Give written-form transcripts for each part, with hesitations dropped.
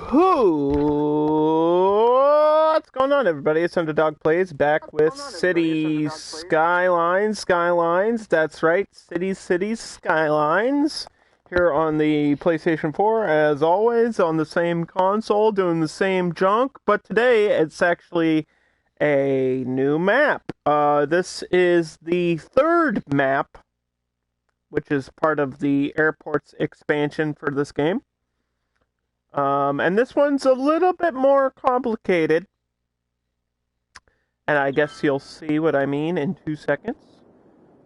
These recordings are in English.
What's going on, everybody? It's Underdog Plays back with Cities Skylines. Skylines, that's right. Cities Skylines. Here on the PlayStation 4, as always, on the same console, doing the same junk. But today, it's actually a new map. This is the third map, which is part of the airport's expansion for this game. And this one's a little bit more complicated. And I guess you'll see what I mean in 2 seconds.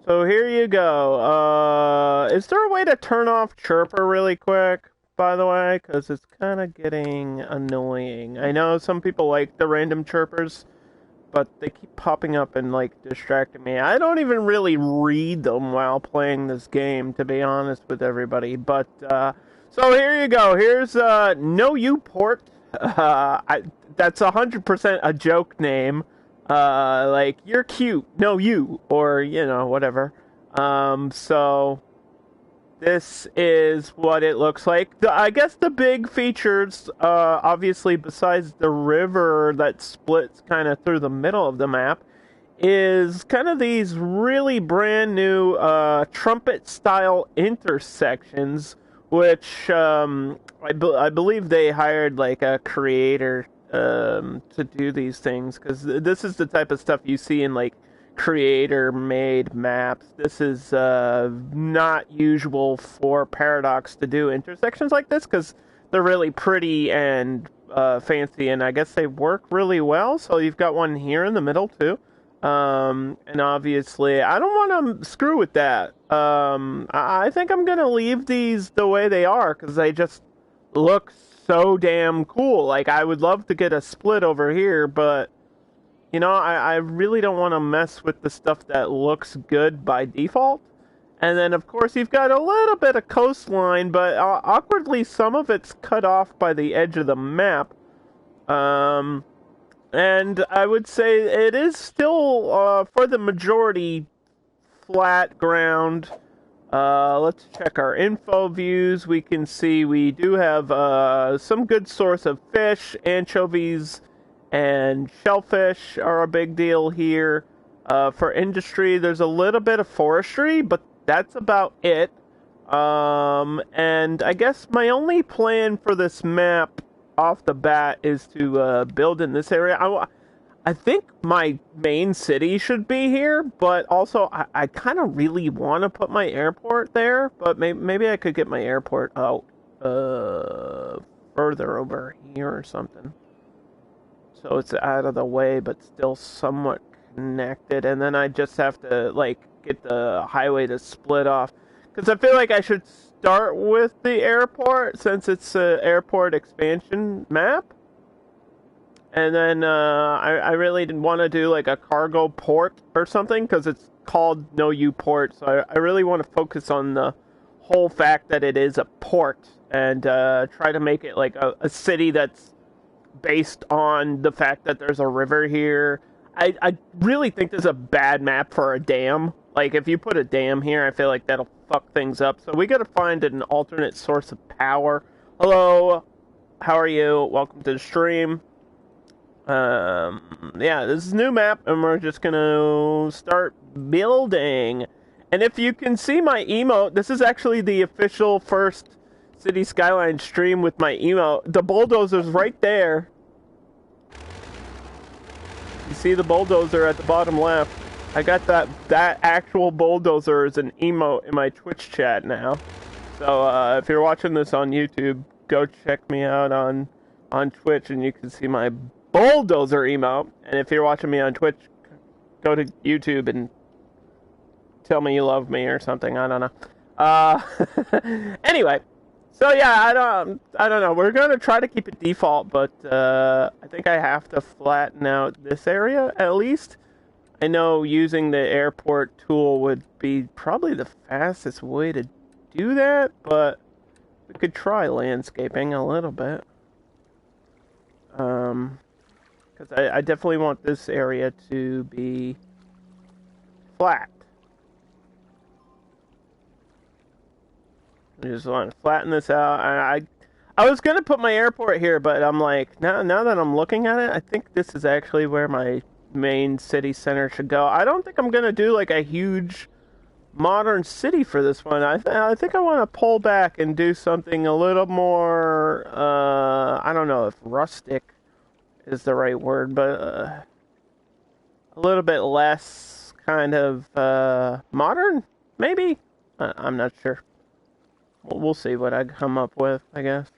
So here you go. Is there a way to turn off Chirper really quick, by the way? Because it's kind of getting annoying. I know some people like the random chirpers, but they keep popping up and, like, distracting me. I don't even really read them while playing this game, to be honest with everybody. But, so here you go. Here's Noyou port. That's 100% a joke name. Like, you're cute. No, you. Or, you know, whatever. So this is what it looks like. I guess the big features, obviously, besides the river that splits kind of through the middle of the map, is kind of these really brand new trumpet-style intersections, which I believe they hired like a creator to do these things, because this is the type of stuff you see in like creator-made maps. This is not usual for Paradox to do intersections like this, because they're really pretty and fancy, and I guess they work really well. So you've got one here in the middle too. And obviously, I don't want to screw with that. I think I'm gonna leave these the way they are, because they just look so damn cool. Like, I would love to get a split over here, but, you know, I really don't want to mess with the stuff that looks good by default. And then, of course, you've got a little bit of coastline, but awkwardly, some of it's cut off by the edge of the map. And I would say it is still, for the majority, flat ground. Let's check our info views. We can see we do have some good source of fish. Anchovies and shellfish are a big deal here. For industry, there's a little bit of forestry, but that's about it. And I guess my only plan for this map off the bat is to build in this area. I think my main city should be here, but also I kind of really want to put my airport there, but maybe I could get my airport out further over here or something, so it's out of the way but still somewhat connected, and then I just have to like get the highway to split off, because I feel like I should start with the airport since it's an airport expansion map. And then I really didn't want to do like a cargo port or something, because it's called Noyou Port. So I really want to focus on the whole fact that it is a port, and try to make it like a city that's based on the fact that there's a river here. I really think this is a bad map for a dam. Like, if you put a dam here, I feel like that'll fuck things up. So we got to find an alternate source of power. Hello, how are you? Welcome to the stream. Yeah, this is a new map, and we're just gonna start building. And if you can see my emote, this is actually the official first City Skyline stream with my emote. The bulldozer's right there. You see the bulldozer at the bottom left. I got that actual bulldozer as an emote in my Twitch chat now. So, if you're watching this on YouTube, go check me out on Twitch, and you can see my bulldozer emote. And if you're watching me on Twitch, go to YouTube and tell me you love me or something. I don't know. Anyway, so yeah, I don't know. We're gonna try to keep it default, but I think I have to flatten out this area at least. I know using the airport tool would be probably the fastest way to do that, but we could try landscaping a little bit. Because I definitely want this area to be flat. I just want to flatten this out. I was gonna put my airport here, but I'm like, now that I'm looking at it, I think this is actually where my main city center should go. I don't think I'm gonna do like a huge modern city for this one. I think I want to pull back and do something a little more. I don't know if rustic is the right word, but a little bit less kind of modern, maybe. I'm not sure. We'll see what I come up with, I guess.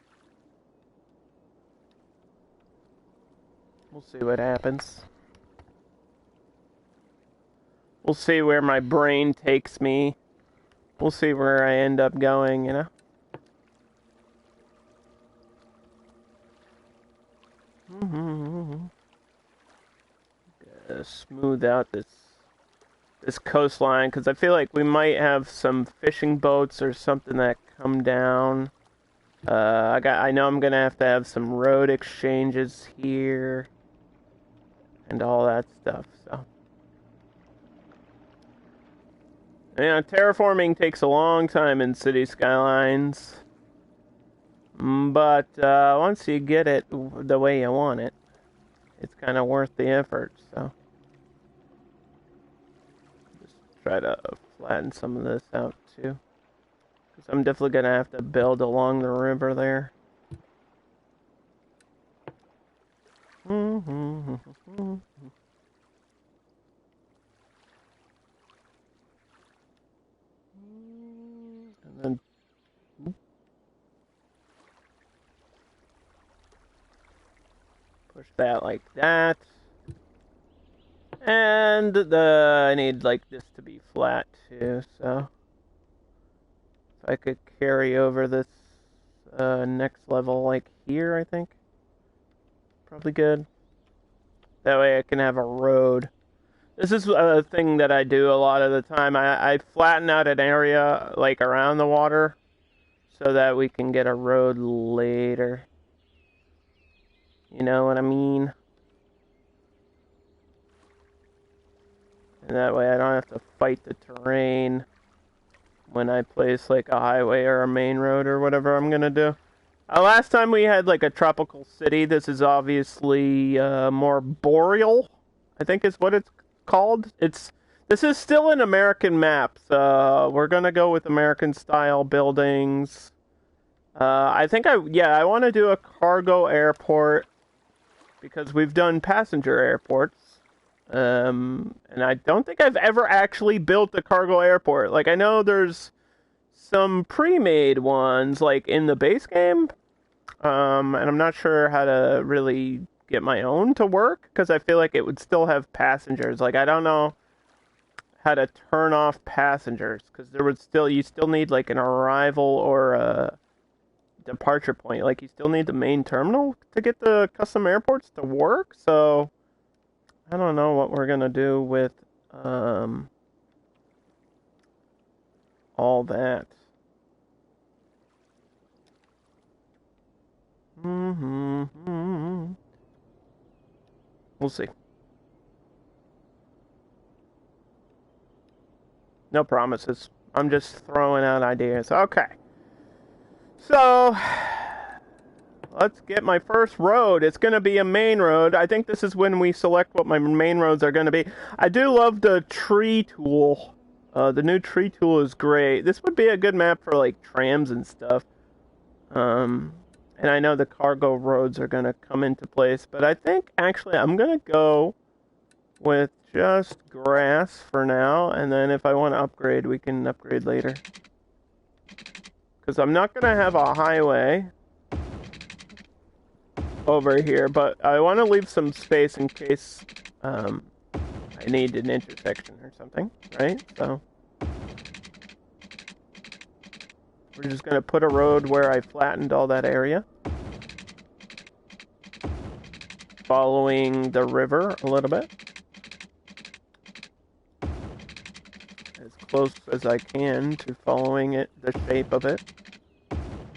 We'll see what happens. We'll see where my brain takes me. We'll see where I end up going, you know? Smooth out this coastline, because I feel like we might have some fishing boats or something that come down. I know I'm gonna have to have some road exchanges here and all that stuff. So, terraforming takes a long time in City Skylines, but once you get it the way you want it, it's kind of worth the effort. So, just try to flatten some of this out too. I'm definitely going to have to build along the river there. And then push that like that. And I need like this to be flat too, so if I could carry over this next level like here, I think. Probably good. That way I can have a road. This is a thing that I do a lot of the time. I flatten out an area like around the water so that we can get a road later. You know what I mean? And that way I don't have to fight the terrain when I place like a highway or a main road or whatever I'm gonna do. Last time we had like a tropical city. This is obviously more boreal, I think is what it's called. This is still an American map. We're gonna go with American style buildings. I think I want to do a cargo airport because we've done passenger airports. And I don't think I've ever actually built a cargo airport. Like, I know there's some pre-made ones, like, in the base game. And I'm not sure how to really get my own to work, because I feel like it would still have passengers. Like, I don't know how to turn off passengers, because you still need, like, an arrival or a departure point. Like, you still need the main terminal to get the custom airports to work, so I don't know what we're gonna do with all that. We'll see. No promises. I'm just throwing out ideas. Okay. So, let's get my first road. It's going to be a main road. I think this is when we select what my main roads are going to be. I do love the tree tool. The new tree tool is great. This would be a good map for like trams and stuff. And I know the cargo roads are going to come into place. But I think actually I'm going to go with just grass for now. And then if I want to upgrade, we can upgrade later. Because I'm not going to have a highway over here, but I want to leave some space in case I need an intersection or something, right? So we're just going to put a road where I flattened all that area, following the river a little bit, as close as I can to following it, the shape of it,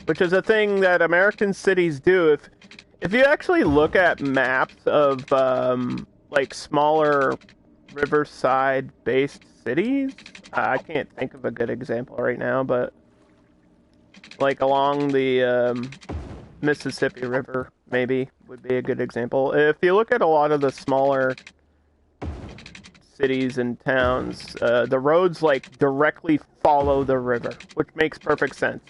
which is a thing that American cities do. If you actually look at maps of like smaller riverside-based cities, I can't think of a good example right now, but like along the Mississippi River, maybe, would be a good example. If you look at a lot of the smaller cities and towns, the roads, like, directly follow the river, which makes perfect sense.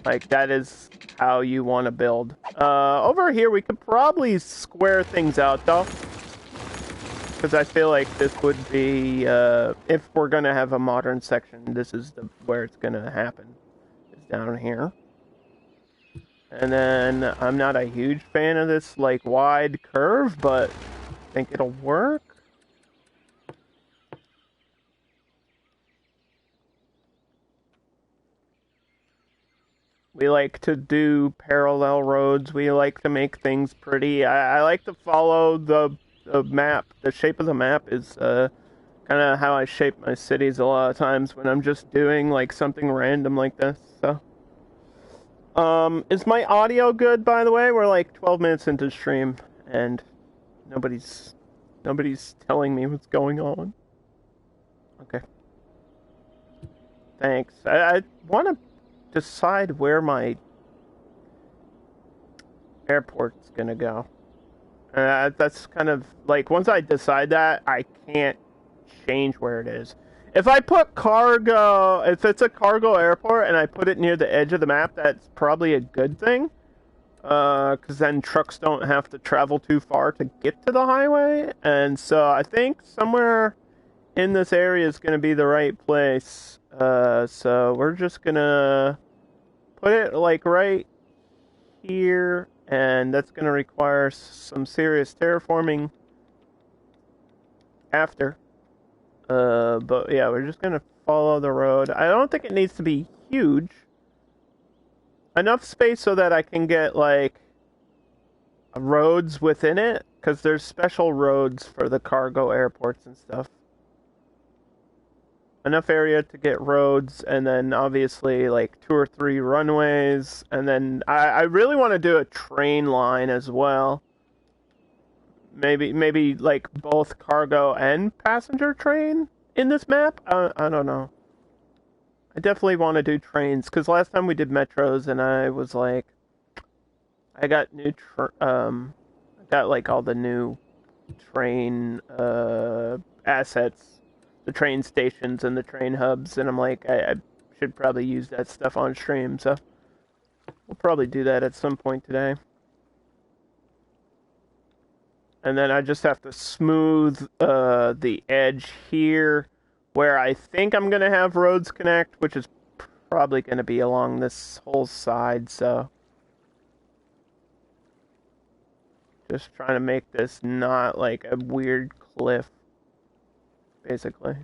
Like, that is how you want to build. Over here, we could probably square things out, though. Because I feel like this would be, if we're going to have a modern section, this is where it's going to happen. It's down here. And then, I'm not a huge fan of this, like, wide curve, but I think it'll work. We like to do parallel roads. We like to make things pretty. I like to follow the map. The shape of the map is kind of how I shape my cities a lot of times when I'm just doing like something random like this. So, is my audio good, by the way? We're like 12 minutes into stream and nobody's telling me what's going on. Okay. Thanks. I want to decide where my airport's gonna go. That's kind of like, once I decide that, I can't change where it is. If I put cargo, if it's a cargo airport and I put it near the edge of the map, that's probably a good thing. Because then trucks don't have to travel too far to get to the highway. And so I think somewhere in this area is going to be the right place. So we're just gonna put it like right here, and that's gonna require some serious terraforming after. But yeah, we're just gonna follow the road. I don't think it needs to be huge. Enough space so that I can get like roads within it, because there's special roads for the cargo airports and stuff. Enough area to get roads, and then obviously like 2 or 3 runways, and then I really want to do a train line as well. Maybe like both cargo and passenger train in this map. I don't know. I definitely want to do trains, because last time we did metros, and I was like, I got I got like all the new train assets. The train stations and the train hubs, and I'm like, I should probably use that stuff on stream, so we'll probably do that at some point today. And then I just have to smooth the edge here, where I think I'm going to have roads connect, which is probably going to be along this whole side, so just trying to make this not like a weird cliff. Basically.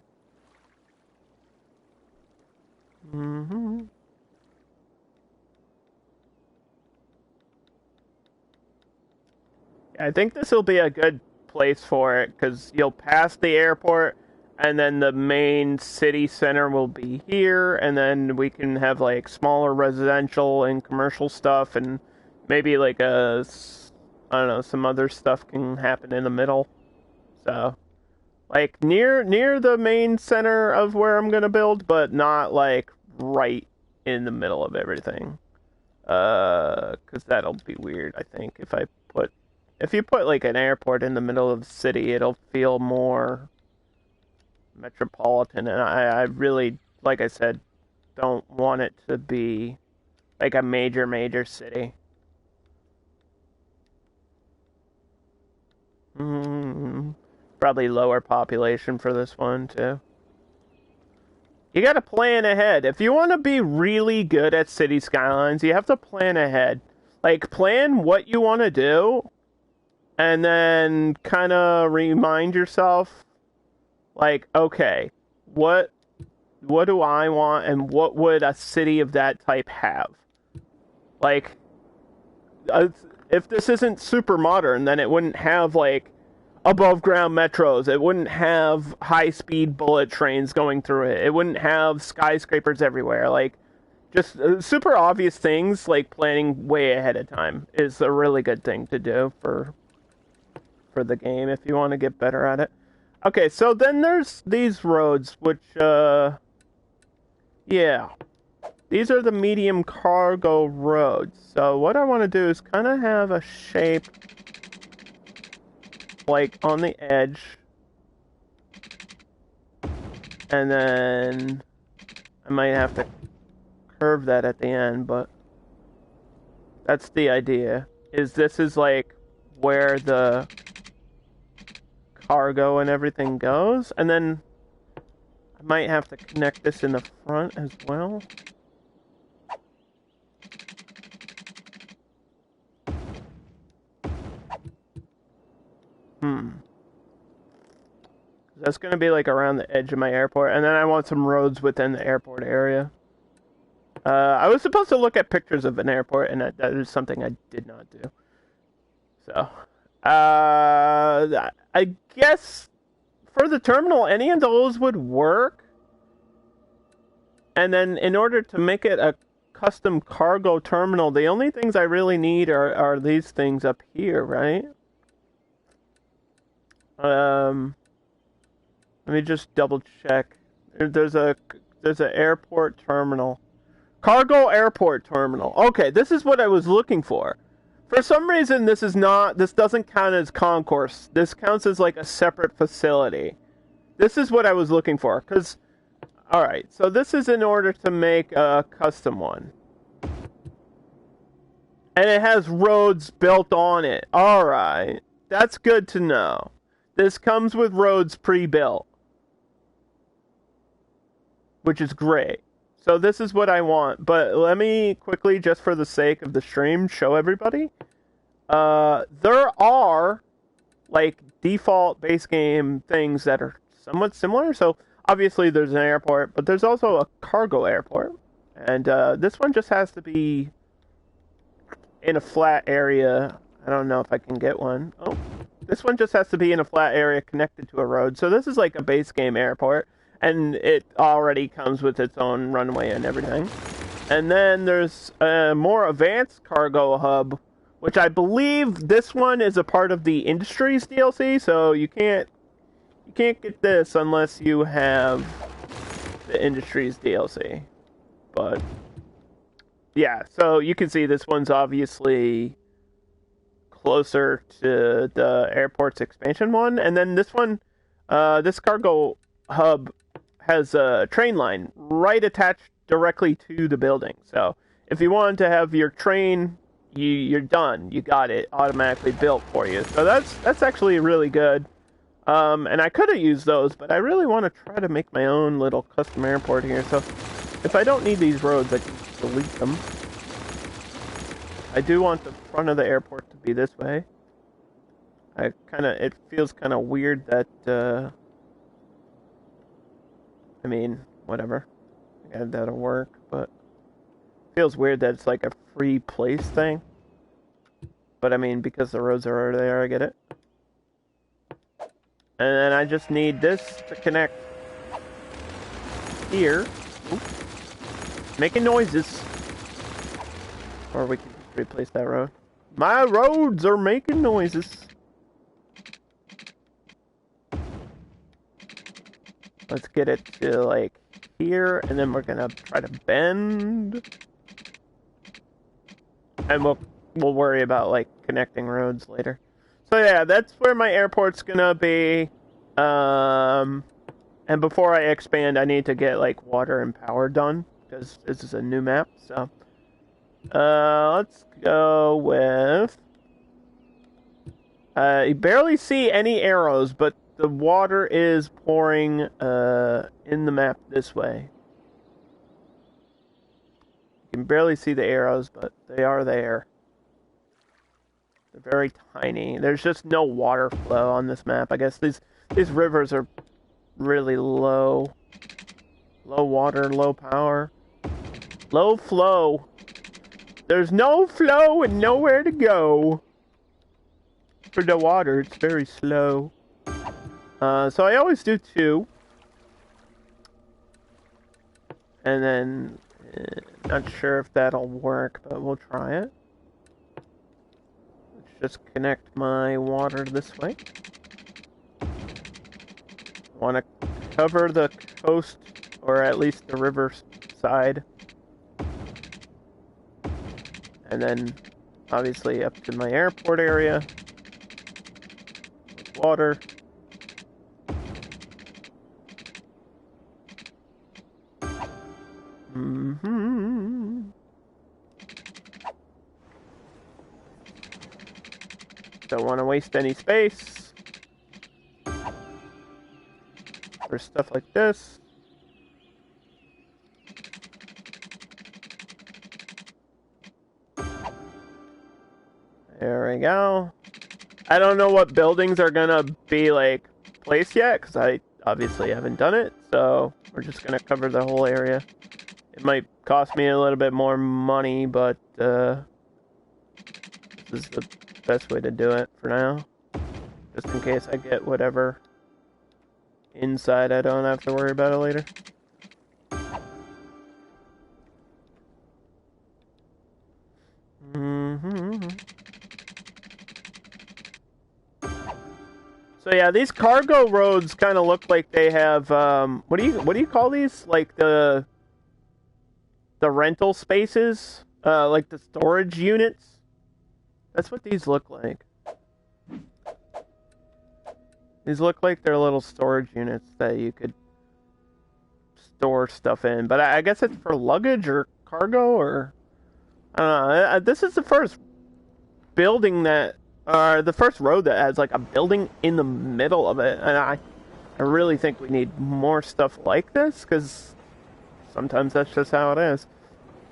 I think this will be a good place for it, because you'll pass the airport, and then the main city center will be here, and then we can have like smaller residential and commercial stuff, and maybe like I don't know, some other stuff can happen in the middle. So, like near the main center of where I'm gonna build, but not like right in the middle of everything. Because that'll be weird, I think. If you put like an airport in the middle of the city, it'll feel more metropolitan, and I really, like I said, don't want it to be like a major city. Probably lower population for this one too. You gotta plan ahead. If you want to be really good at city skylines, you have to plan ahead. Like, plan what you want to do, and then kind of remind yourself, like, okay, what do I want, and what would a city of that type have? Like, if this isn't super modern, then it wouldn't have, like, above ground metros. It wouldn't have high speed bullet trains going through it. It wouldn't have skyscrapers everywhere. Like, just super obvious things, like planning way ahead of time is a really good thing to do for the game if you want to get better at it. Okay, so then there's these roads, which, yeah. These are the medium cargo roads. So what I want to do is kind of have a shape like on the edge. And then I might have to curve that at the end, but that's the idea. This is like where the cargo and everything goes, and then I might have to connect this in the front as well. That's going to be like around the edge of my airport, and then I want some roads within the airport area. I was supposed to look at pictures of an airport, and that is something I did not do. So, I guess for the terminal, any of those would work. And then in order to make it a custom cargo terminal, the only things I really need are these things up here, right? Let me just double check. There's an airport terminal. Cargo airport terminal. Okay, this is what I was looking for. For some reason, this doesn't count as concourse. This counts as like a separate facility. This is what I was looking for. Alright, so this is in order to make a custom one. And it has roads built on it. Alright, that's good to know. This comes with roads pre-built, which is great. So this is what I want, but let me quickly, just for the sake of the stream, show everybody. There are, like, default base game things that are somewhat similar. So obviously there's an airport, but there's also a cargo airport. And this one just has to be in a flat area. I don't know if I can get one. Oh, this one just has to be in a flat area connected to a road. So this is like a base game airport. And it already comes with its own runway and everything. And then there's a more advanced cargo hub, which I believe this one is a part of the Industries DLC, so you can't get this unless you have the Industries DLC. But yeah, so you can see this one's obviously closer to the airport's expansion one, and then this one, this cargo hub has a train line right attached directly to the building. So if you wanted to have your train, you're done. You got it automatically built for you. So that's actually really good. And I could have used those, but I really want to try to make my own little custom airport here. So if I don't need these roads, I can delete them. I do want the front of the airport to be this way. It feels kind of weird that, I mean, whatever. Yeah, that'll work, but it feels weird that it's like a free place thing. But I mean, because the roads are already there, I get it. And then I just need this to connect here. Oops. Making noises. Or we can just replace that road. My roads are making noises. Let's get it to, like, here, and then we're gonna try to bend. And we'll worry about, like, connecting roads later. So yeah, that's where my airport's gonna be. And before I expand, I need to get, like, water and power done, because this is a new map, so. Let's go with... you barely see any arrows, but the water is pouring in the map this way. You can barely see the arrows, but they are there. They're very tiny. There's just no water flow on this map. I guess these rivers are really low. Low water, low power. Low flow. There's no flow and nowhere to go. For the water, it's very slow. So I always do 2. And then, not sure if that'll work, but we'll try it. Let's just connect my water this way. Want to cover the coast, or at least the river side. And then, obviously, up to my airport area. With water. Mm-hmm. Don't want to waste any space for stuff like this. There we go. I don't know what buildings are gonna be like placed yet, because I obviously haven't done it, so we're just gonna cover the whole area. It might cost me a little bit more money, but this is the best way to do it for now. Just in case I get whatever inside, I don't have to worry about it later. So yeah, these cargo roads kind of look like they have what do you call these? Like the rental spaces, like the storage units. That's what these look like. These look like they're little storage units that you could store stuff in. But I guess it's for luggage or cargo, or I don't know. This is the first building that, or the first road that has like a building in the middle of it, and I really think we need more stuff like this, because sometimes that's just how it is.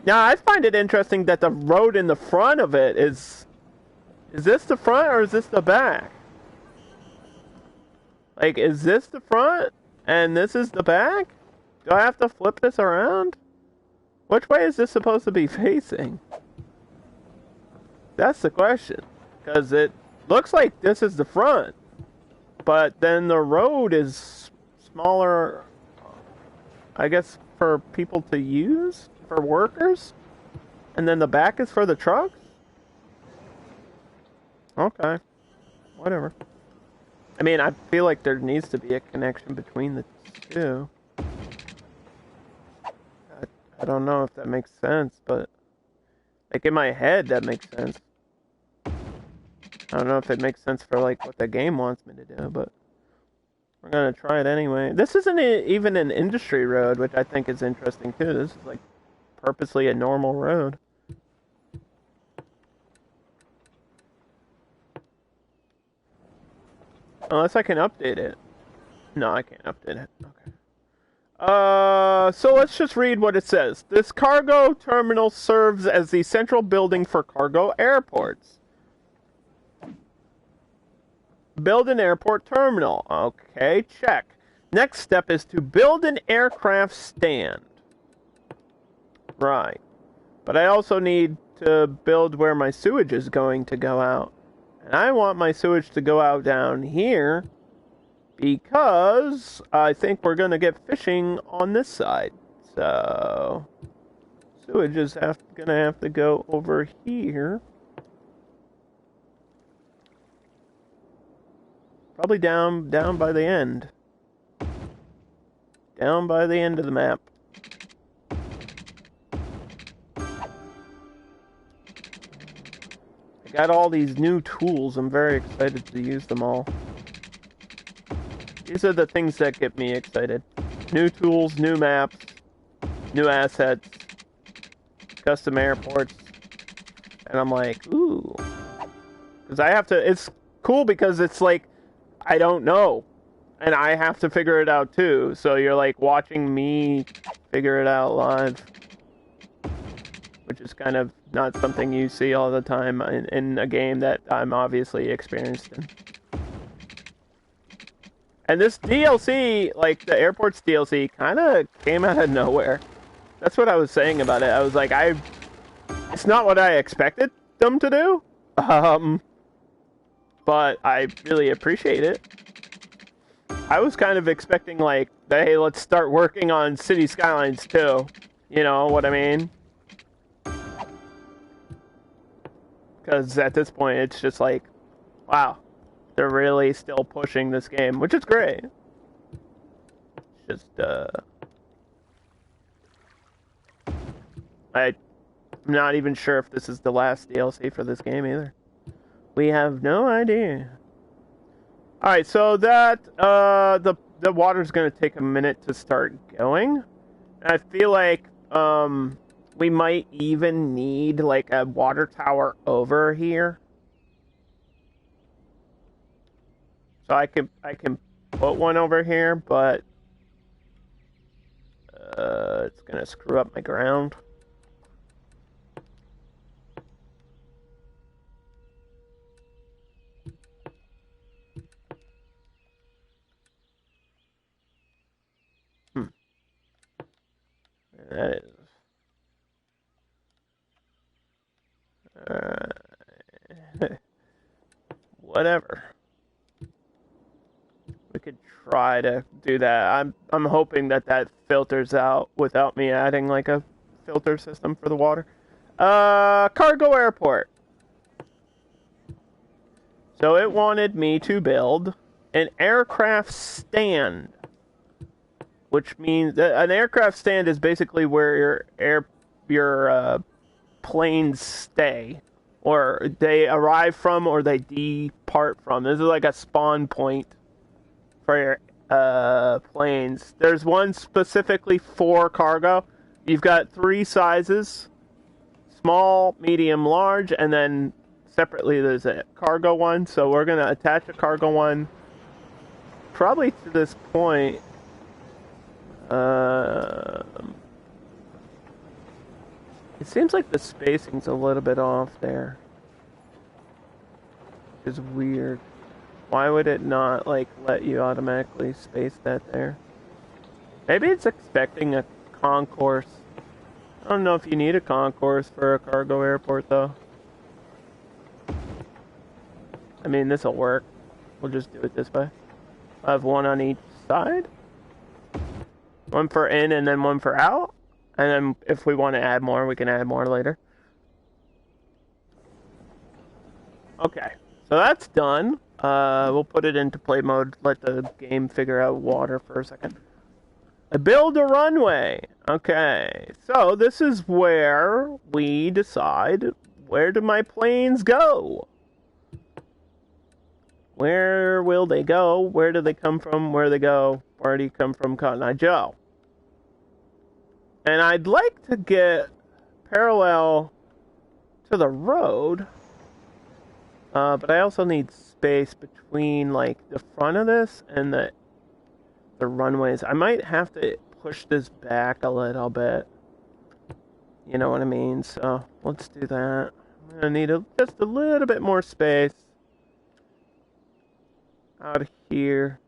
Now, I find it interesting that the road in the front of it is this the front or is this the back? Like, is this the front and this is the back? Do I have to flip this around? Which way is this supposed to be facing? That's the question. Because it looks like this is the front, but then the road is smaller, I guess, for people to use, for workers, and then the back is for the trucks? Okay, whatever. I mean, I feel like there needs to be a connection between the two. I don't know if that makes sense, but like in my head that makes sense. I don't know if it makes sense for like what the game wants me to do, but we're gonna try it anyway. This isn't even an industry road, which I think is interesting too. This is like purposely a normal road. Unless I can update it. No, I can't update it. Okay. So let's just read what it says. This cargo terminal serves as the central building for cargo airports. Build an airport terminal. Okay, check. Next step is to build an aircraft stand. Right. But I also need to build where my sewage is going to go out. And I want my sewage to go out down here because I think we're going to get fishing on this side. So sewage is going to have to go over here. Probably down by the end. Down by the end of the map. I got all these new tools. I'm very excited to use them all. These are the things that get me excited. New tools, new maps, new assets, custom airports. And I'm like, ooh. Because I have to, it's cool because it's like, I don't know. And I have to figure it out too. So you're like watching me figure it out live. Which is kind of not something you see all the time in a game that I'm obviously experienced in. And this DLC, like the airports DLC, kind of came out of nowhere. That's what I was saying about it. I was like, it's not what I expected them to do. But I really appreciate it. I was kind of expecting like, hey, let's start working on City Skylines too. You know what I mean? Because at this point, it's just like, wow, they're really still pushing this game, which is great. It's just, I'm not even sure if this is the last DLC for this game either. We have no idea. Alright, so that, the water's gonna take a minute to start going. I feel like, we might even need, like, a water tower over here. So I can put one over here, but it's gonna screw up my ground. That is. Whatever. We could try to do that. I'm hoping that filters out without me adding like a filter system for the water. Cargo airport. So it wanted me to build an aircraft stand, which means that an aircraft stand is basically where your planes stay, or they arrive from, or they depart from. This is like a spawn point for your planes. There's one specifically for cargo. You've got 3 sizes: small, medium, large, and then separately there's a cargo one. So we're gonna attach a cargo one probably to this point. It seems like the spacing's a little bit off there. It's weird. Why would it not, like, let you automatically space that there? Maybe it's expecting a concourse. I don't know if you need a concourse for a cargo airport, though. I mean, this'll work. We'll just do it this way. I have one on each side. One for in and then one for out. And then if we want to add more, we can add more later. Okay, so that's done. We'll put it into play mode, let the game figure out water for a second. Build a runway. Okay, so this is where we decide, where do my planes go? Where will they go? Where do they come from? Where do they go? Where do you come from, Cotton Eye Joe? And I'd like to get parallel to the road, but I also need space between, like, the front of this and the runways. I might have to push this back a little bit. You know what I mean? So let's do that. I'm gonna need just a little bit more space out here.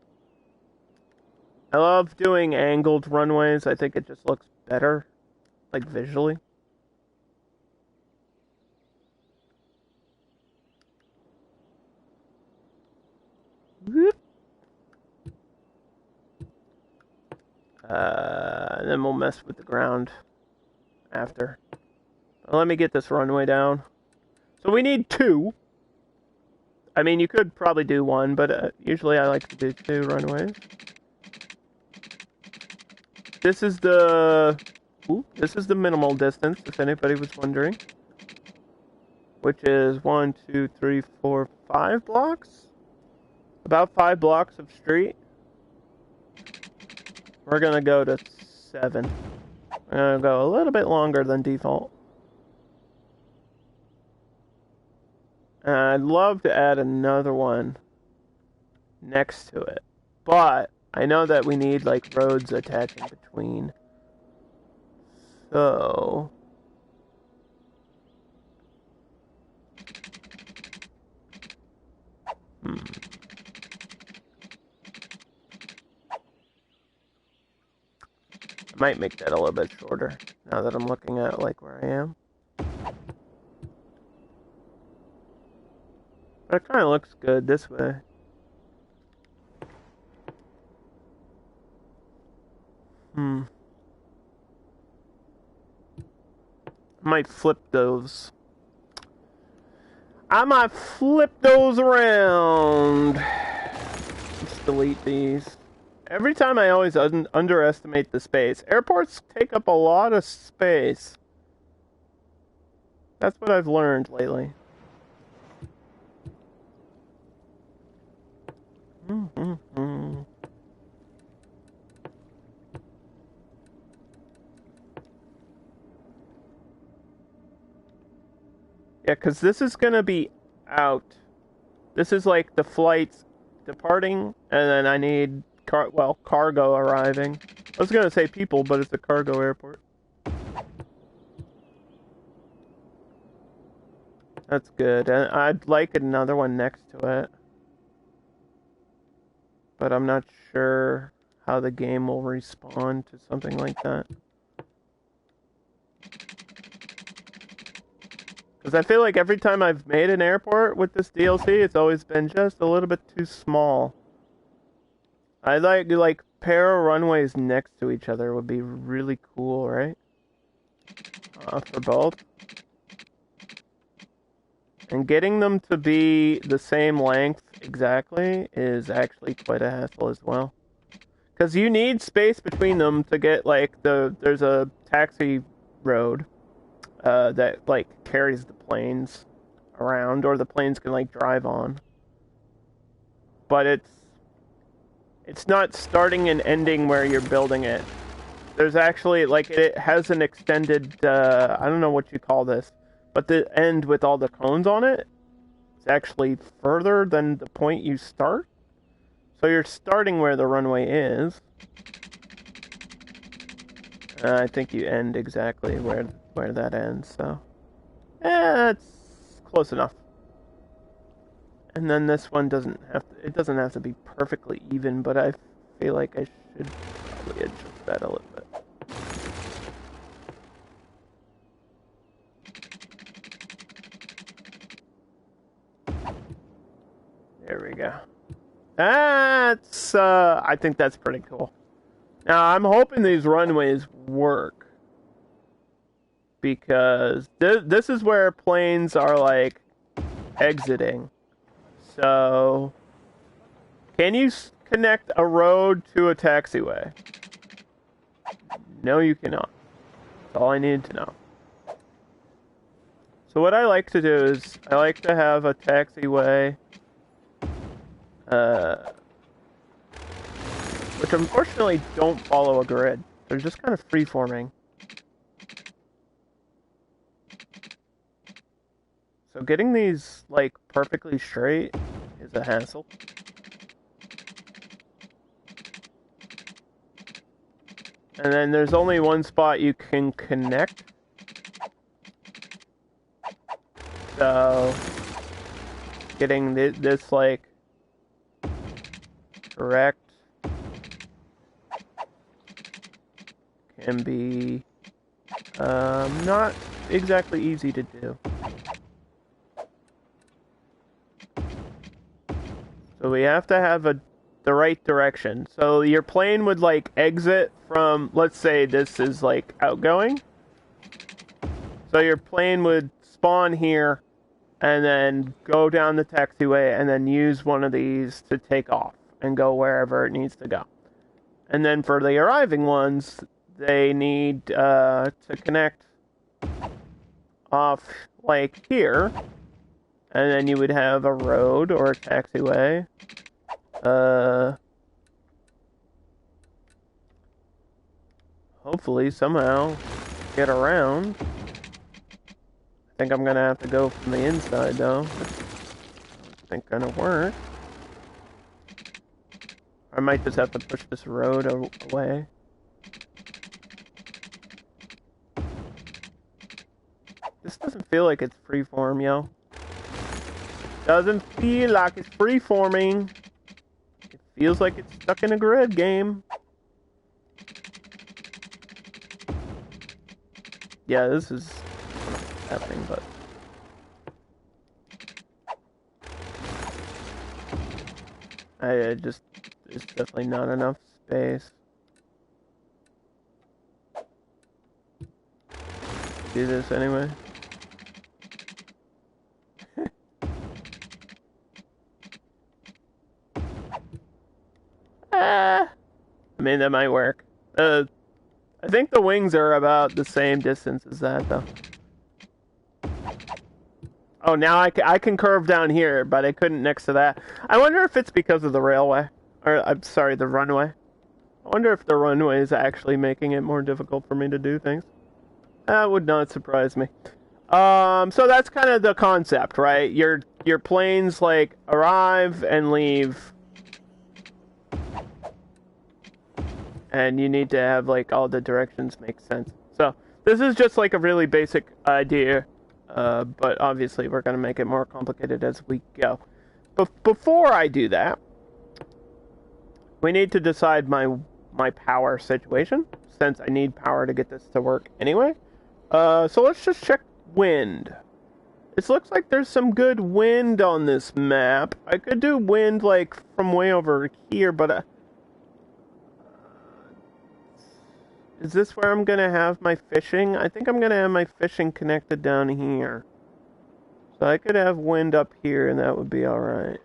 I love doing angled runways. I think it just looks better, like, visually. Whoop. And then we'll mess with the ground after. Let me get this runway down. So we need 2. I mean, you could probably do 1, but usually I like to do 2 runways. This is the minimal distance, if anybody was wondering. Which is 1, 2, 3, 4, 5 blocks? About 5 blocks of street. We're gonna go to 7. We're gonna go a little bit longer than default. And I'd love to add another one next to it. But I know that we need, like, roads attaching between. So I might make that a little bit shorter now that I'm looking at, like, where I am. But it kind of looks good this way. I might flip those. I might flip those around. Let's delete these. Every time I always underestimate the space. Airports take up a lot of space. That's what I've learned lately. Mm-hmm. Yeah, because this is gonna be out. This is like the flights departing, and then I need cargo arriving. I was gonna say people, but it's a cargo airport. That's good. And I'd like another one next to it, but I'm not sure how the game will respond to something like that. Because I feel like every time I've made an airport with this DLC, it's always been just a little bit too small. I like pair runways next to each other would be really cool, right? For both. And getting them to be the same length exactly is actually quite a hassle as well. Because you need space between them to get like there's a taxi road that like carries the planes around, or the planes can like drive on. But it's not starting and ending where you're building it. There's actually like it has an extended I don't know what you call this, but the end with all the cones on it is actually further than the point you start. So you're starting where the runway is. I think you end exactly where that ends. So, it's close enough. And then this one it doesn't have to be perfectly even, but I feel like I should probably adjust that a little bit. There we go. That's I think that's pretty cool. Now I'm hoping these runways work, because this is where planes are like exiting. So, can you connect a road to a taxiway? No, you cannot. That's all I need to know. So what I like to do is I like to have a taxiway, which unfortunately don't follow a grid. They're just kind of free-forming. So getting these like perfectly straight is a hassle. And then there's only one spot you can connect. So getting this like correct can be not exactly easy to do. So we have to have the right direction. So your plane would like exit from, let's say this is like outgoing. So your plane would spawn here and then go down the taxiway and then use one of these to take off and go wherever it needs to go. And then for the arriving ones, they need to connect off like here. And then you would have a road or a taxiway. Hopefully somehow get around. I think I'm gonna have to go from the inside though. I think gonna work. I might just have to push this road away. This doesn't feel like it's freeform, yo. Doesn't feel like it's freeforming. It feels like it's stuck in a grid game. Yeah, this is happening, but there's definitely not enough space. Do this anyway. I mean, that might work. I think the wings are about the same distance as that, though. Oh, now I can curve down here, but I couldn't next to that. I wonder if it's because of the railway. Or, I'm sorry, the runway. I wonder if the runway is actually making it more difficult for me to do things. That would not surprise me. So that's kind of the concept, right? Your planes, like, arrive and leave. And you need to have, like, all the directions make sense. So, this is just, like, a really basic idea. But obviously we're going to make it more complicated as we go. But before I do that, we need to decide my power situation, since I need power to get this to work anyway. So let's just check wind. It looks like there's some good wind on this map. I could do wind, like, from way over here, but... is this where I'm going to have my fishing? I think I'm going to have my fishing connected down here. So I could have wind up here, and that would be alright.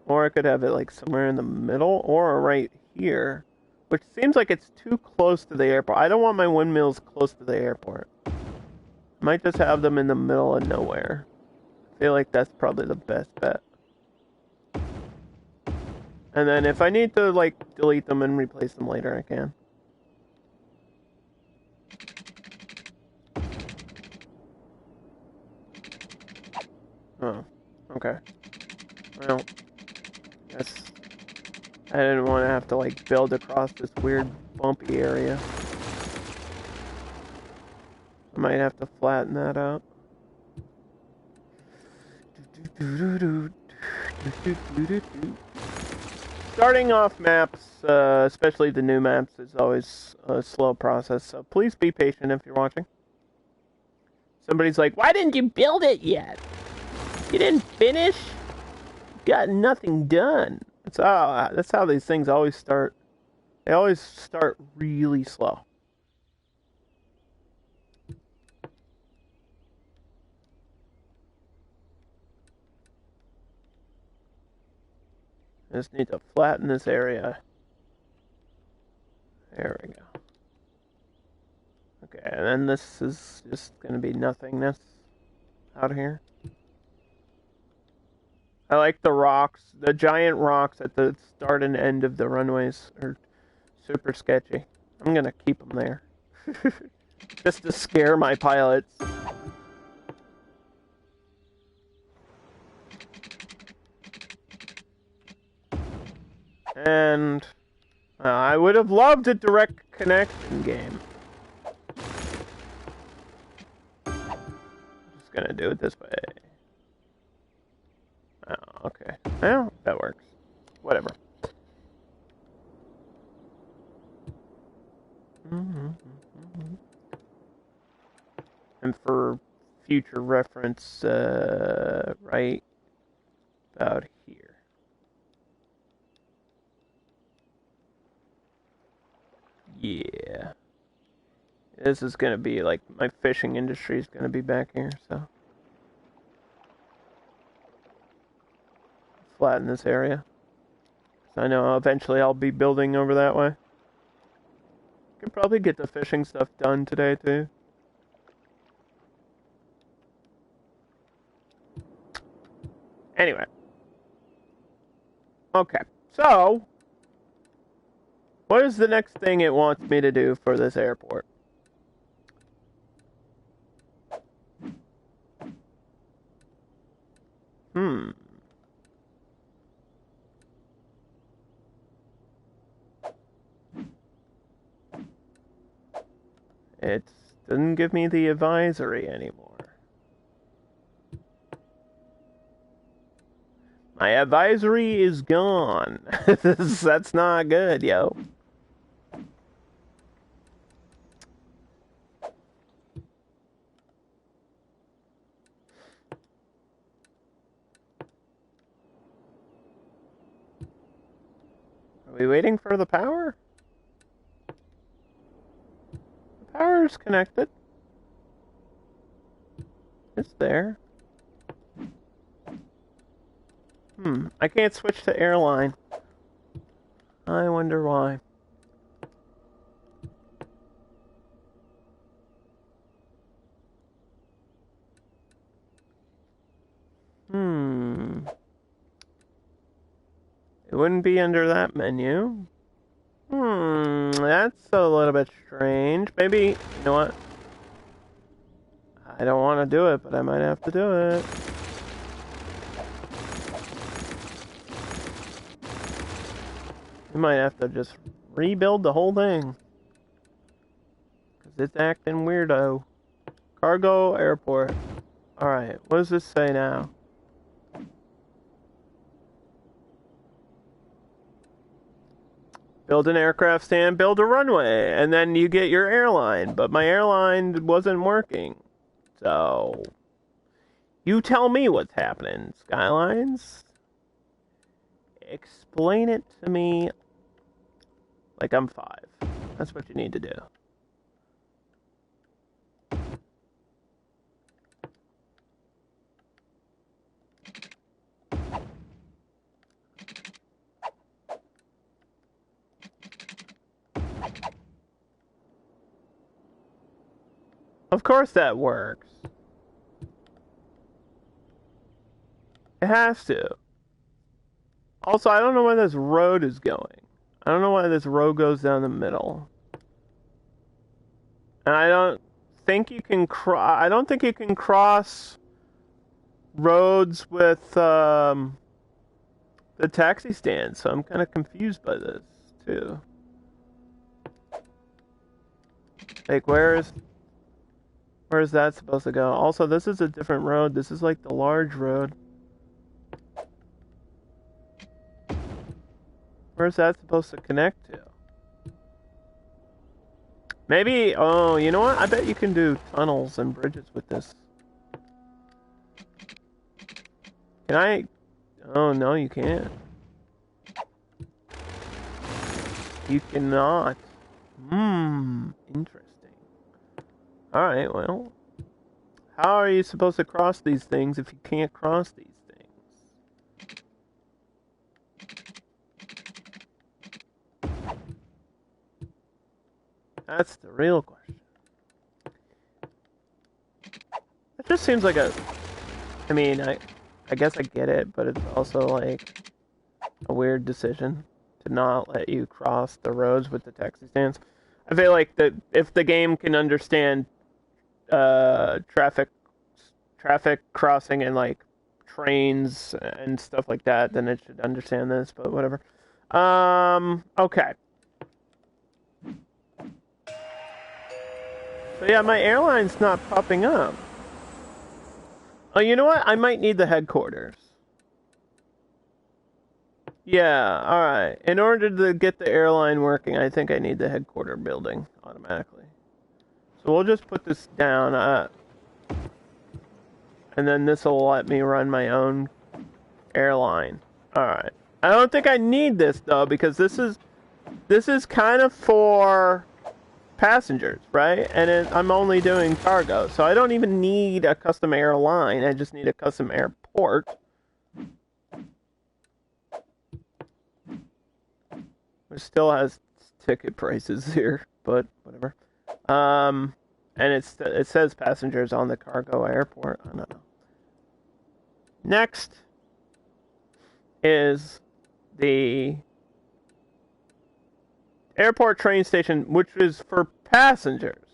Or I could have it, like, somewhere in the middle, or right here. Which seems like it's too close to the airport. I don't want my windmills close to the airport. Might just have them in the middle of nowhere. I feel like that's probably the best bet. And then if I need to, like, delete them and replace them later, I can. Oh, okay. Well, guess I didn't want to have to, like, build across this weird bumpy area. I might have to flatten that out. Starting off maps, especially the new maps, is always a slow process, so please be patient if you're watching. Somebody's like, why didn't you build it yet? You didn't finish? Got nothing done. That's how these things always start. They always start really slow. I just need to flatten this area. There we go. Okay, and then this is just going to be nothingness out here. I like the rocks. The giant rocks at the start and end of the runways are super sketchy. I'm going to keep them there. Just to scare my pilots. And I would have loved a direct connection game. Just gonna do it this way. Oh, okay. Well, that works. Whatever. And for future reference, right about here. Yeah. This is gonna be like, my fishing industry is gonna be back here, so. Flatten this area. So I know eventually I'll be building over that way. Could probably get the fishing stuff done today too. Anyway. Okay, so what is the next thing it wants me to do for this airport? It doesn't give me the advisory anymore. My advisory is gone. That's not good, yo. Are we waiting for the power? The power's connected. It's there. I can't switch to airline. I wonder why. It wouldn't be under that menu. That's a little bit strange. Maybe, you know what? I don't want to do it, but I might have to do it. We might have to just rebuild the whole thing. Because it's acting weirdo. Cargo airport. Alright, what does this say now? Build an aircraft stand, build a runway, and then you get your airline. But my airline wasn't working. So, you tell me what's happening, Skylines. Explain it to me like I'm 5. That's what you need to do. Of course that works. It has to. Also, I don't know where this road is going. I don't know why this road goes down the middle. And I don't think you can cross roads with the taxi stand, so I'm kind of confused by this too. Like, where's that supposed to go? Also, this is a different road. This is like the large road. Where's that supposed to connect to? Maybe, oh, you know what? I bet you can do tunnels and bridges with this. Can I? Oh, no, you can't. You cannot. Interesting. Alright, well. How are you supposed to cross these things if you can't cross these things? That's the real question. It just seems like I mean, I guess I get it, but it's also like a weird decision to not let you cross the roads with the taxi stands. I feel like that if the game can understand traffic crossing and like trains and stuff like that, then it should understand this, but whatever. Okay. So yeah, my airline's not popping up. Oh, you know what? I might need the headquarters. Yeah, alright. In order to get the airline working, I think I need the headquarter building automatically. So we'll just put this down, and then this will let me run my own airline. Alright. I don't think I need this, though, because this is kind of for passengers, right? And I'm only doing cargo, so I don't even need a custom airline. I just need a custom airport. It still has ticket prices here, but whatever. And it says passengers on the cargo airport. I don't know. Next is the airport train station, which is for passengers.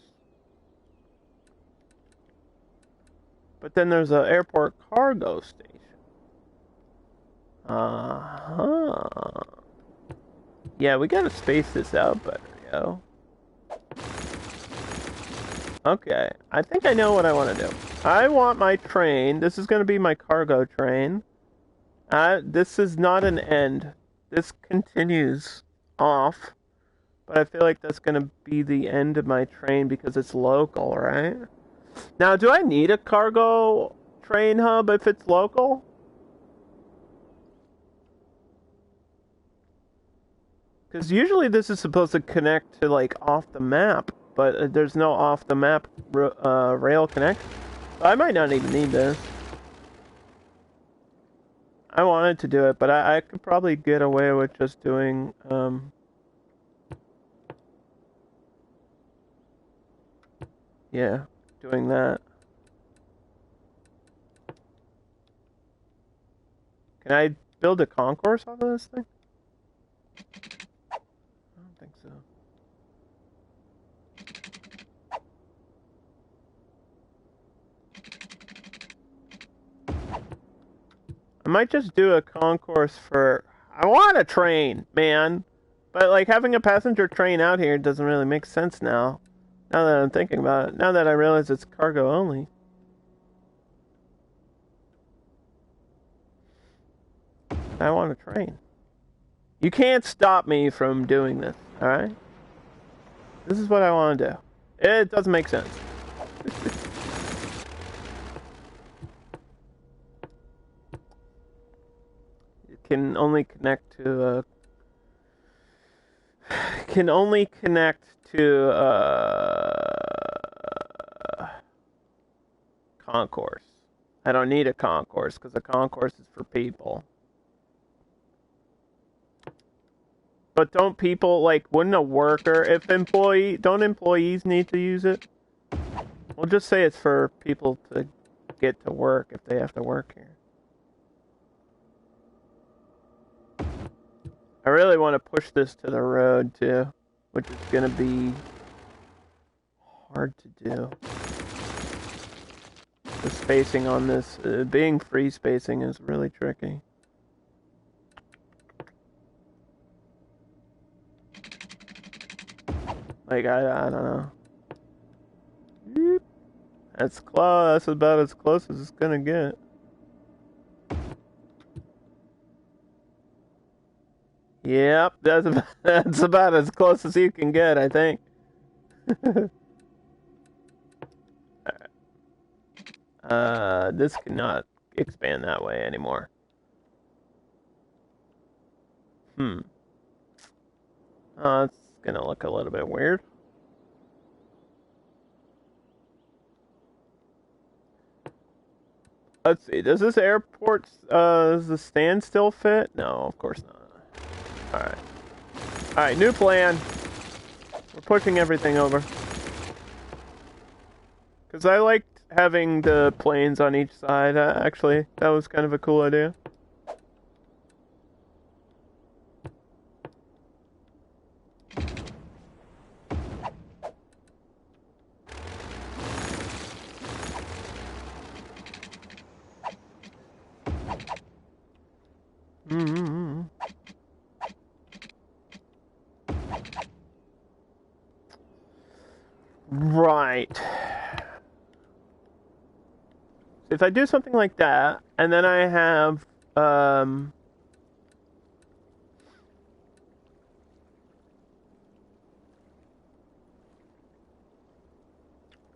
But then there's an airport cargo station. Yeah, we gotta space this out better, yo. Okay, I think I know what I want to do. I want my train. This is gonna be my cargo train. This is not an end. This continues off. But I feel like that's gonna be the end of my train because it's local, right? Now, do I need a cargo train hub if it's local? Because usually this is supposed to connect to, like, off the map, but there's no off the map rail connect. So I might not even need this. I wanted to do it, but I could probably get away with just doing, yeah, doing that. Can I build a concourse off of this thing? I don't think so. I might just do a concourse for... I want a train, man. But, like, having a passenger train out here doesn't really make sense now. Now that I'm thinking about it. Now that I realize it's cargo only. I want a train. You can't stop me from doing this, alright? This is what I want to do. It doesn't make sense. It can only connect to concourse. I don't need a concourse because a concourse is for people. But don't people, like, wouldn't a worker, don't employees need to use it? We'll just say it's for people to get to work if they have to work here. I really want to push this to the road, too, which is going to be hard to do. The spacing on this, being free spacing is really tricky. Like, I don't know. That's close. That's about as close as it's gonna get. Yep, that's about as close as you can get, I think. This cannot expand that way anymore. It's gonna look a little bit weird. Let's see, does this airport, does the stand still fit? No, of course not. Alright. Alright, new plan. We're pushing everything over. Because I liked having the planes on each side, actually. That was kind of a cool idea. Right. If I do something like that, and then I have,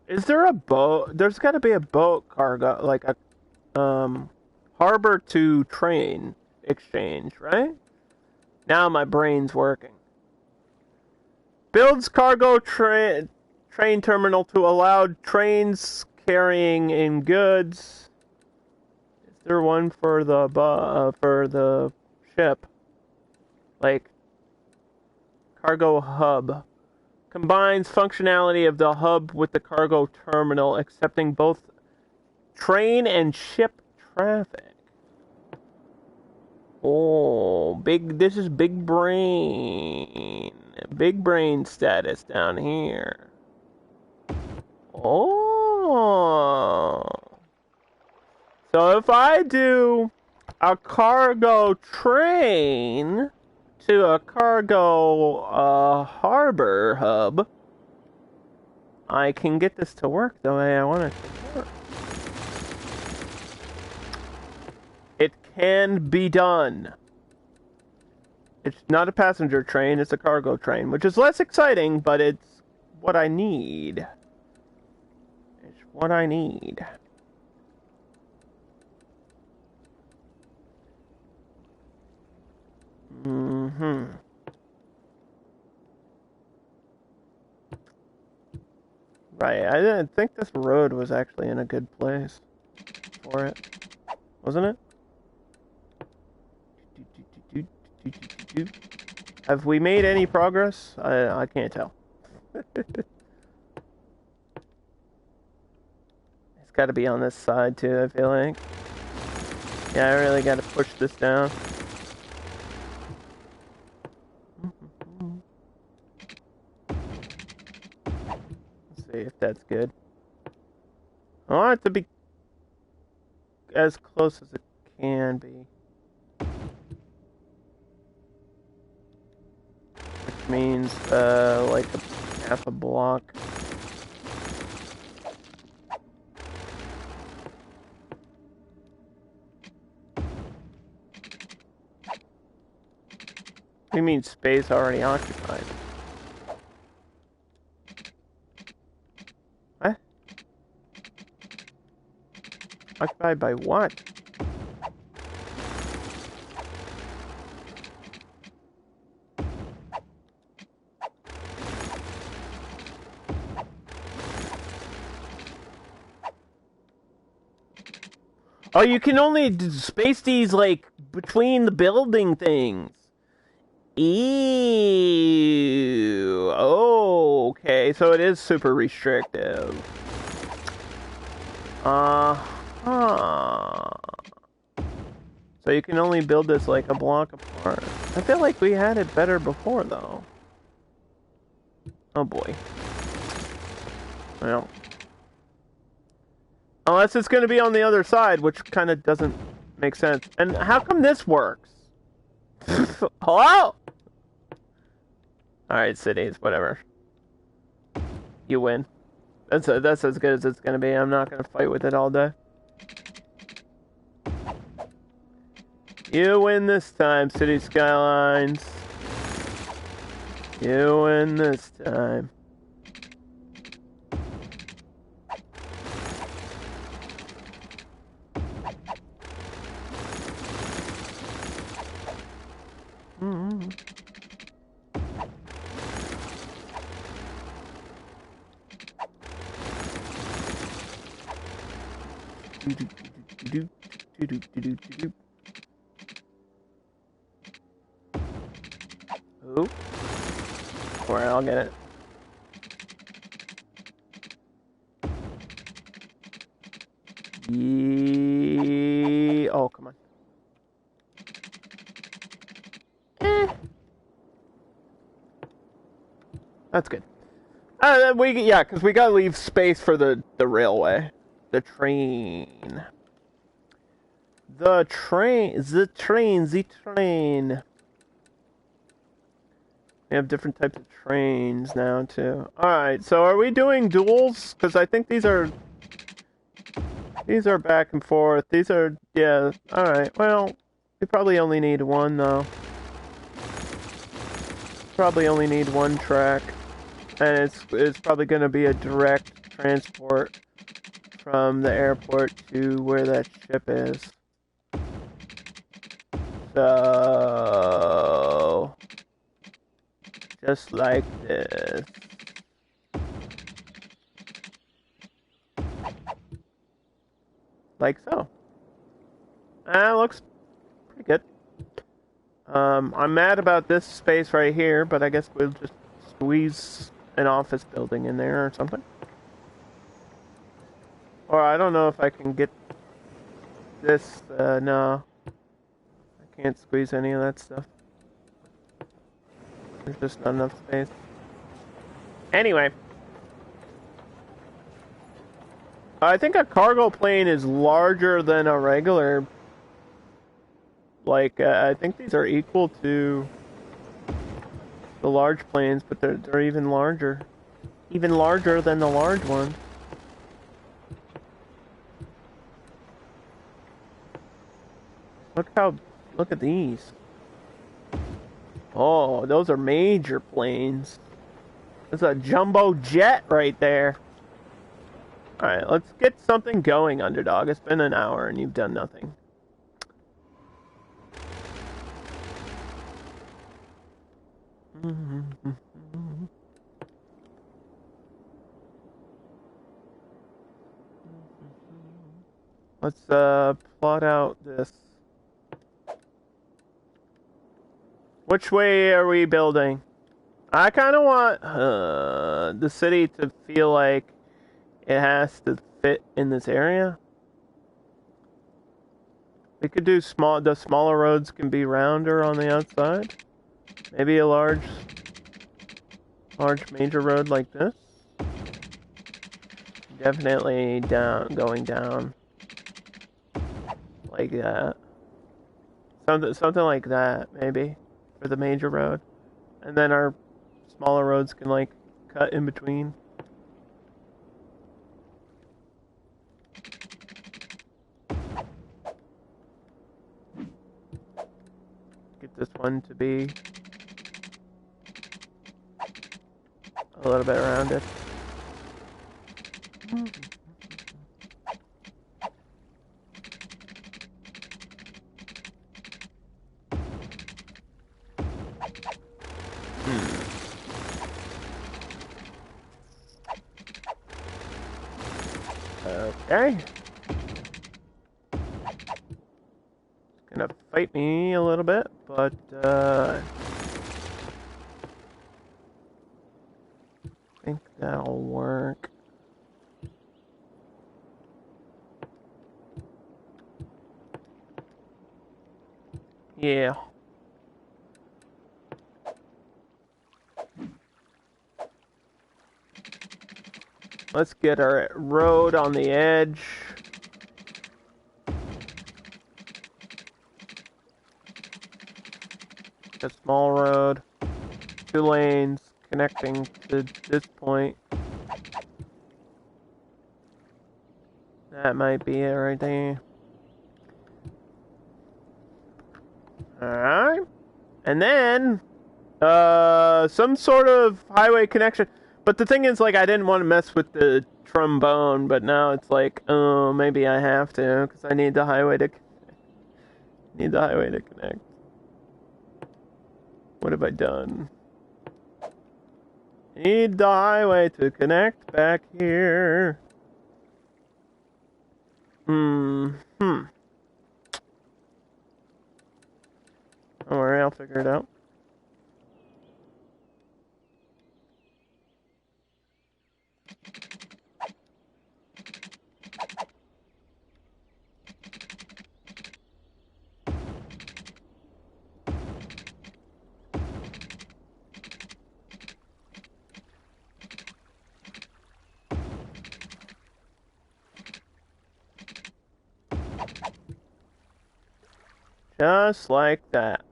is there a boat? There's got to be a boat cargo, like a, harbor to train exchange, right? Now my brain's working. Builds cargo train terminal to allow trains carrying in goods. Is there one for the ship? Like cargo hub. Combines functionality of the hub with the cargo terminal, accepting both train and ship traffic. Oh, this is big brain. Big brain status down here. Oh. So if I do a cargo train to a cargo harbor hub, I can get this to work the way I want it to work. It can be done. It's not a passenger train, it's a cargo train, which is less exciting, but it's what I need. It's what I need. Right, I didn't think this road was actually in a good place for it. Wasn't it? Have we made any progress? I can't tell. It's got to be on this side too, I feel like. Yeah, I really got to push this down. see if that's good. I want it to be as close as it can be. Which means, like half a block. We mean space already occupied. What? Occupied by what? Oh, you can only space these, like, between the building things. Ew. Oh, okay. So it is super restrictive. Uh-huh. So you can only build this like a block apart. I feel like we had it better before, though. Oh, boy. Well. Unless it's going to be on the other side, which kind of doesn't make sense. And how come this works? Hello? Alright, cities, whatever. You win. That's as good as it's gonna be. I'm not gonna fight with it all day. You win this time, City Skylines. You win this time. Mm-hmm. Oh. Alright, I'll get it. Yeah. Oh, come on. That's good. Yeah, because we gotta leave space for the railway. The train. The train. We have different types of trains now, too. Alright, so are we doing duels? Because I think these are back and forth. These are, yeah, alright. Well, we probably only need one, though. Probably only need one track. And it's probably going to be a direct transport from the airport to where that ship is. So, just like this. Like so. Looks pretty good. I'm mad about this space right here, but I guess we'll just squeeze an office building in there or something. Or I don't know if I can get this, no. I can't squeeze any of that stuff. There's just not enough space. Anyway. I think a cargo plane is larger than a regular. Like, I think these are equal to the large planes, but they're even larger. Even larger than the large ones. Look at these. Oh, those are major planes. That's a jumbo jet right there. Alright, let's get something going, Underdog. It's been an hour and you've done nothing. Let's plot out this. Which way are we building? I kind of want the city to feel like it has to fit in this area. We could do the smaller roads can be rounder on the outside. Maybe a large major road like this. Definitely down, going down. Like that. Something like that, maybe. For the major road. And then our smaller roads can, like, cut in between. Get this one to be a little bit rounded. Okay. It's gonna fight me a little bit, but I think that'll work. Yeah. Let's get our road on the edge. A small road. 2 lanes connecting to this point. That might be it right there. Alright. And then, some sort of highway connection. But the thing is, like, I didn't want to mess with the trombone, but now it's like, oh, maybe I have to, because I need the highway to connect. What have I done? Need the highway to connect back here. Don't worry, I'll figure it out. Just like that.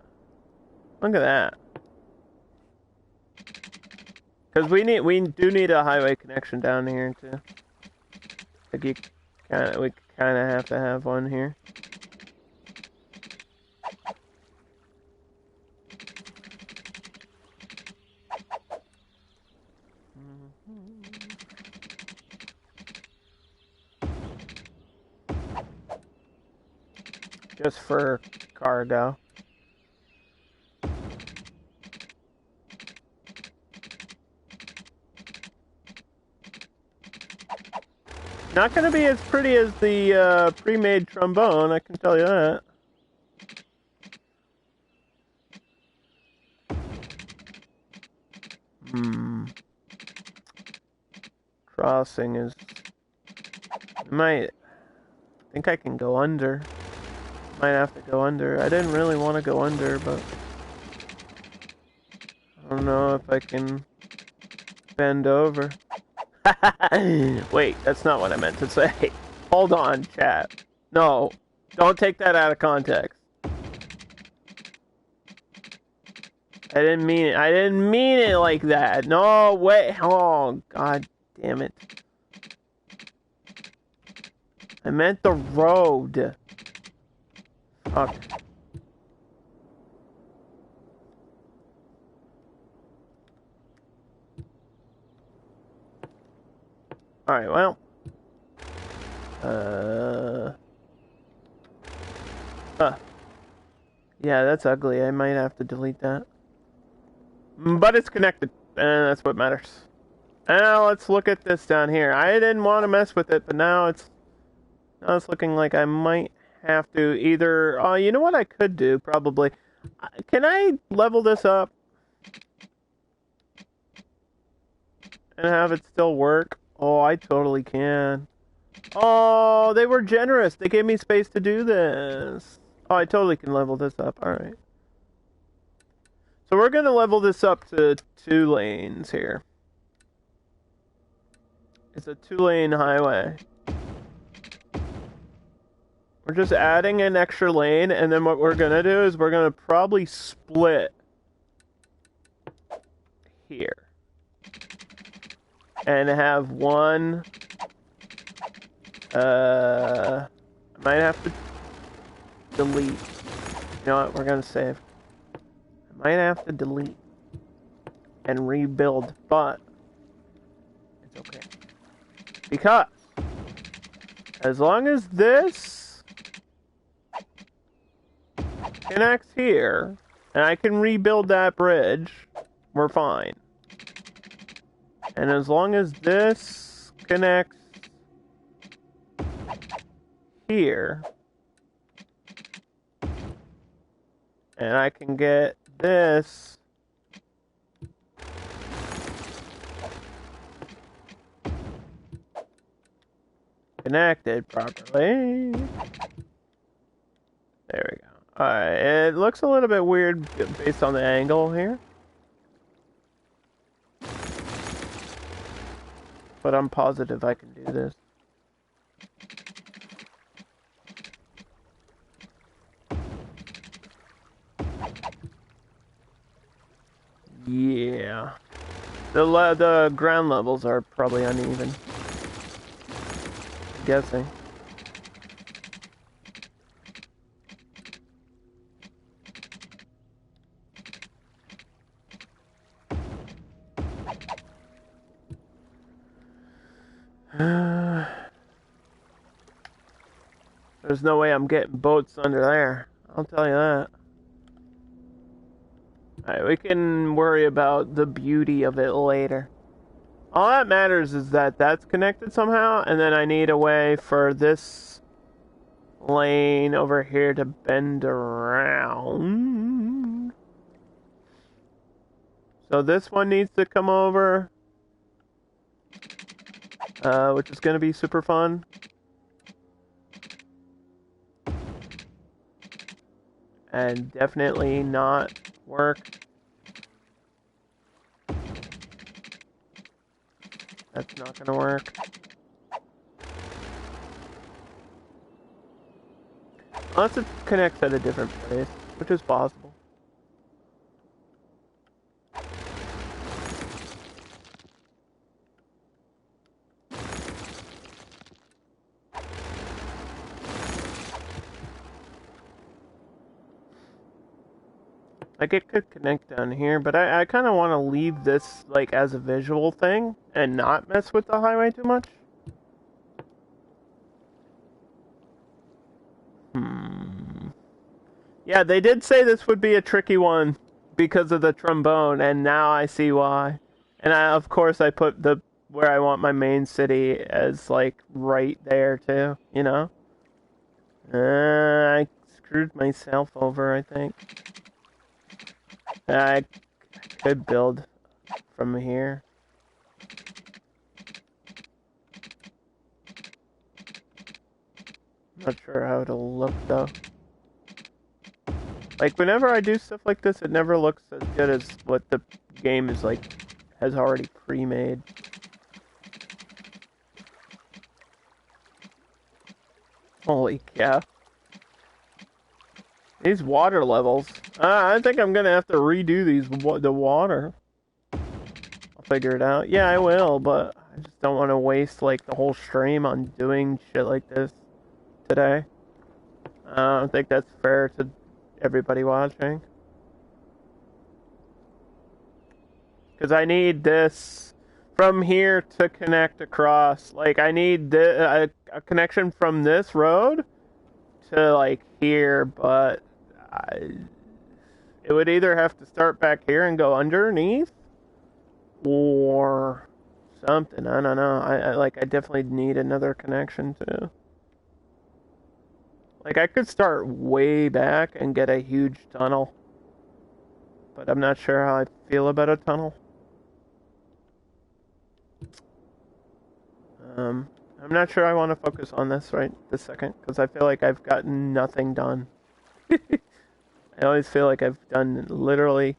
Look at that. Because we do need a highway connection down here too. Like we kind of have to have one here. Just for cargo. Not gonna be as pretty as the pre-made trombone, I can tell you that. Crossing is... I think I can go under. Might have to go under. I didn't really want to go under, but... I don't know if I can bend over. Wait, that's not what I meant to say. Hold on, chat. No, don't take that out of context. I didn't mean it. I didn't mean it like that. No, wait. Oh, god damn it. I meant the road. Fuck. Alright, well. Yeah, that's ugly. I might have to delete that. But it's connected, and that's what matters. Now let's look at this down here. I didn't want to mess with it, but now it's looking like I might have to either... Oh, you know what I could do, probably? Can I level this up? And have it still work? Oh, I totally can. Oh, they were generous. They gave me space to do this. Oh, I totally can level this up. Alright. So we're going to level this up to 2 lanes here. It's a 2-lane highway. We're just adding an extra lane, and then what we're gonna do is we're gonna probably split here. And have one, I might have to delete. You know what, we're gonna save. I might have to delete and rebuild, but it's okay. Because as long as this connects here, and I can rebuild that bridge, we're fine. And as long as this connects here, and I can get this connected properly. There we go. Alright, it looks a little bit weird based on the angle here. But I'm positive I can do this. Yeah. The ground levels are probably uneven. I'm guessing. There's no way I'm getting boats under there. I'll tell you that. Alright, we can worry about the beauty of it later. All that matters is that that's connected somehow, and then I need a way for this lane over here to bend around. So this one needs to come over, which is going to be super fun. And definitely not work. That's not gonna work. Unless it connects at a different place, which is possible. Like, it could connect down here, but I kind of want to leave this, like, as a visual thing and not mess with the highway too much. Yeah, they did say this would be a tricky one because of the trombone, and now I see why. And of course, I put where I want my main city as, like, right there, too, you know? I screwed myself over, I think. I could build from here. Not sure how it'll look, though. Like, whenever I do stuff like this, it never looks as good as what the game is, like, has already pre-made. Holy cow. These water levels. I think I'm gonna have to redo the water. I'll figure it out. Yeah, I will, but I just don't want to waste, like, the whole stream on doing shit like this today. I don't think that's fair to everybody watching. Because I need this from here to connect across. Like, I need a connection from this road to, like, here, but it would either have to start back here and go underneath, or something. I don't know. I definitely need another connection too. Like, I could start way back and get a huge tunnel, but I'm not sure how I feel about a tunnel. I'm not sure I want to focus on this right this second, because I feel like I've gotten nothing done. I always feel like I've done literally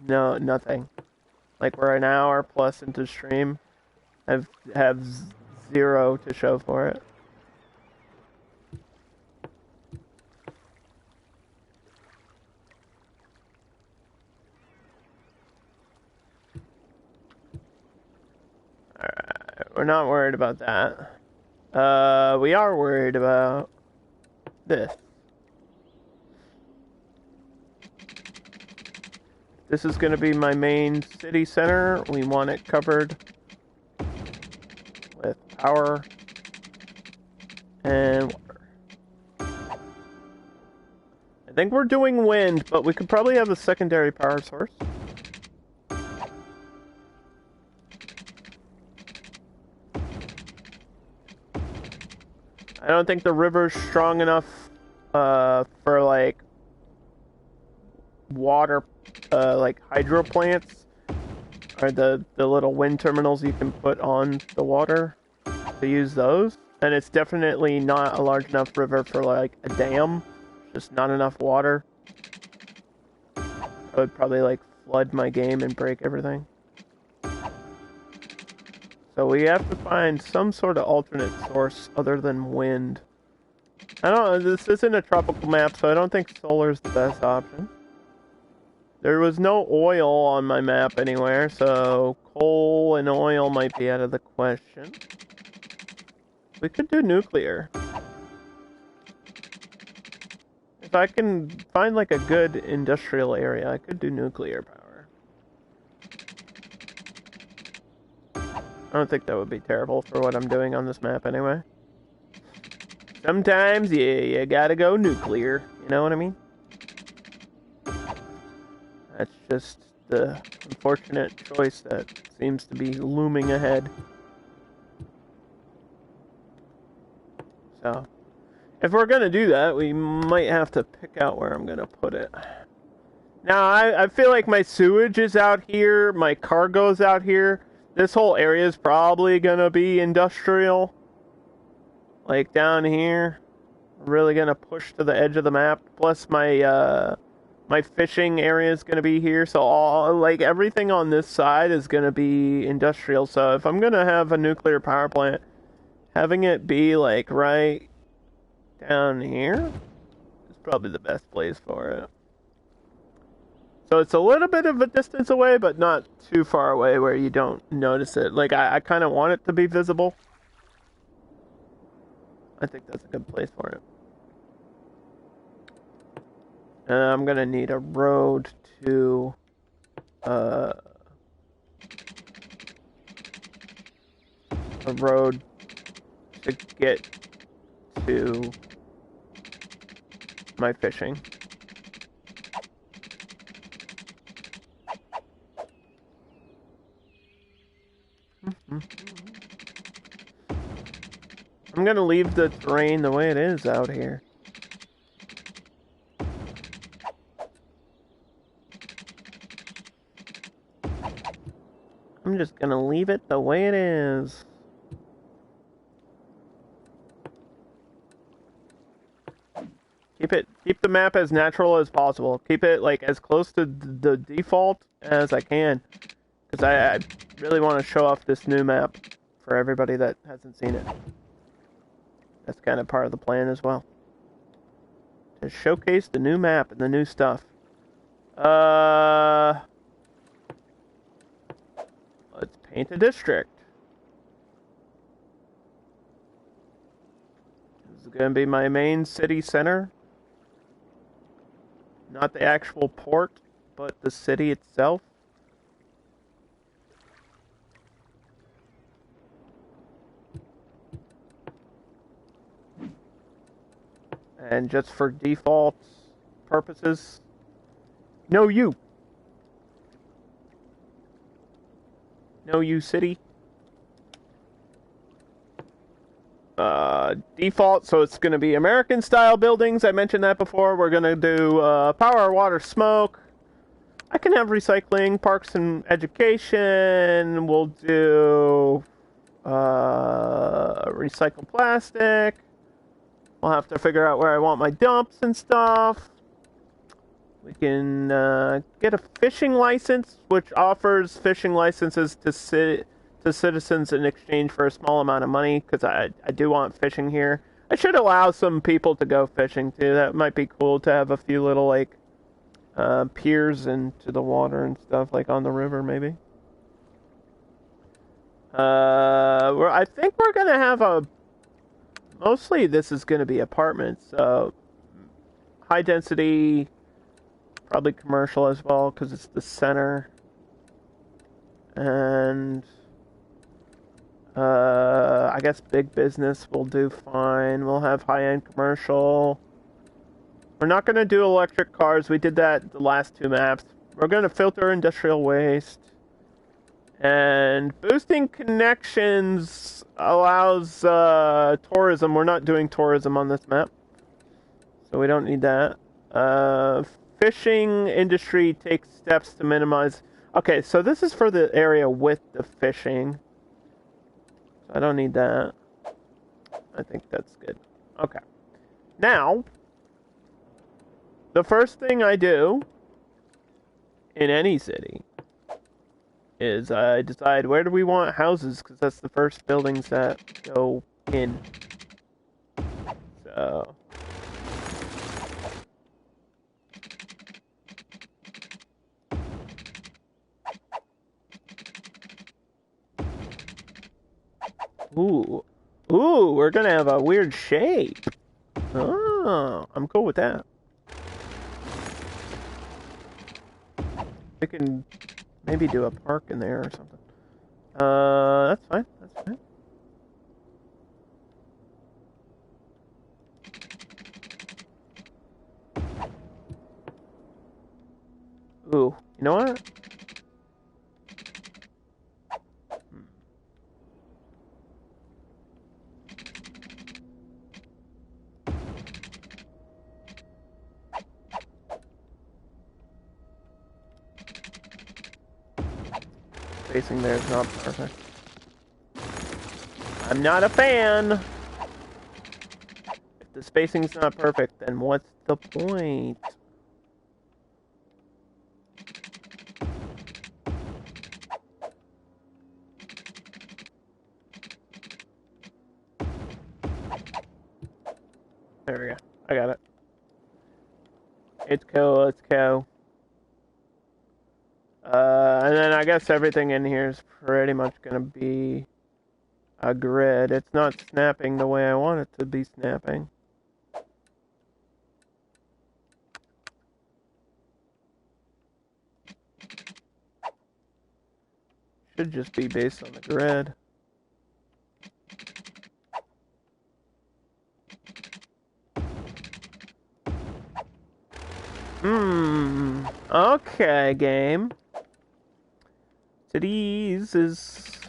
nothing. Like, we're an hour plus into stream, have 0 to show for it. Alright, we're not worried about that. We are worried about this. This is going to be my main city center. We want it covered with power and water. I think we're doing wind, but we could probably have a secondary power source. I don't think the river's strong enough for like water, like hydro plants, or the little wind terminals you can put on the water to use those. And it's definitely not a large enough river for like a dam. Just not enough water. I would probably like flood my game and break everything. So we have to find some sort of alternate source other than wind. I don't know, this isn't a tropical map, so I don't think solar's the best option. There was no oil on my map anywhere, so coal and oil might be out of the question. We could do nuclear. If I can find like a good industrial area, I could do nuclear power. I don't think that would be terrible for what I'm doing on this map anyway. Sometimes, yeah, you gotta go nuclear. You know what I mean? That's just the unfortunate choice that seems to be looming ahead. So, if we're gonna do that, we might have to pick out where I'm gonna put it. Now, I feel like my sewage is out here, my cargo's out here. This whole area is probably gonna be industrial. Like down here. Really gonna push to the edge of the map. Plus my my fishing area is gonna be here. So all like everything on this side is gonna be industrial. So if I'm gonna have a nuclear power plant, having it be like right down here is probably the best place for it. So it's a little bit of a distance away, but not too far away where you don't notice it. Like, I kind of want it to be visible. I think that's a good place for it. And I'm going to need a road to... a road to get to my fishing. I'm gonna leave the terrain the way it is out here. I'm just gonna leave it the way it is. Keep the map as natural as possible. Keep it like as close to the default as I can. Because I really want to show off this new map for everybody that hasn't seen it. That's kind of part of the plan as well. To showcase the new map and the new stuff. Let's paint a district. This is going to be my main city center. Not the actual port, but the city itself. And just for default purposes, Noyou. Noyou City. Default, so it's going to be American style buildings. I mentioned that before. We're going to do power, water, smoke. I can have recycling, parks and education. We'll do recycle plastic. I'll have to figure out where I want my dumps and stuff. We can get a fishing license, which offers fishing licenses to to citizens in exchange for a small amount of money, because I do want fishing here. I should allow some people to go fishing too. That might be cool to have a few little like piers into the water and stuff, like on the river maybe. I think we're gonna have a. Mostly this is gonna be apartments. So high density, probably commercial as well, because it's the center. And I guess big business will do fine. We'll have high-end commercial. We're not going to do electric cars. We did that the last two maps. We're going to filter industrial waste. And boosting connections allows tourism. We're not doing tourism on this map, so we don't need that. Fishing industry takes steps to minimize... Okay, so this is for the area with the fishing. So I don't need that. I think that's good. Okay. Now, the first thing I do in any city is I decide where do we want houses, because that's the first buildings that go in. So... Ooh. Ooh, we're gonna have a weird shape. Oh, I'm cool with that. We can maybe do a park in there or something. That's fine. That's fine. Ooh, you know what? Spacing there is not perfect. I'm not a fan! If the spacing's not perfect, then what's the point? There we go. I got it. It's cool, let's go. And then I guess everything in here is pretty much going to be a grid. It's not snapping the way I want it to be snapping. Should just be based on the grid. Okay, game. Cities is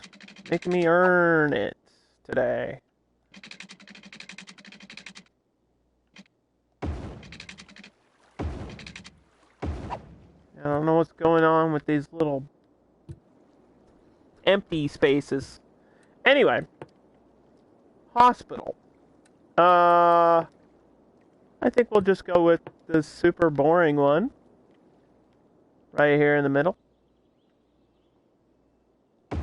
making me earn it today. I don't know what's going on with these little empty spaces. Anyway, hospital. I think we'll just go with the super boring one. Right here in the middle. It's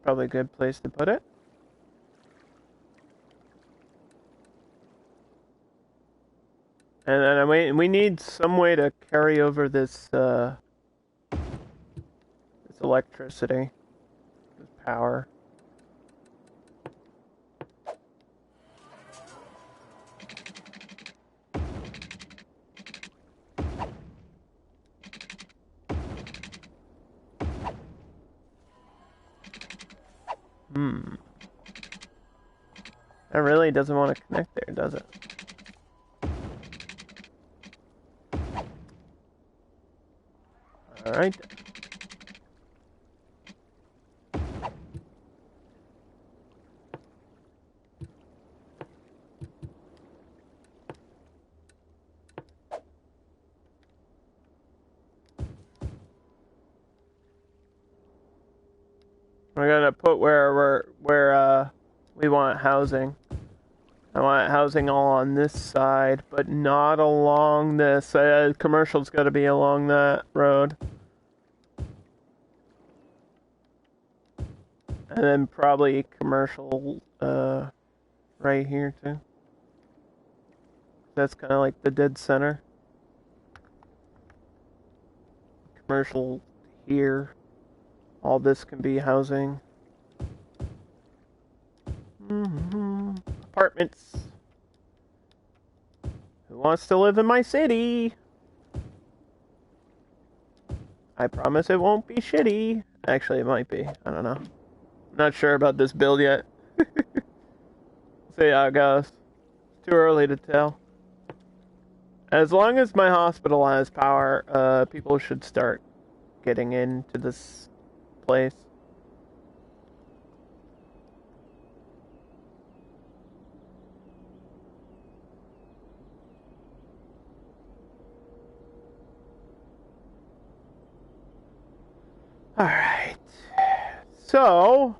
probably a good place to put it. And then we need some way to carry over this this electricity, this power. That really doesn't want to connect there, does it? Alright. We're gonna put where we want housing. I want housing all on this side, but not along this. Commercial's got to be along that road. And then probably commercial right here too. That's kind of like the dead center. Commercial here. All this can be housing. Apartments. Who wants to live in my city? I promise it won't be shitty. Actually, it might be. I don't know. Not sure about this build yet. See how it goes. It's too early to tell. As long as my hospital has power, people should start getting into this place. Alright. So,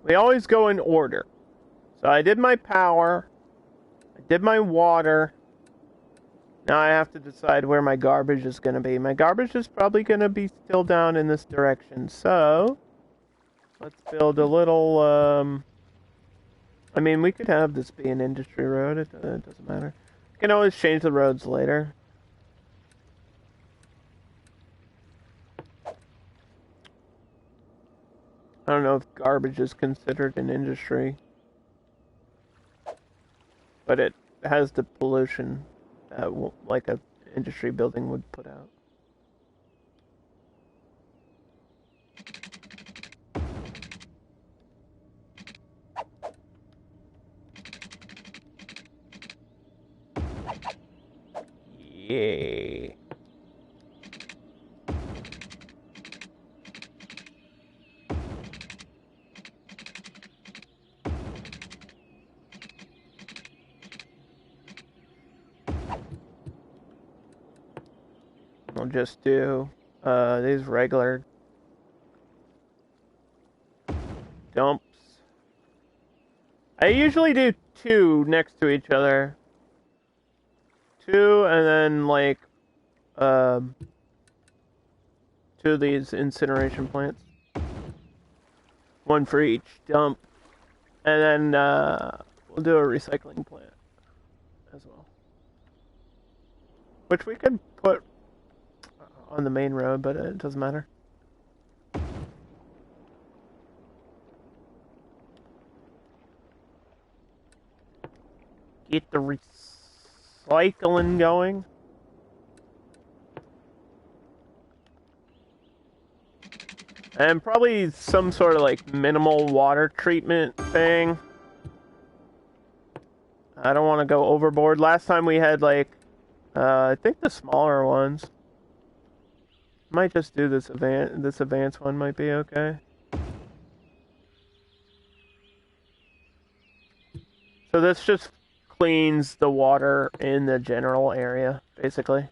we always go in order. So I did my power. I did my water. Now I have to decide where my garbage is going to be. My garbage is probably going to be still down in this direction. So, let's build a little, I mean, we could have this be an industry road. It doesn't matter. We can always change the roads later. I don't know if garbage is considered an industry, but it has the pollution that like a industry building would put out. Yay. We'll just do these regular dumps. I usually do 2 next to each other. 2 and then like 2 of these incineration plants. 1 for each dump. And then we'll do a recycling plant as well. Which we could put on the main road, but it doesn't matter. Get the recycling going. And probably some sort of like minimal water treatment thing. I don't want to go overboard. Last time we had like, I think the smaller ones. Might just do this advanced one might be okay. So this just cleans the water in the general area, basically.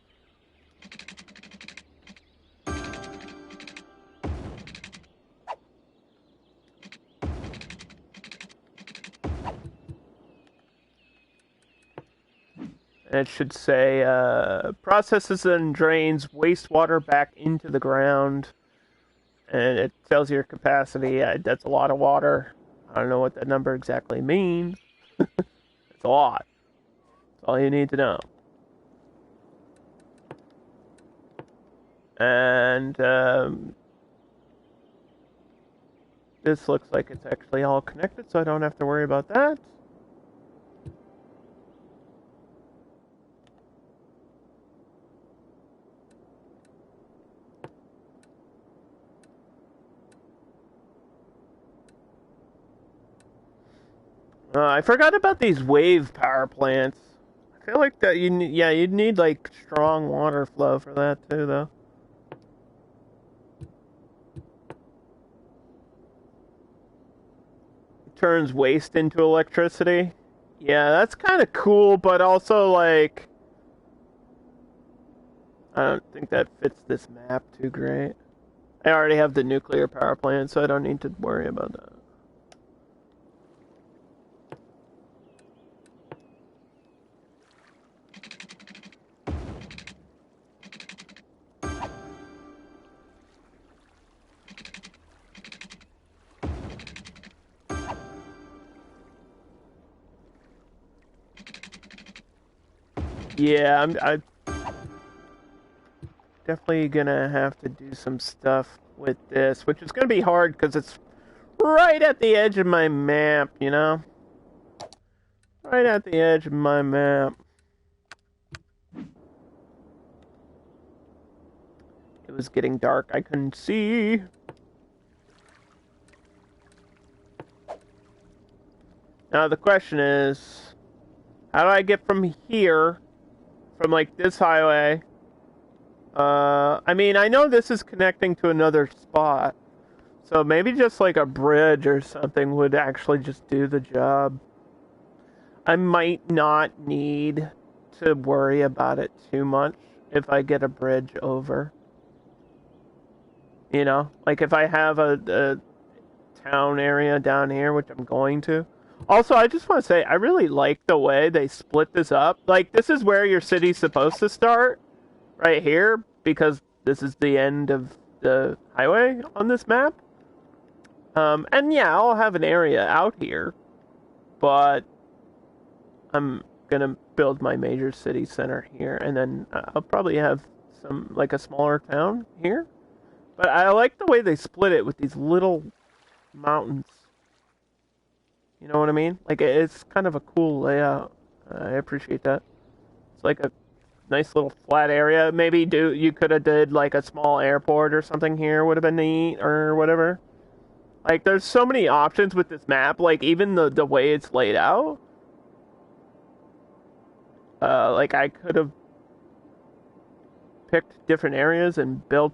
And it should say, processes and drains wastewater back into the ground. And it tells your capacity. That's a lot of water. I don't know what that number exactly means. It's a lot. That's all you need to know. And this looks like it's actually all connected, so I don't have to worry about that. I forgot about these wave power plants. I feel like that you'd need like strong water flow for that too, though. Turns waste into electricity. Yeah, that's kind of cool, but also like I don't think that fits this map too great. I already have the nuclear power plant, so I don't need to worry about that. Yeah, I'm definitely gonna have to do some stuff with this, which is gonna be hard because it's right at the edge of my map, you know? Right at the edge of my map. It was getting dark. I couldn't see. Now the question is, how do I get from here, from like this highway? I mean, I know this is connecting to another spot, so maybe just like a bridge or something would actually just do the job. I might not need to worry about it too much if I get a bridge over. You know, like if I have a town area down here, which I'm going to. Also, I just want to say, I really like the way they split this up. Like, this is where your city's supposed to start, right here, because this is the end of the highway on this map. And yeah, I'll have an area out here, but I'm gonna build my major city center here, and then I'll probably have some, like a smaller town here. But I like the way they split it with these little mountains. You know what I mean? Like, it's kind of a cool layout. I appreciate that. It's like a nice little flat area. Maybe you could have did like a small airport or something here. Would have been neat or whatever. Like, there's so many options with this map. Like, even the way it's laid out. Like, I could have picked different areas and built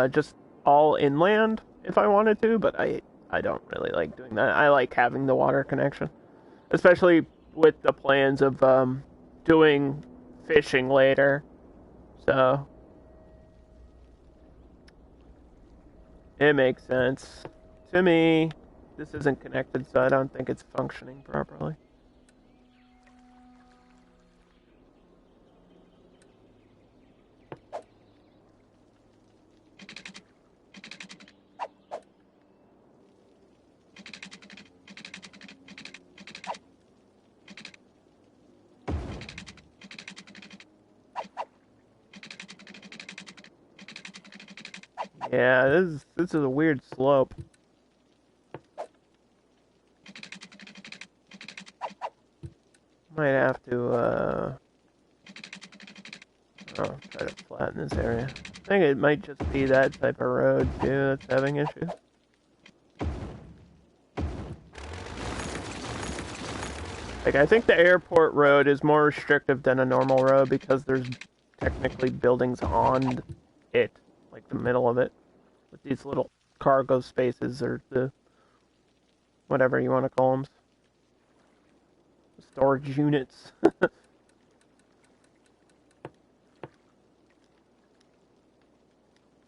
just all inland if I wanted to, but I don't really like doing that. I like having the water connection, especially with the plans of doing fishing later. So it makes sense to me. This isn't connected, so I don't think it's functioning properly. Yeah, this is a weird slope. Might have to try to flatten this area. I think it might just be that type of road too that's having issues. Like, I think the airport road is more restrictive than a normal road because there's technically buildings on it, like the middle of it, with these little cargo spaces or the whatever you want to call them, storage units.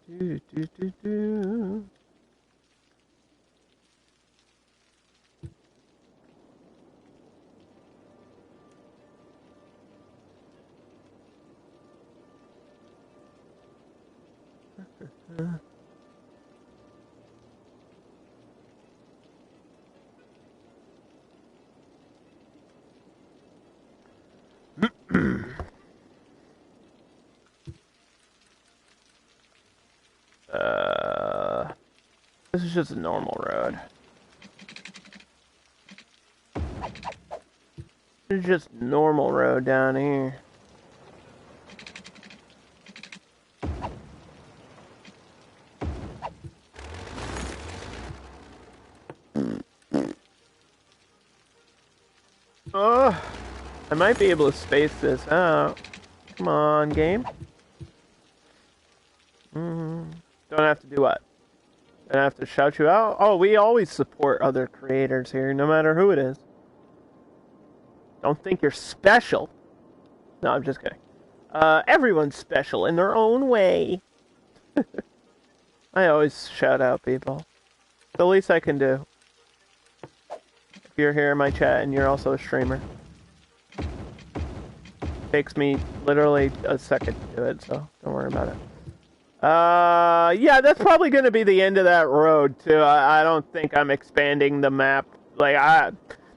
do, do, do, do. This is just a normal road. This is just normal road down here. I might be able to space this out. Come on, game. Don't have to do what? Don't have to shout you out? Oh, we always support other creators here, no matter who it is. Don't think you're special. No, I'm just kidding. Everyone's special in their own way. I always shout out people. It's the least I can do. If you're here in my chat and you're also a streamer. Takes me literally a second to do it, so don't worry about it. Yeah, that's probably going to be the end of that road, too. I don't think I'm expanding the map. Like,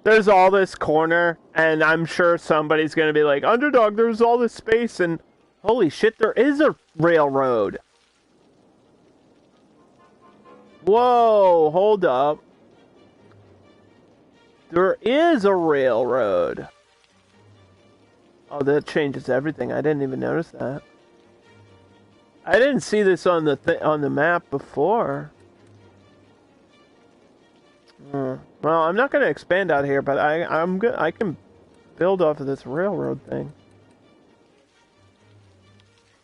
there's all this corner, and I'm sure somebody's gonna be like, Underdog, there's all this space, and holy shit, there is a railroad. Whoa, hold up. There is a railroad. Oh, that changes everything. I didn't even notice that. I didn't see this on the map before. Well, I'm not going to expand out here, but I can build off of this railroad thing.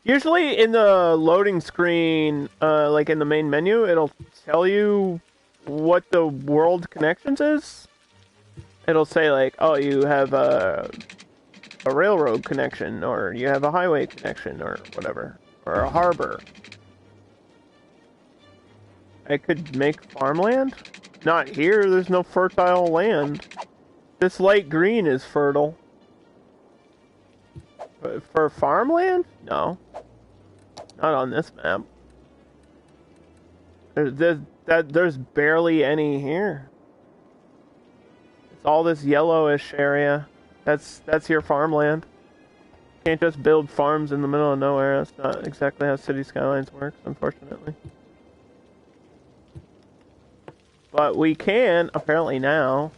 Usually in the loading screen, like in the main menu, it'll tell you what the world connections is. It'll say like, oh, you have a railroad connection, or you have a highway connection, or whatever, or a harbor. I could make farmland? Not here, there's no fertile land. This light green is fertile. For farmland? No. Not on this map. There's barely any here. It's all this yellowish area. That's your farmland. Can't just build farms in the middle of nowhere. That's not exactly how City Skylines works, unfortunately. But we can, apparently now.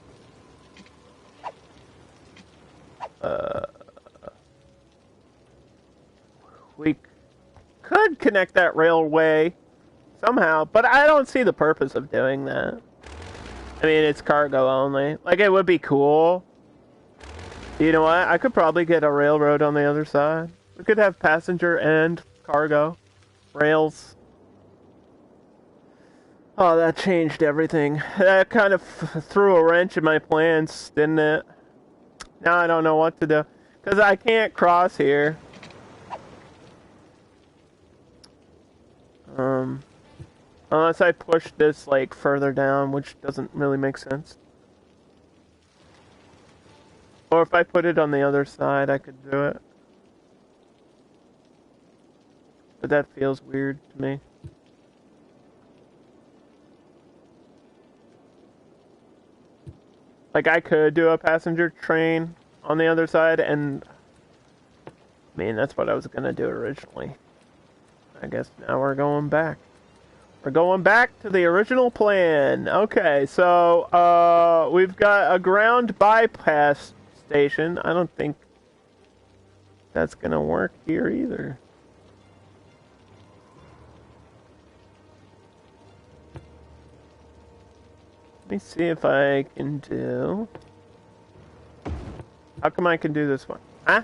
We could connect that railway somehow, but I don't see the purpose of doing that. I mean, it's cargo only. Like, it would be cool. You know what? I could probably get a railroad on the other side. We could have passenger and cargo rails. Oh, that changed everything. That kind of threw a wrench in my plans, didn't it? Now I don't know what to do. Because I can't cross here. Unless I push this, like, further down, which doesn't really make sense. Or if I put it on the other side, I could do it. But that feels weird to me. Like, I could do a passenger train on the other side, and I mean, that's what I was gonna do originally. I guess now we're going back. We're going back to the original plan. Okay, so we've got a ground bypass station. I don't think that's gonna work here either. Let me see if I can do... How come I can do this one? Huh?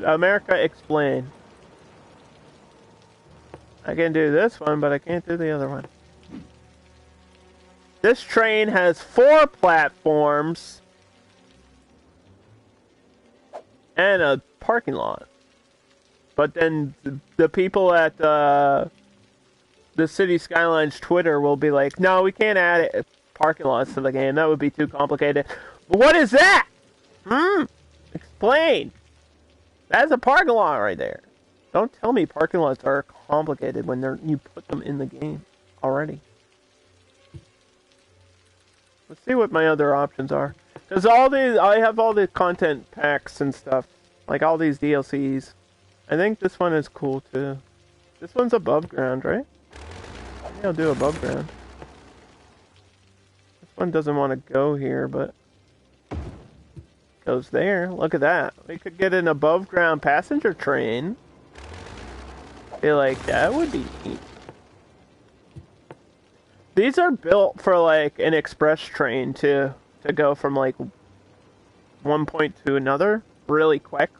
America, explain. I can do this one, but I can't do the other one. This train has 4 platforms and a parking lot. But then the people at the City Skylines Twitter will be like, no, we can't add it. Parking lots to the game. That would be too complicated. What is that? Explain. That's a parking lot right there. Don't tell me parking lots are complicated when you put them in the game already. Let's see what my other options are. Because I have all the content packs and stuff. Like all these DLCs. I think this one is cool too. This one's above ground, right? Maybe I'll do above ground. One doesn't want to go here, but goes there. Look at that. We could get an above ground passenger train. I feel like that would be neat. These are built for like an express train to go from like one point to another really quick.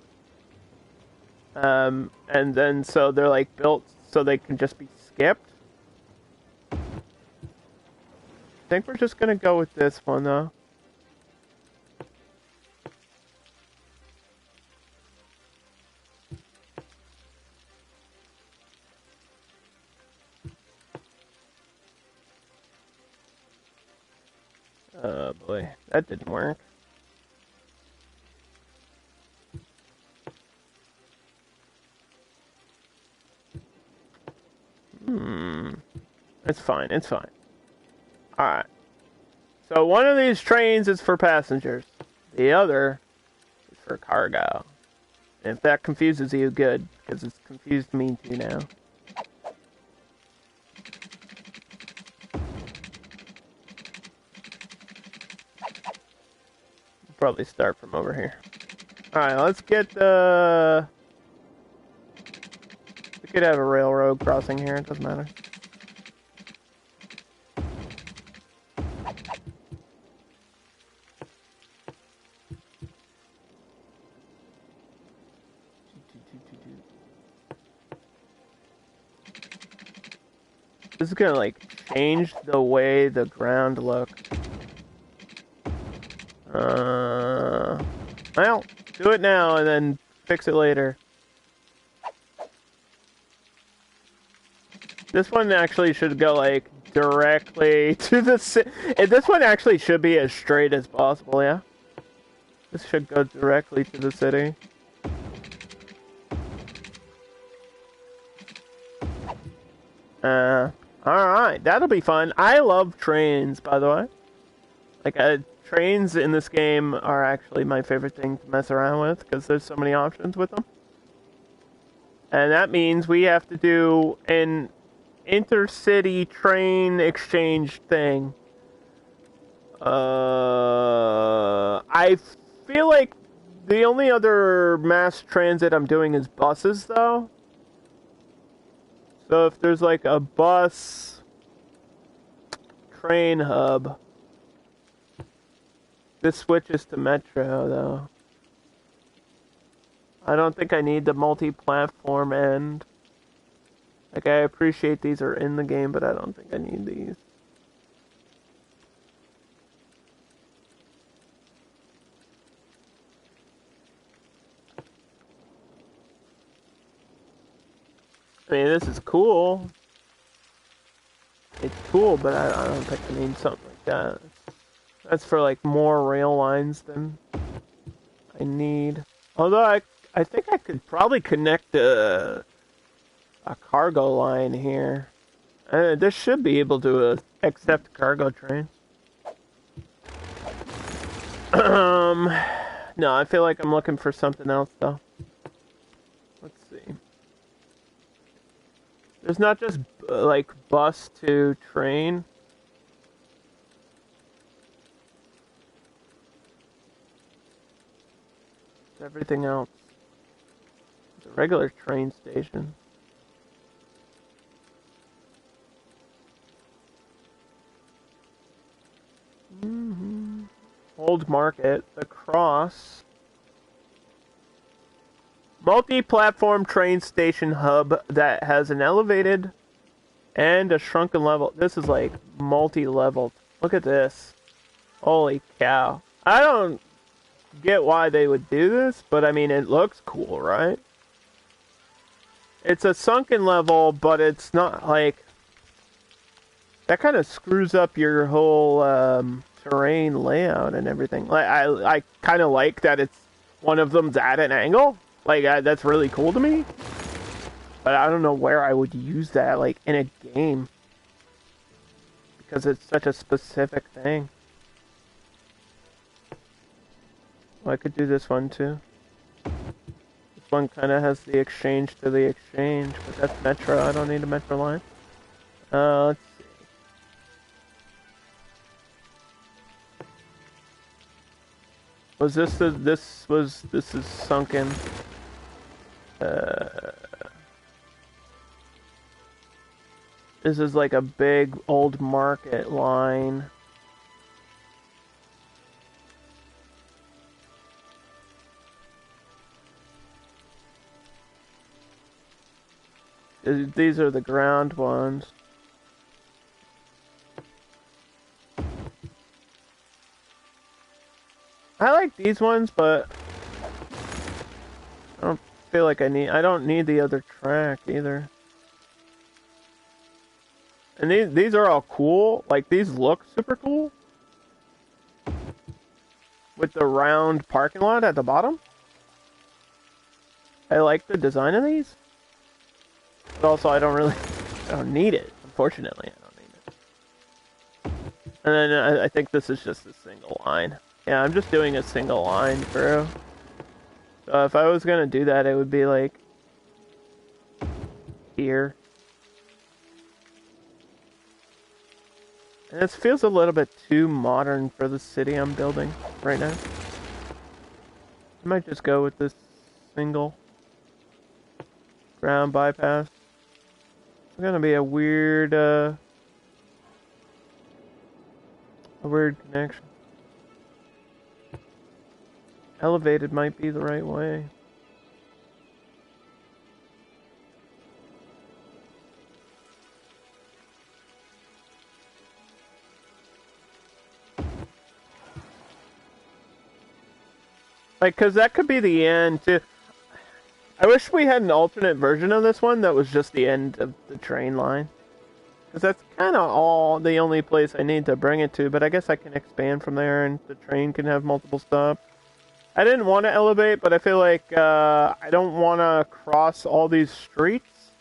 And then so they're like built so they can just be skipped. I think we're just gonna go with this one though. Oh boy, that didn't work. It's fine, it's fine. Alright. So one of these trains is for passengers. The other is for cargo. And if that confuses you, good, because it's confused me too now. Probably start from over here. Alright, let's get the... We could have a railroad crossing here, it doesn't matter. This is gonna, like, change the way the ground looks. Well, do it now and then fix it later. This one actually should go, like, directly to the this one actually should be as straight as possible, yeah? This should go directly to the city. Alright, that'll be fun. I love trains, by the way. Like, trains in this game are actually my favorite thing to mess around with, because there's so many options with them. And that means we have to do an intercity train exchange thing. I feel like the only other mass transit I'm doing is buses, though. So if there's like a bus train hub, this switches to Metro, though. I don't think I need the multi-platform end. Like, I appreciate these are in the game, but I don't think I need these. I mean, this is cool. It's cool, but I don't think I need something like that. That's for, like, more rail lines than I need. Although, I think I could probably connect a cargo line here. This should be able to accept cargo trains. No, I feel like I'm looking for something else, though. Let's see. There's not just, like, bus to train. It's everything else. It's a regular train station. Old Market, the Cross. Multi-platform train station hub that has an elevated and a shrunken level. This is like multi-leveled. Look at this. Holy cow. I don't get why they would do this, but I mean, it looks cool, right? It's a sunken level, but it's not like... That kind of screws up your whole terrain layout and everything. Like, I kind of like that it's one of them's at an angle. Like, that's really cool to me. But I don't know where I would use that, like, in a game. Because it's such a specific thing. Well, I could do this one, too. This one kind of has the exchange to the exchange. But that's Metro. I don't need a Metro line. Let's see. Was this the... This is sunken. This is like a big old market line. These are the ground ones. I like these ones, but I don't feel like I don't need the other track either. And these are all cool. Like, these look super cool. With the round parking lot at the bottom. I like the design of these. But also, I don't need it. Unfortunately, I don't need it. And then I think this is just a single line. Yeah, I'm just doing a single line through. So if I was gonna do that, it would be like here. And this feels a little bit too modern for the city I'm building right now. I might just go with this single ground bypass. It's gonna be a weird connection. Elevated might be the right way. Like, cause that could be the end too. I wish we had an alternate version of this one that was just the end of the train line. Because that's kind of the only place I need to bring it to, but I guess I can expand from there and the train can have multiple stops. I didn't want to elevate, but I feel like I don't want to cross all these streets.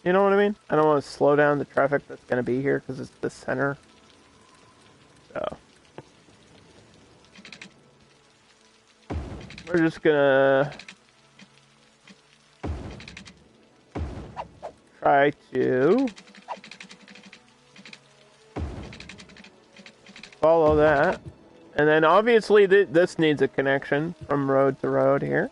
You know what I mean? I don't want to slow down the traffic that's going to be here because it's the center. So we're just gonna try to follow that. And then obviously this needs a connection from road to road here.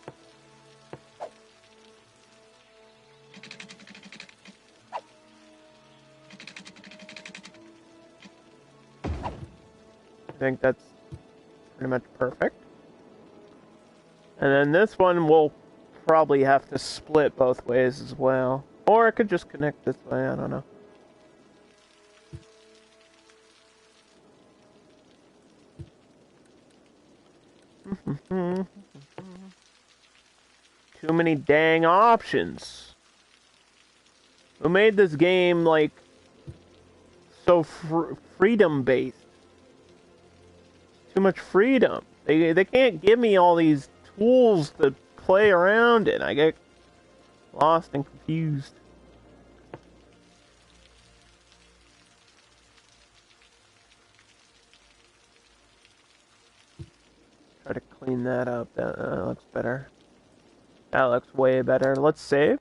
I think that's pretty much perfect. And then this one will probably have to split both ways as well. Or it could just connect this way, I don't know. Too many dang options. Who made this game, like, so freedom-based? Too much freedom. They can't give me all these tools to play around in. I get lost and confused. Try to clean that up. That looks better. That looks way better. Let's save.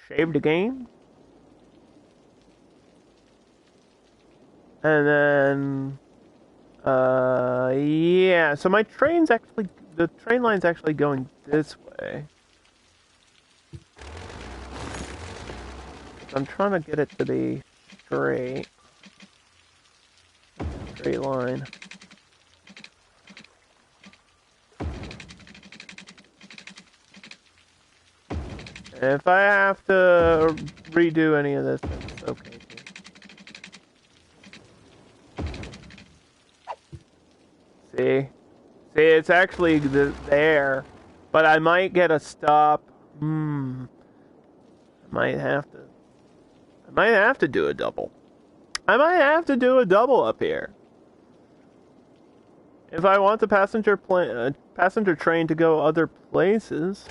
Save the game. And then yeah, so the train line's actually going this way. I'm trying to get it to be straight line. And if I have to redo any of this, it's okay too. See, it's actually there, but I might get a stop. I might have to do a double. I might have to do a double up here. If I want the passenger train to go other places,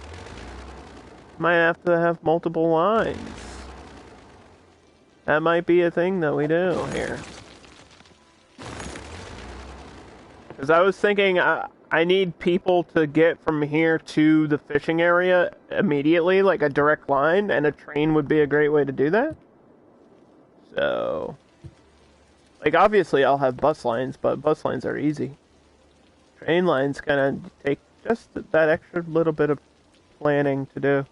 I might have to have multiple lines. That might be a thing that we do here. Because I was thinking I need people to get from here to the fishing area immediately, like a direct line, and a train would be a great way to do that. So, like, obviously I'll have bus lines, but bus lines are easy. Train lines kind of take just that extra little bit of planning to do.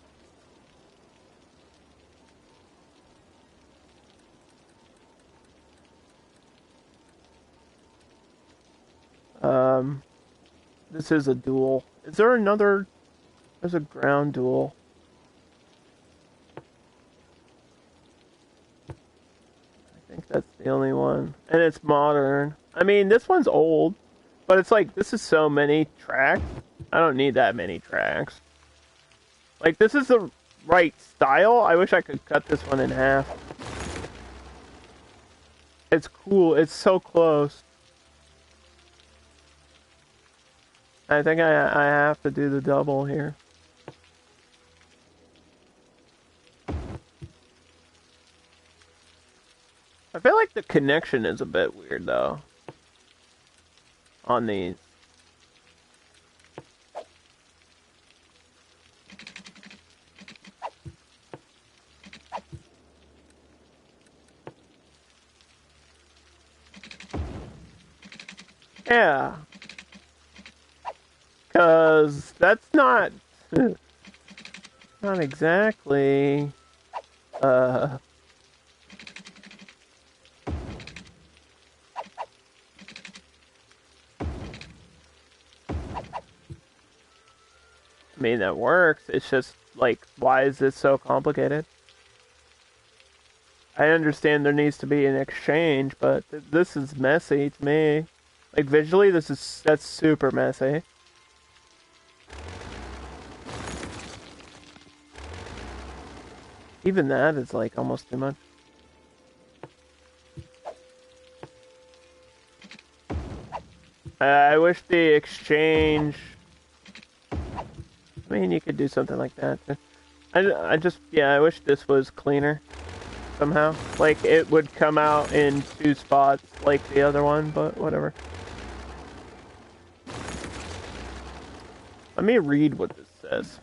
This is a dual. Is there another? There's a ground dual. I think that's the only one. And it's modern. I mean, this one's old, but it's like, this is so many tracks. I don't need that many tracks. Like, this is the right style. I wish I could cut this one in half. It's cool. It's so close. I think I have to do the double here. I feel like the connection is a bit weird, though, on these. Yeah. Because that's not... not exactly... I mean, that works. It's just, like, why is this so complicated? I understand there needs to be an exchange, but this is messy to me. Like, visually, that's super messy. Even that is, like, almost too much. I wish the exchange... I mean, you could do something like that. I wish this was cleaner somehow. Like, it would come out in 2 spots like the other one, but whatever. Let me read what this says.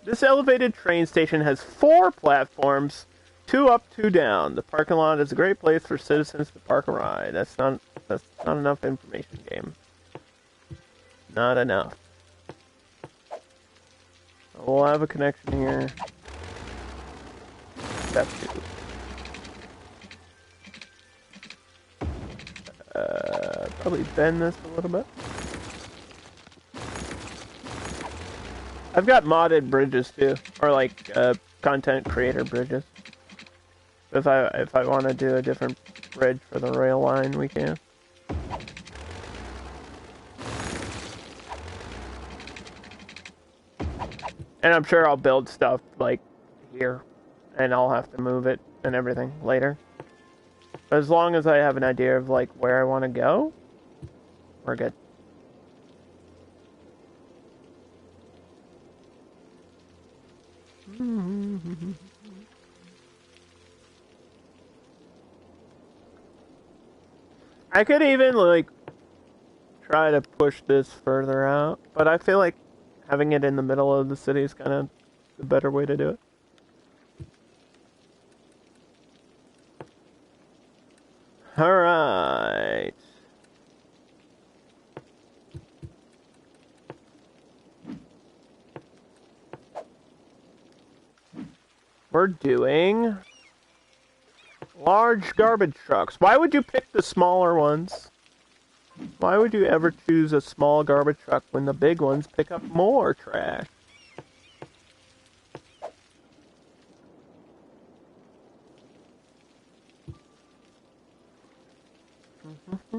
This elevated train station has 4 platforms, 2 up, 2 down. The parking lot is a great place for citizens to park a ride. That's not enough information, game. Not enough. We'll have a connection here. Step 2. Probably bend this a little bit. I've got modded bridges too, or like content creator bridges. If I want to do a different bridge for the rail line, we can. And I'm sure I'll build stuff like here, and I'll have to move it and everything later. But as long as I have an idea of like where I want to go, we're good. I could even like try to push this further out, but I feel like having it in the middle of the city is kind of the better way to do it. All right. We're doing large garbage trucks. Why would you pick the smaller ones? Why would you ever choose a small garbage truck when the big ones pick up more trash?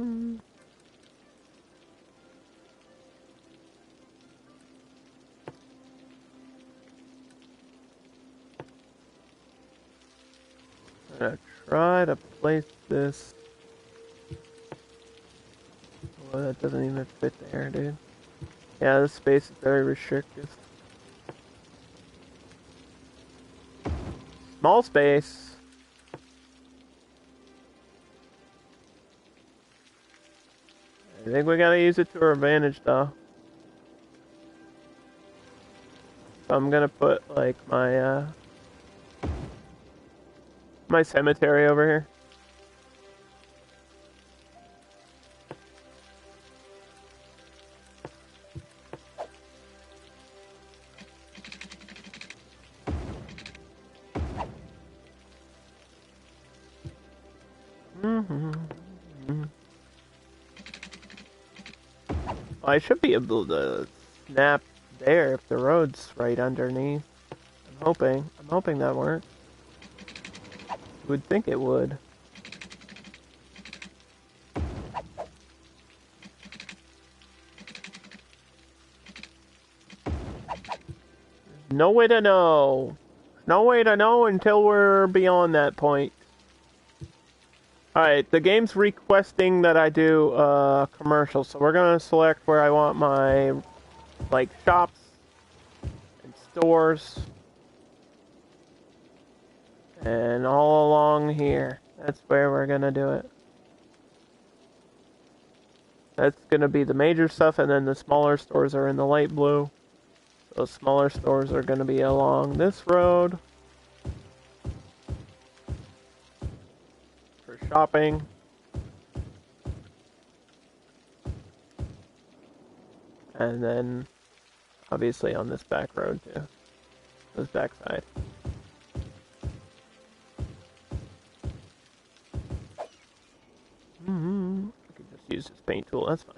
I'm gonna try to place this. Well, that doesn't even fit there, dude. Yeah, this space is very restricted. Small space. I think we gotta use it to our advantage, though. So I'm gonna put, like, my cemetery over here. I should be able to snap there if the road's right underneath. I'm hoping that works. You would think it would. No way to know. No way to know until we're beyond that point. Alright, the game's requesting that I do commercial, so we're gonna select where I want my, like, shops and stores. And all along here. That's where we're gonna do it. That's gonna be the major stuff, and then the smaller stores are in the light blue. Those smaller stores are gonna be along this road for shopping. And then, obviously, on this back road, too. This back side. I could just use this paint tool, that's fine.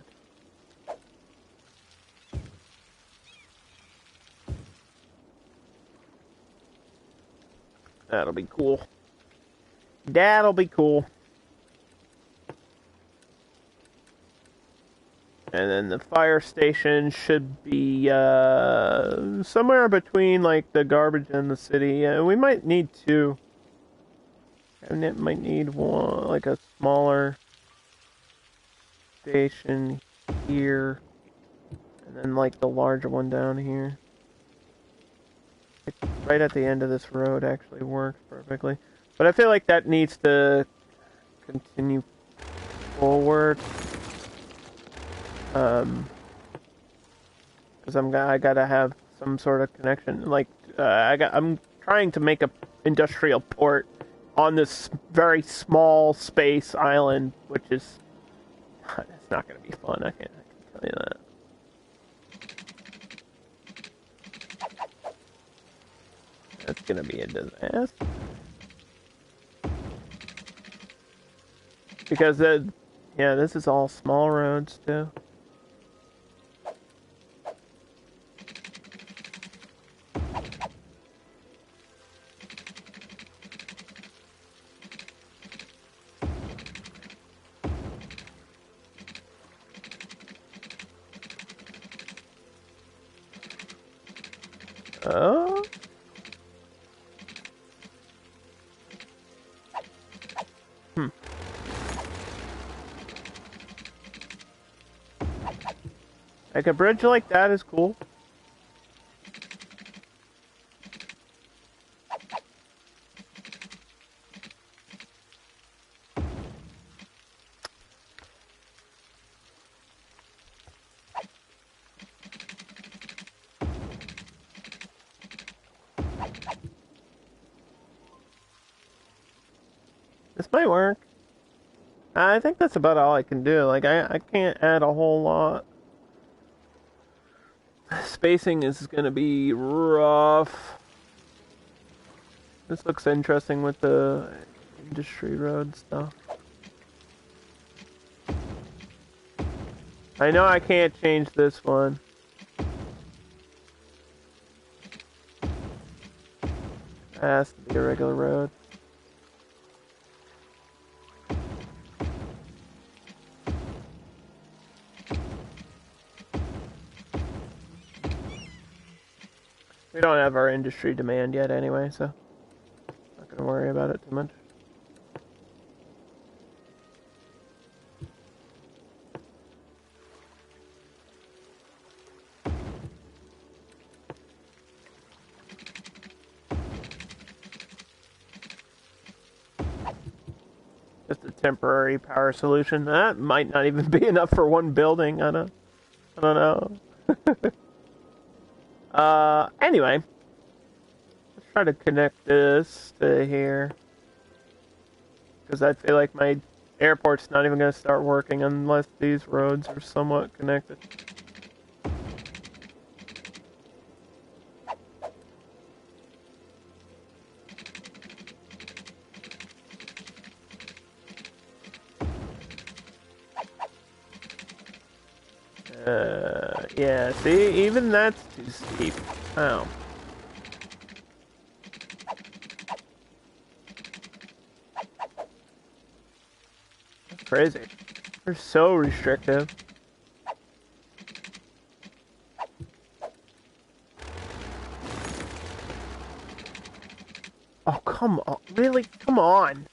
That'll be cool. That'll be cool. And then the fire station should be somewhere between like the garbage and the city. We might need two. And it might need one, like a smaller station here. And then like the larger one down here. It's right at the end of this road actually works perfectly. But I feel like that needs to continue forward. Because I gotta have some sort of connection. Like, I'm trying to make a industrial port on this very small space island, which is, it's not gonna be fun. I can tell you that. That's gonna be a disaster. Because yeah, this is all small roads too. Oh. Like a bridge like that is cool. This might work. I think that's about all I can do. Like, I can't add a whole lot. Spacing is going to be rough. This looks interesting with the industry road stuff. I know I can't change this one. It has to be a regular road. We don't have our industry demand yet anyway, so not gonna worry about it too much. Just a temporary power solution. That might not even be enough for one building. I don't know. Anyway, let's try to connect this to here. Because I feel like my airport's not even going to start working unless these roads are somewhat connected. Yeah, see, even that's too steep. Oh. That's crazy. They're so restrictive. Oh, come on. Really? Come on.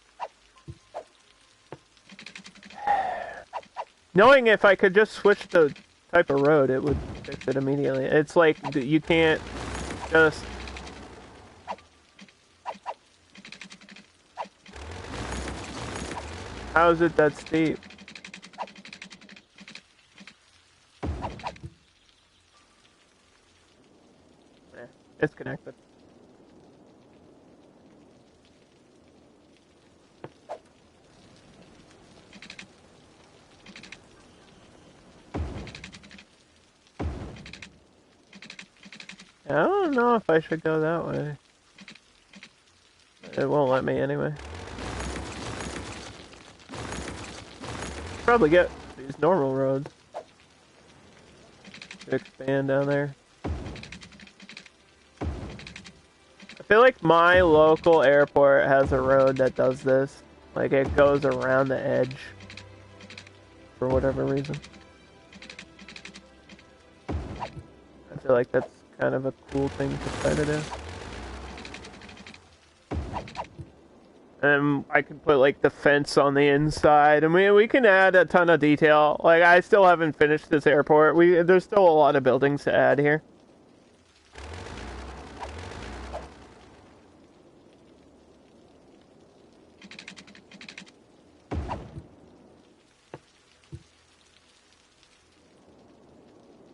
Knowing if I could just switch the type of road, it would fix it immediately. It's like you can't just... How is it that steep? It's connected. I don't know if I should go that way. It won't let me anyway. Probably get these normal roads to expand down there. I feel like my local airport has a road that does this. Like it goes around the edge for whatever reason. I feel like that's kind of a cool thing to try to do. And I can put like the fence on the inside, and we can add a ton of detail. Like I still haven't finished this airport. There's still a lot of buildings to add here.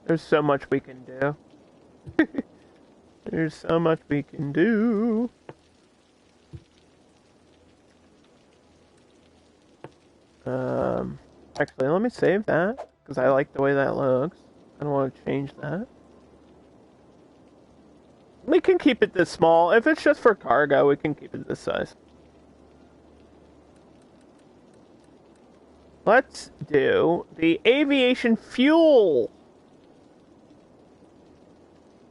There's so much we can do. There's so much we can do. Actually, let me save that, because I like the way that looks. I don't want to change that. We can keep it this small. If it's just for cargo, we can keep it this size. Let's do the aviation fuel.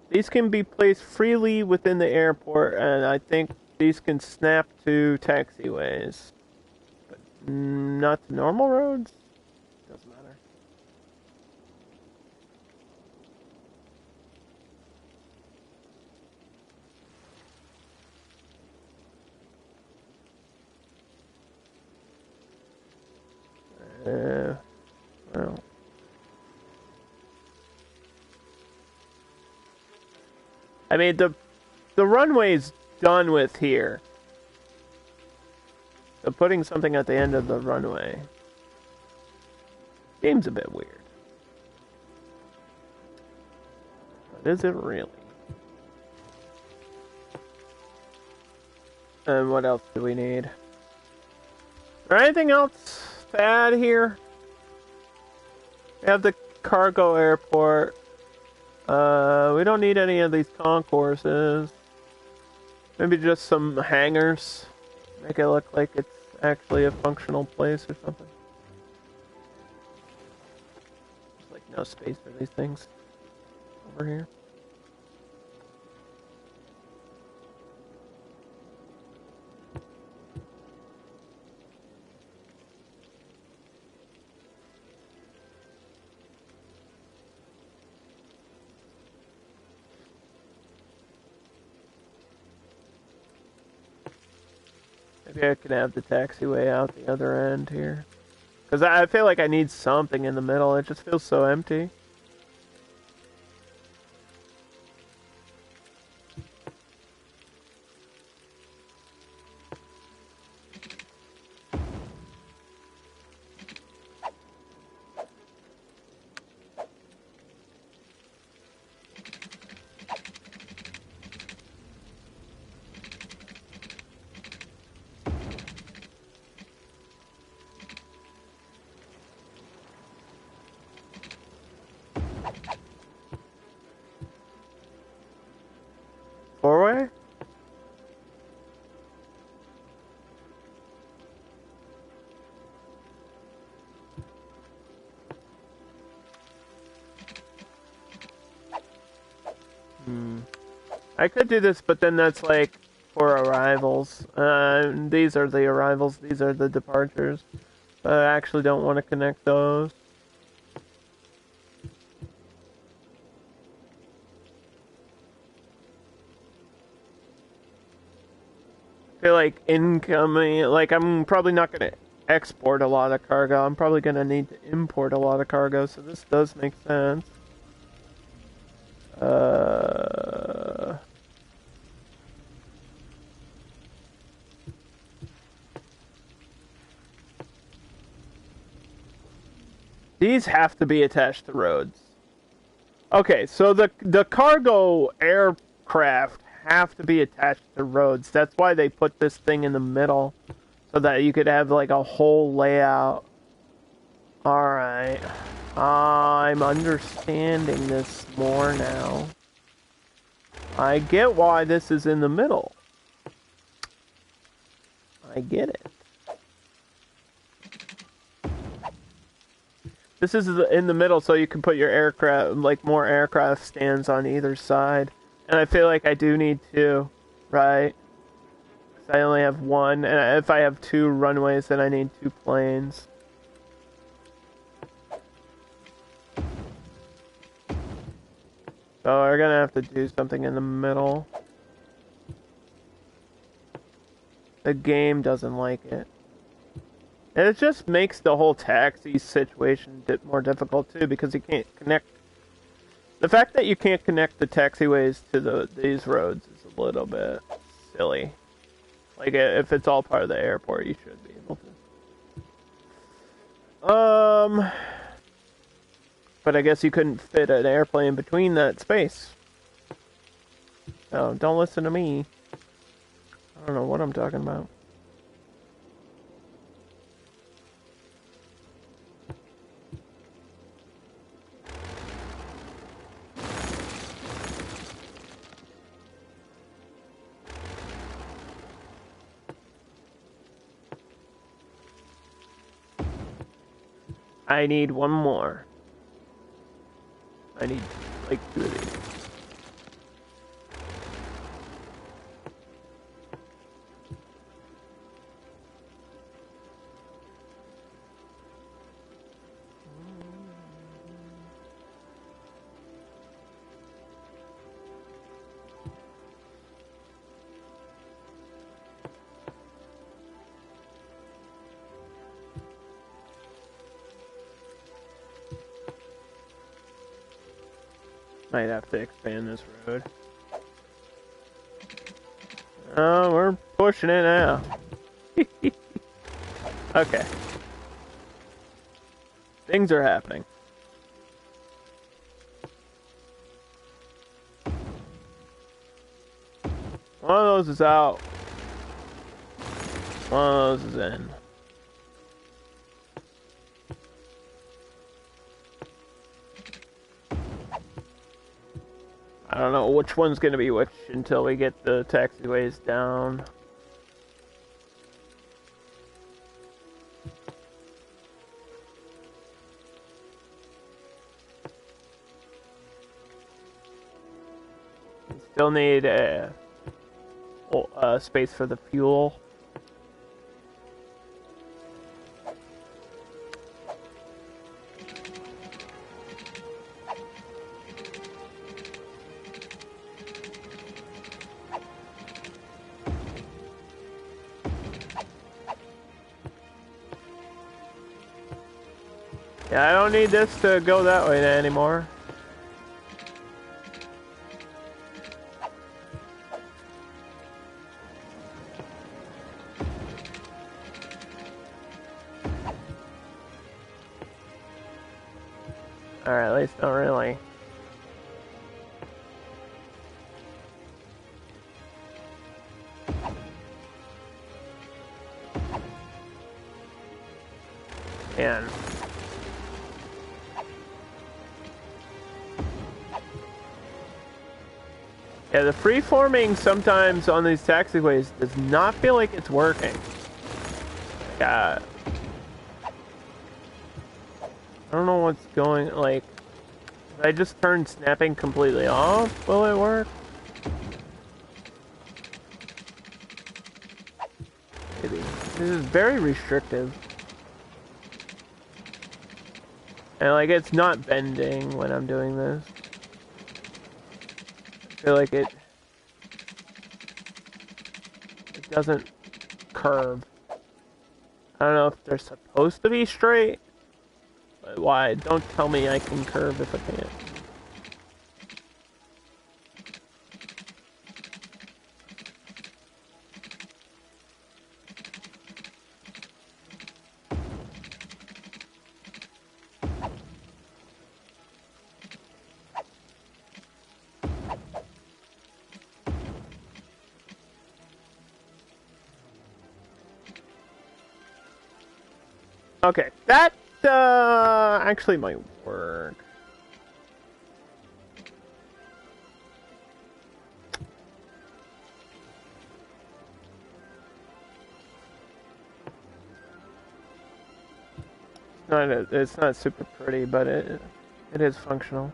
These can be placed freely within the airport, and I think these can snap to taxiways. But not to normal roads? Doesn't matter. Well. I mean, the runway's done with here. So putting something at the end of the runway seems a bit weird. But is it really? And what else do we need? Is there anything else to add here? We have the cargo airport. We don't need any of these concourses. Maybe just some hangars. Make it look like it's actually a functional place or something. There's like no space for these things over here. Maybe I can have the taxiway out the other end here. Because I feel like I need something in the middle. It just feels so empty. Four-way? I could do this, but then that's like for arrivals. These are the arrivals, these are the departures. But I actually don't want to connect those. I feel like incoming, like I'm probably not going to export a lot of cargo. I'm probably going to need to import a lot of cargo, so this does make sense. These have to be attached to roads. Okay, so the cargo aircraft have to be attached to roads. That's why they put this thing in the middle, so that you could have like a whole layout. Alright. I'm understanding this more now. I get why this is in the middle. I get it. This is in the middle so you can put your aircraft, like more aircraft stands on either side. And I feel like I do need two, right? Because I only have one, and if I have two runways, then I need two planes. So we're gonna have to do something in the middle. The game doesn't like it. And it just makes the whole taxi situation more difficult too, because you can't connect. The fact that you can't connect the taxiways to these roads is a little bit silly. Like, if it's all part of the airport, you should be able to. But I guess you couldn't fit an airplane between that space. Oh, don't listen to me. I don't know what I'm talking about. I need one more. I need like two of these. Might have to expand this road. Oh, we're pushing it now. Okay. Things are happening. One of those is out. One of those is in. I don't know which one's gonna be which until we get the taxiways down. Still need a space for the fuel. Yeah, I don't need this to go that way anymore. Alright, at least not really. And yeah, the free-forming sometimes on these taxiways does not feel like it's working. God. I don't know what's going, like, if I just turn snapping completely off, will it work? Maybe. This is very restrictive. And like, it's not bending when I'm doing this. I feel like it doesn't curve. I don't know if they're supposed to be straight. But why? Don't tell me I can curve if I can't. Okay, that actually might work. It's not super pretty, but it is functional.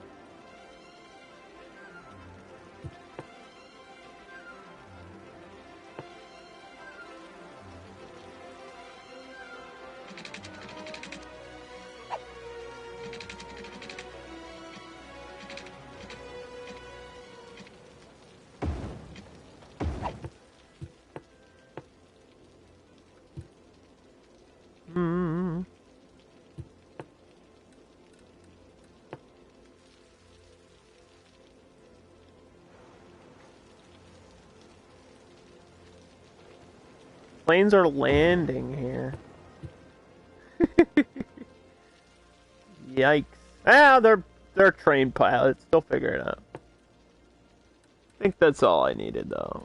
Hmm. Planes are landing here. Yikes. Ah, they're trained pilots. They'll figure it out. I think that's all I needed, though.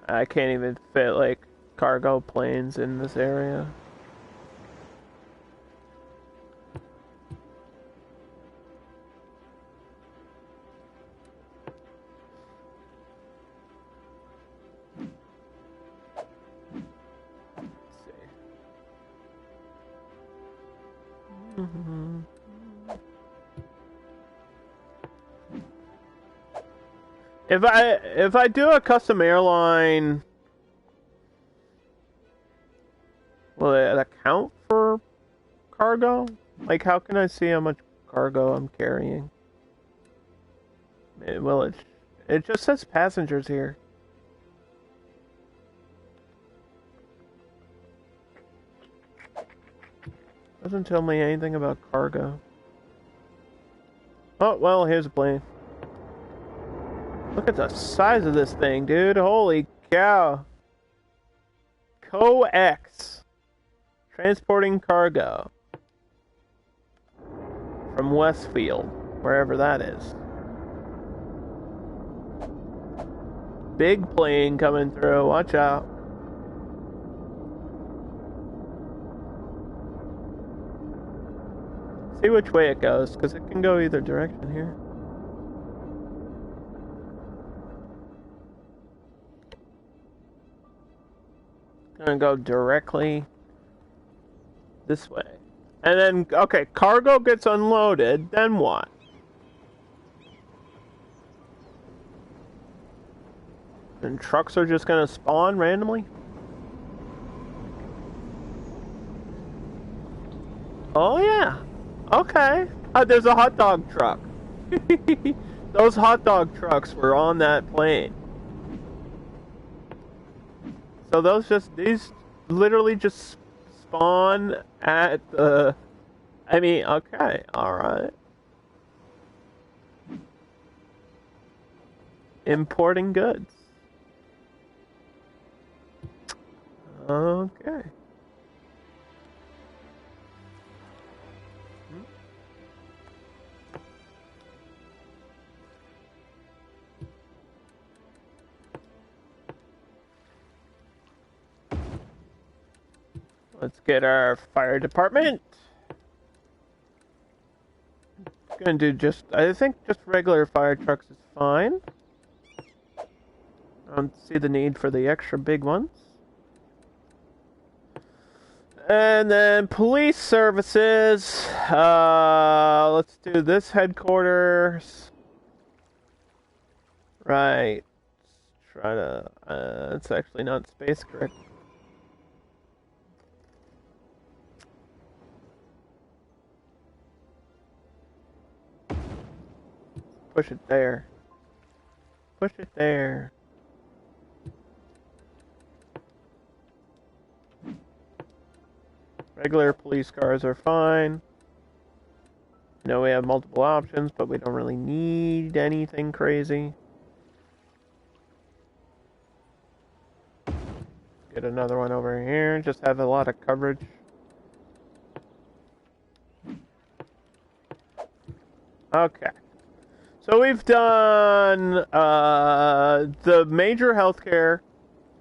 I can't even fit, like, cargo planes in this area. If I do a custom airline, will it account for cargo? Like, how can I see how much cargo I'm carrying? Well, it just says passengers here. Doesn't tell me anything about cargo. Oh, well, here's a plane. Look at the size of this thing, dude. Holy cow. Co-X. Transporting cargo. From Westfield, wherever that is. Big plane coming through. Watch out. See which way it goes, because it can go either direction here. Gonna go directly this way. And then, okay, cargo gets unloaded, then what? And trucks are just gonna spawn randomly? Oh yeah. Okay. There's a hot dog truck. Those hot dog trucks were on that plane. So these literally just spawn at the... I mean, okay, alright. Importing goods. Okay. Let's get our fire department. Gonna do I think just regular fire trucks is fine. I don't see the need for the extra big ones. And then police services. Let's do this headquarters. Right. Let's try to. It's actually not space correct. Push it there. Push it there. Regular police cars are fine. I know we have multiple options, but we don't really need anything crazy. Get another one over here. Just have a lot of coverage. Okay. So we've done the major healthcare,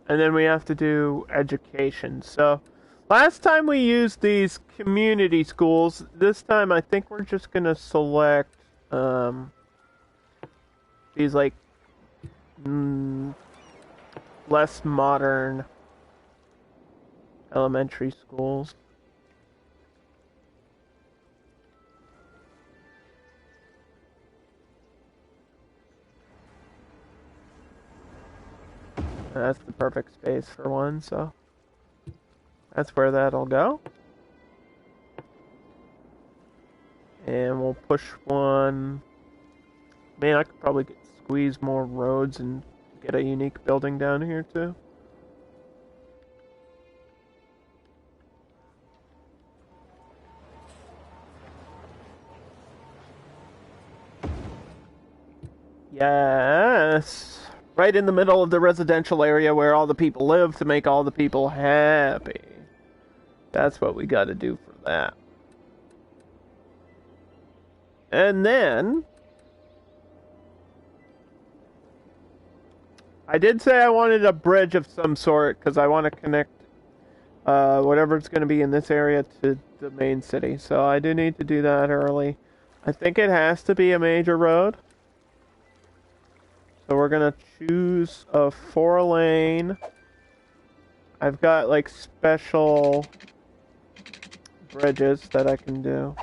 and then we have to do education. So last time we used these community schools. This time I think we're just gonna select these like less modern elementary schools. That's the perfect space for one, so that's where that'll go. And we'll push one. Man, I could probably squeeze more roads and get a unique building down here too. Yes. Right in the middle of the residential area where all the people live to make all the people happy. That's what we got to do for that. And then I did say I wanted a bridge of some sort because I want to connect whatever it's going to be in this area to the main city. So I do need to do that early. I think it has to be a major road. So we're going to choose a 4-lane. I've got like special bridges that I can do.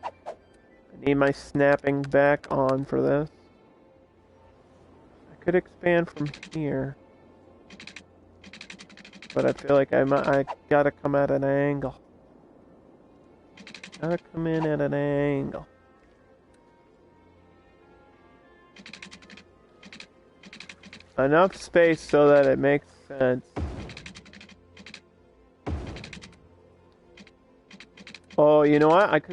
I need my snapping back on for this. I could expand from here. But I feel like I gotta come at an angle. Gotta come in at an angle. Enough space so that it makes sense. Oh, you know what?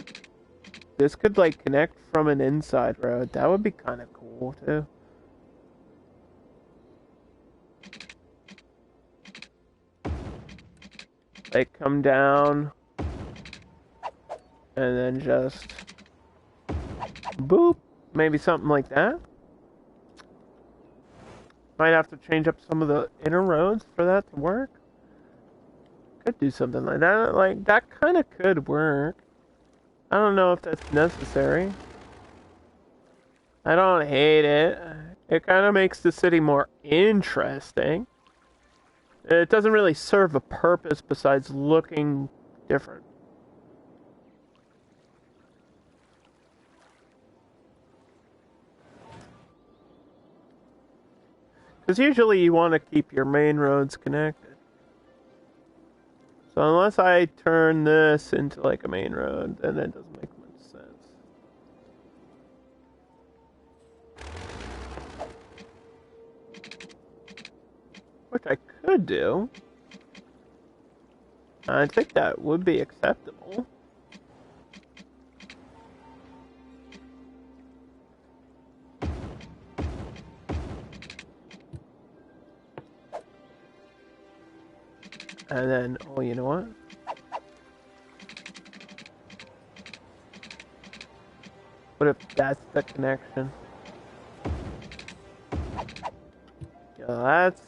This could like connect from an inside road. That would be kind of cool too. Like come down and then just boop. Maybe something like that. Might have to change up some of the inner roads for that to work. Could do something like that. Like, that kind of could work. I don't know if that's necessary. I don't hate it. It kind of makes the city more interesting. It doesn't really serve a purpose besides looking different. Because usually you want to keep your main roads connected. So unless I turn this into like a main road, then it doesn't make much sense. Which I could do. I think that would be acceptable. And then, oh, you know what? What if that's the connection? Yeah, that's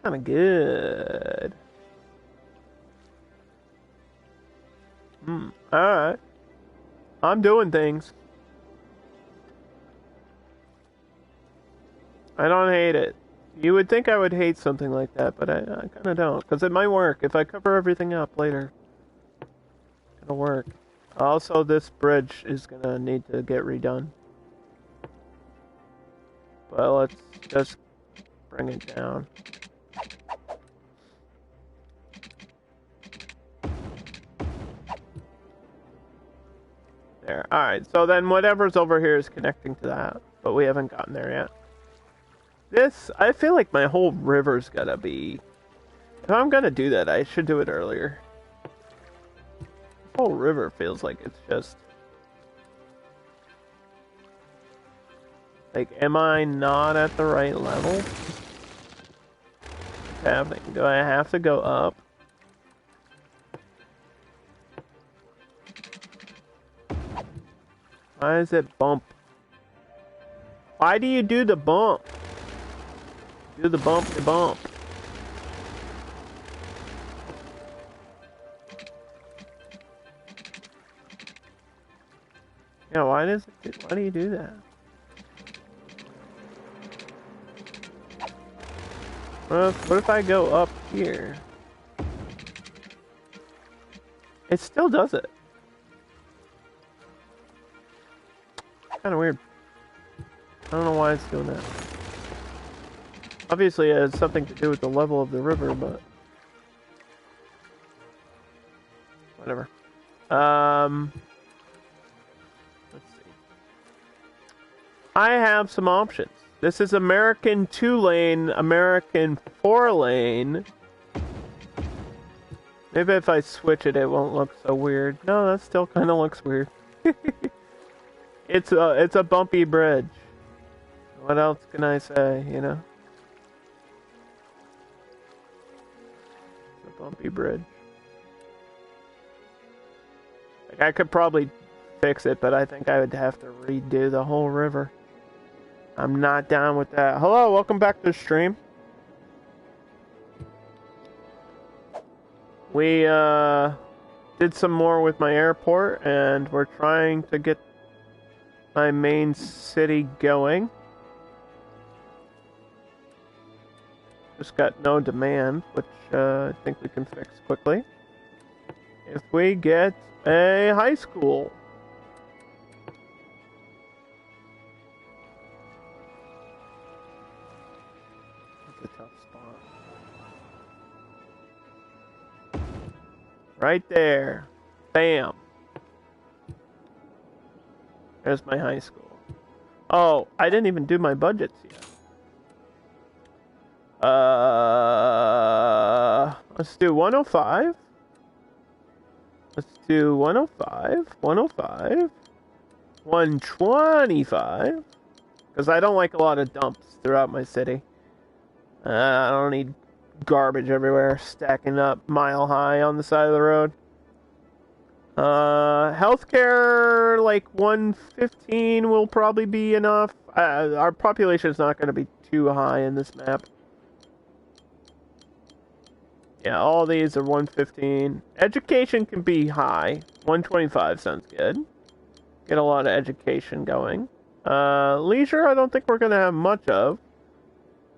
kind of good. Alright. I'm doing things. I don't hate it. You would think I would hate something like that, but I kind of don't. Because it might work. If I cover everything up later, it'll work. Also, this bridge is going to need to get redone. But let's just bring it down. There. Alright, so then whatever's over here is connecting to that. But we haven't gotten there yet. This, I feel like my whole river's gotta be... If I'm gonna do that, I should do it earlier. The whole river feels like it's just... Like, am I not at the right level? What's happening? Do I have to go up? Why does it bump? Why do you do the bump? Do the bump, the bump. Yeah, why do you do that? What if I go up here? It still does it. Kind of weird. I don't know why it's doing that. Obviously, it has something to do with the level of the river, but whatever. Let's see. I have some options. This is American 2-lane, American 4-lane. Maybe if I switch it, it won't look so weird. No, that still kind of looks weird. It's a bumpy bridge. What else can I say, you know? It's a bumpy bridge. Like, I could probably fix it, but I think I would have to redo the whole river. I'm not down with that. Hello, welcome back to the stream. We did some more with my airport, and we're trying to get my main city going. Just got no demand, which I think we can fix quickly. If we get a high school. That's a tough spot. Right there. Bam. There's my high school. Oh, I didn't even do my budgets yet. Let's do 105. Let's do 105, 105, 125. Because I don't like a lot of dumps throughout my city. I don't need garbage everywhere stacking up mile high on the side of the road. Healthcare, like 115 will probably be enough. Our population is not going to be too high in this map. Yeah, all these are 115. Education can be high. 125 sounds good. Get a lot of education going. Leisure, I don't think we're going to have much of.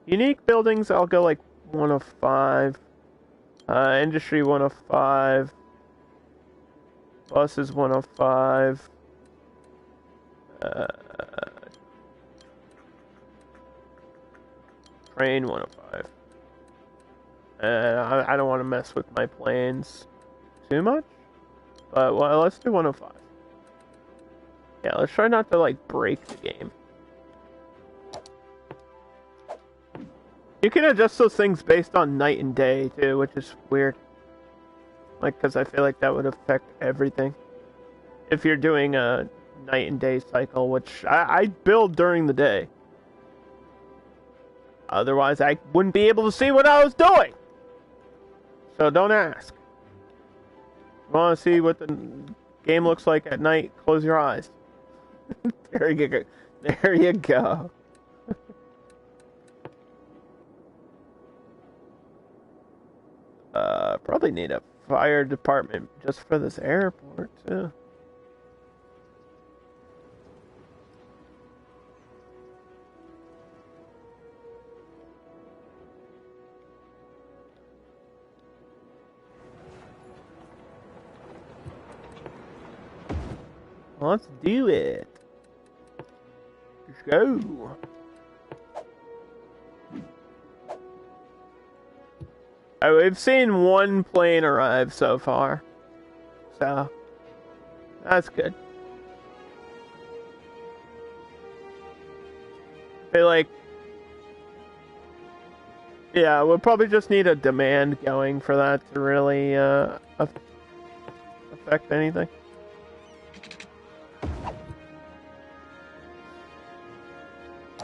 Unique buildings, I'll go like 105. Industry 105. Buses 105. Train 105. I don't want to mess with my planes too much. But, well, let's do 105. Yeah, let's try not to, like, break the game. You can adjust those things based on night and day, too, which is weird. Like, because I feel like that would affect everything. If you're doing a night and day cycle, which I build during the day. Otherwise, I wouldn't be able to see what I was doing. So don't ask. You want to see what the game looks like at night? Close your eyes. There you go. There you go. Probably need a fire department just for this airport too. Let's do it. Let's go. We've seen one plane arrive so far. So, that's good. I feel like, yeah, we'll probably just need a demand going for that to really affect anything.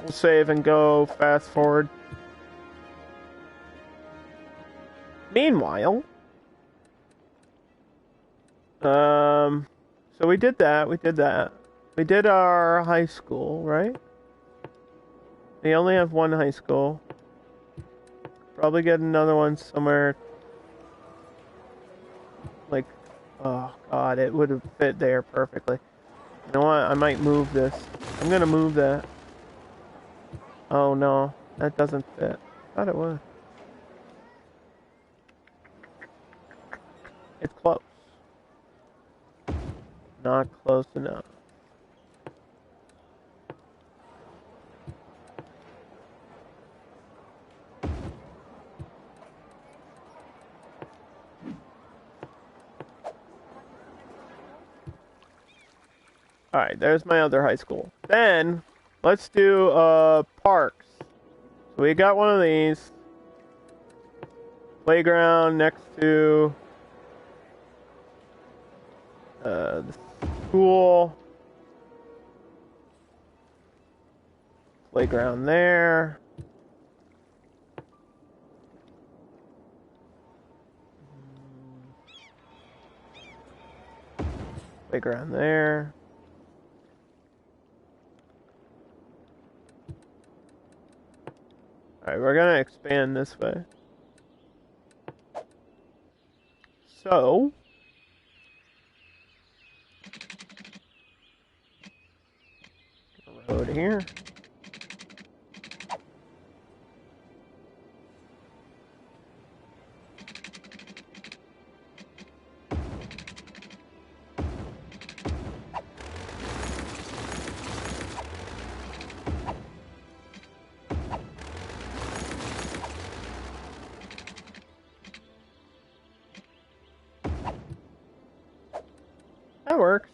We'll save and go fast forward. Meanwhile, so we did that. We did our high school, right? We only have one high school. Probably get another one somewhere. Like, oh god, it would have fit there perfectly. You know what? I might move this. I'm gonna move that. Oh no, that doesn't fit. I thought it would. It's close. Not close enough. Alright, there's my other high school. Then, let's do parks. So we got one of these. Playground next to the school. Playground there. Playground there. Alright, we're gonna expand this way. So, road here. That works.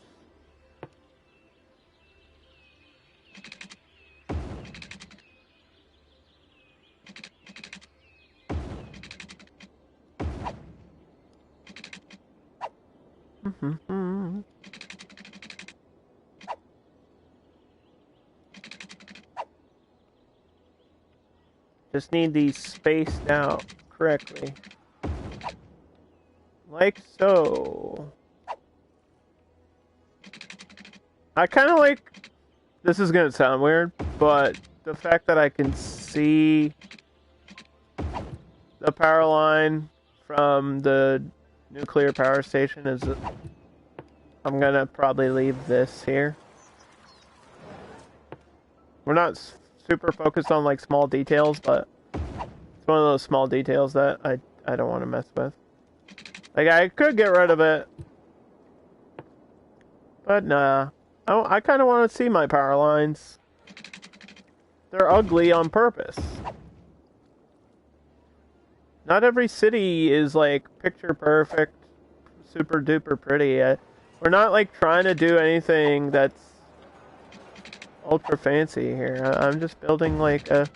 Just need these spaced out correctly. Like so. I kind of like, this is going to sound weird, but the fact that I can see the power line from the nuclear power station is, I'm going to probably leave this here. We're not super focused on like small details, but it's one of those small details that I don't want to mess with. Like, I could get rid of it, but nah. I kind of want to see my power lines. They're ugly on purpose. Not every city is like picture perfect, super duper pretty. We're not like trying to do anything that's ultra fancy here. I'm just building like a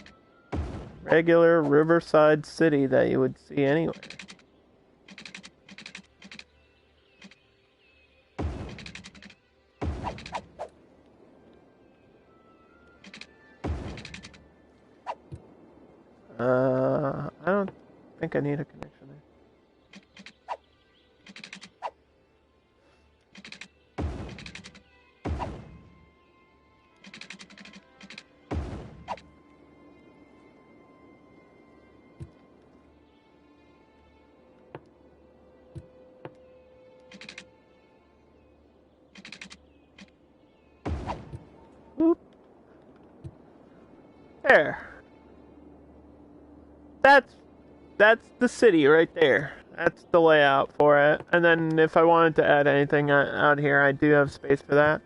regular riverside city that you would see anywhere. I don't think I need a connection there. Boop. There. That's the city right there. That's the layout for it. And then if I wanted to add anything out here, I do have space for that.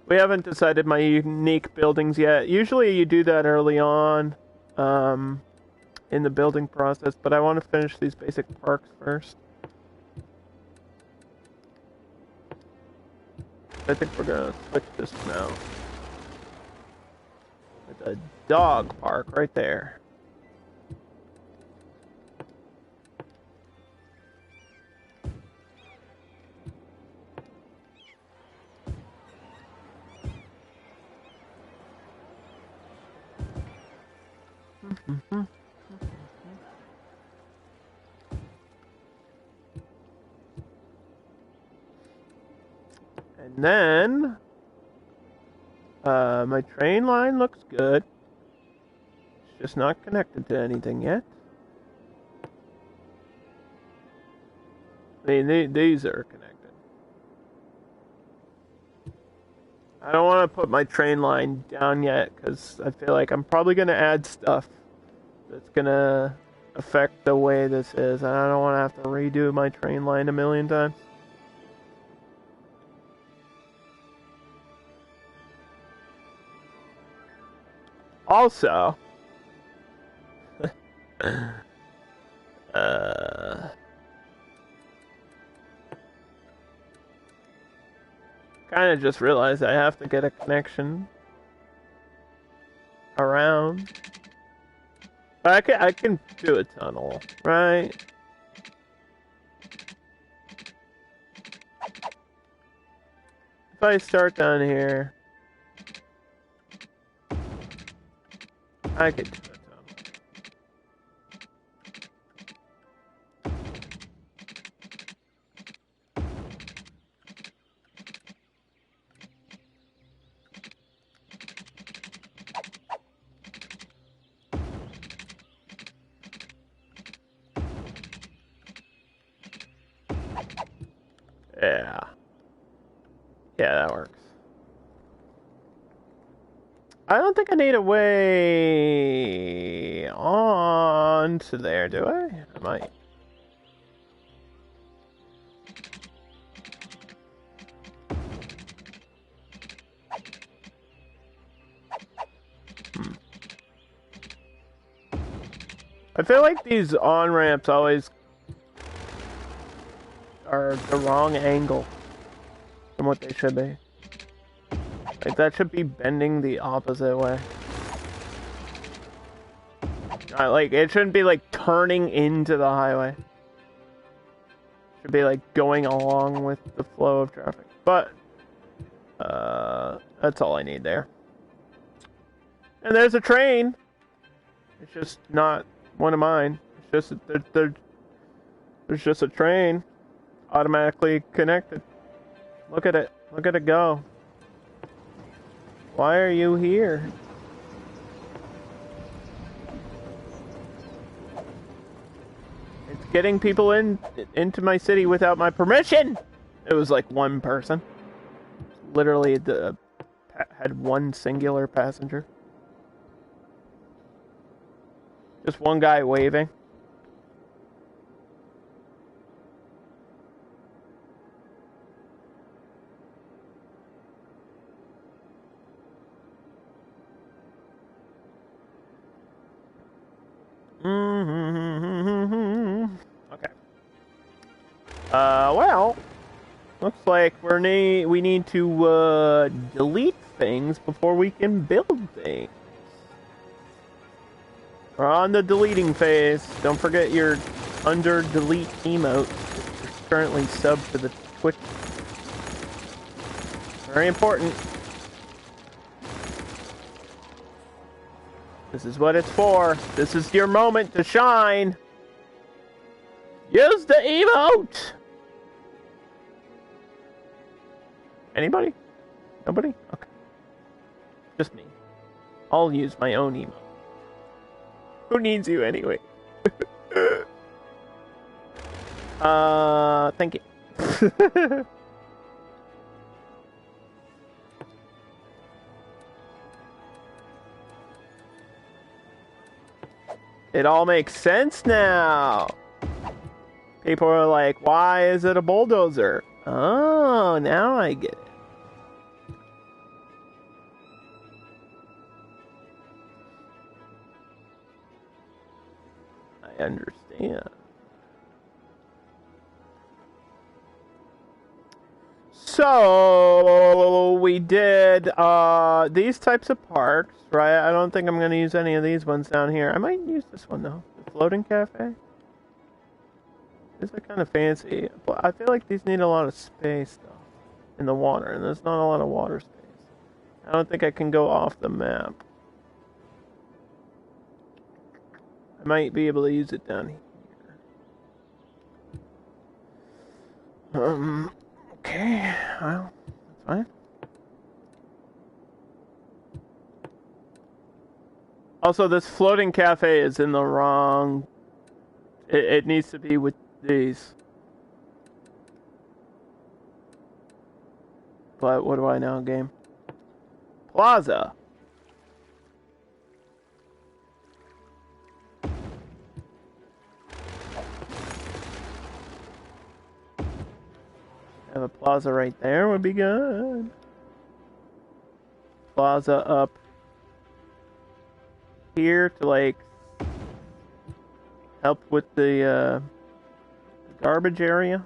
We haven't decided my unique buildings yet. Usually you do that early on in the building process, but I want to finish these basic parks first. I think we're going to switch this now. With a dog park right there. And then My train line looks good. It's just not connected to anything yet. I mean, these are connected. I don't want to put my train line down yet because I feel like I'm probably going to add stuff that's going to affect the way this is. And I don't want to have to redo my train line a million times. Also, kind of just realized I have to get a connection around. But I can do a tunnel, right? If I start down here, I could do a tunnel. Yeah. Yeah, that works. I don't think I need a way on to there, do I? I might. I feel like these on-ramps always are the wrong angle from what they should be. Like, that should be bending the opposite way. Like, it shouldn't be, like, turning into the highway. It should be, like, going along with the flow of traffic. But, that's all I need there. And there's a train. It's just not one of mine. It's just, there's just a train automatically connected. Look at it. Look at it go. Why are you here? It's getting people into my city without my permission. It was like one person. Literally, had one singular passenger. Just one guy waving. Okay. Well, looks like we need to delete things before we can build things. We're on the deleting phase. Don't forget your under delete emote. You're currently subbed to the Twitch. Very important. This is what it's for. This is your moment to shine. Use the emote. Anybody? Nobody? Okay. Just me. I'll use my own emote. Who needs you anyway? Thank you. It all makes sense now. People are like, why is it a bulldozer? Oh, now I get it. I understand. So we did these types of parks, right? I don't think I'm going to use any of these ones down here. I might use this one though, the floating cafe. These are kind of fancy, but I feel like these need a lot of space though in the water, and there's not a lot of water space. I don't think I can go off the map. I might be able to use it down here. Okay, well, that's fine. Also, this floating cafe is in the wrong... It needs to be with these. But what do I know, game? Plaza. Have a plaza right there would be good. Plaza up here to like help with the garbage area.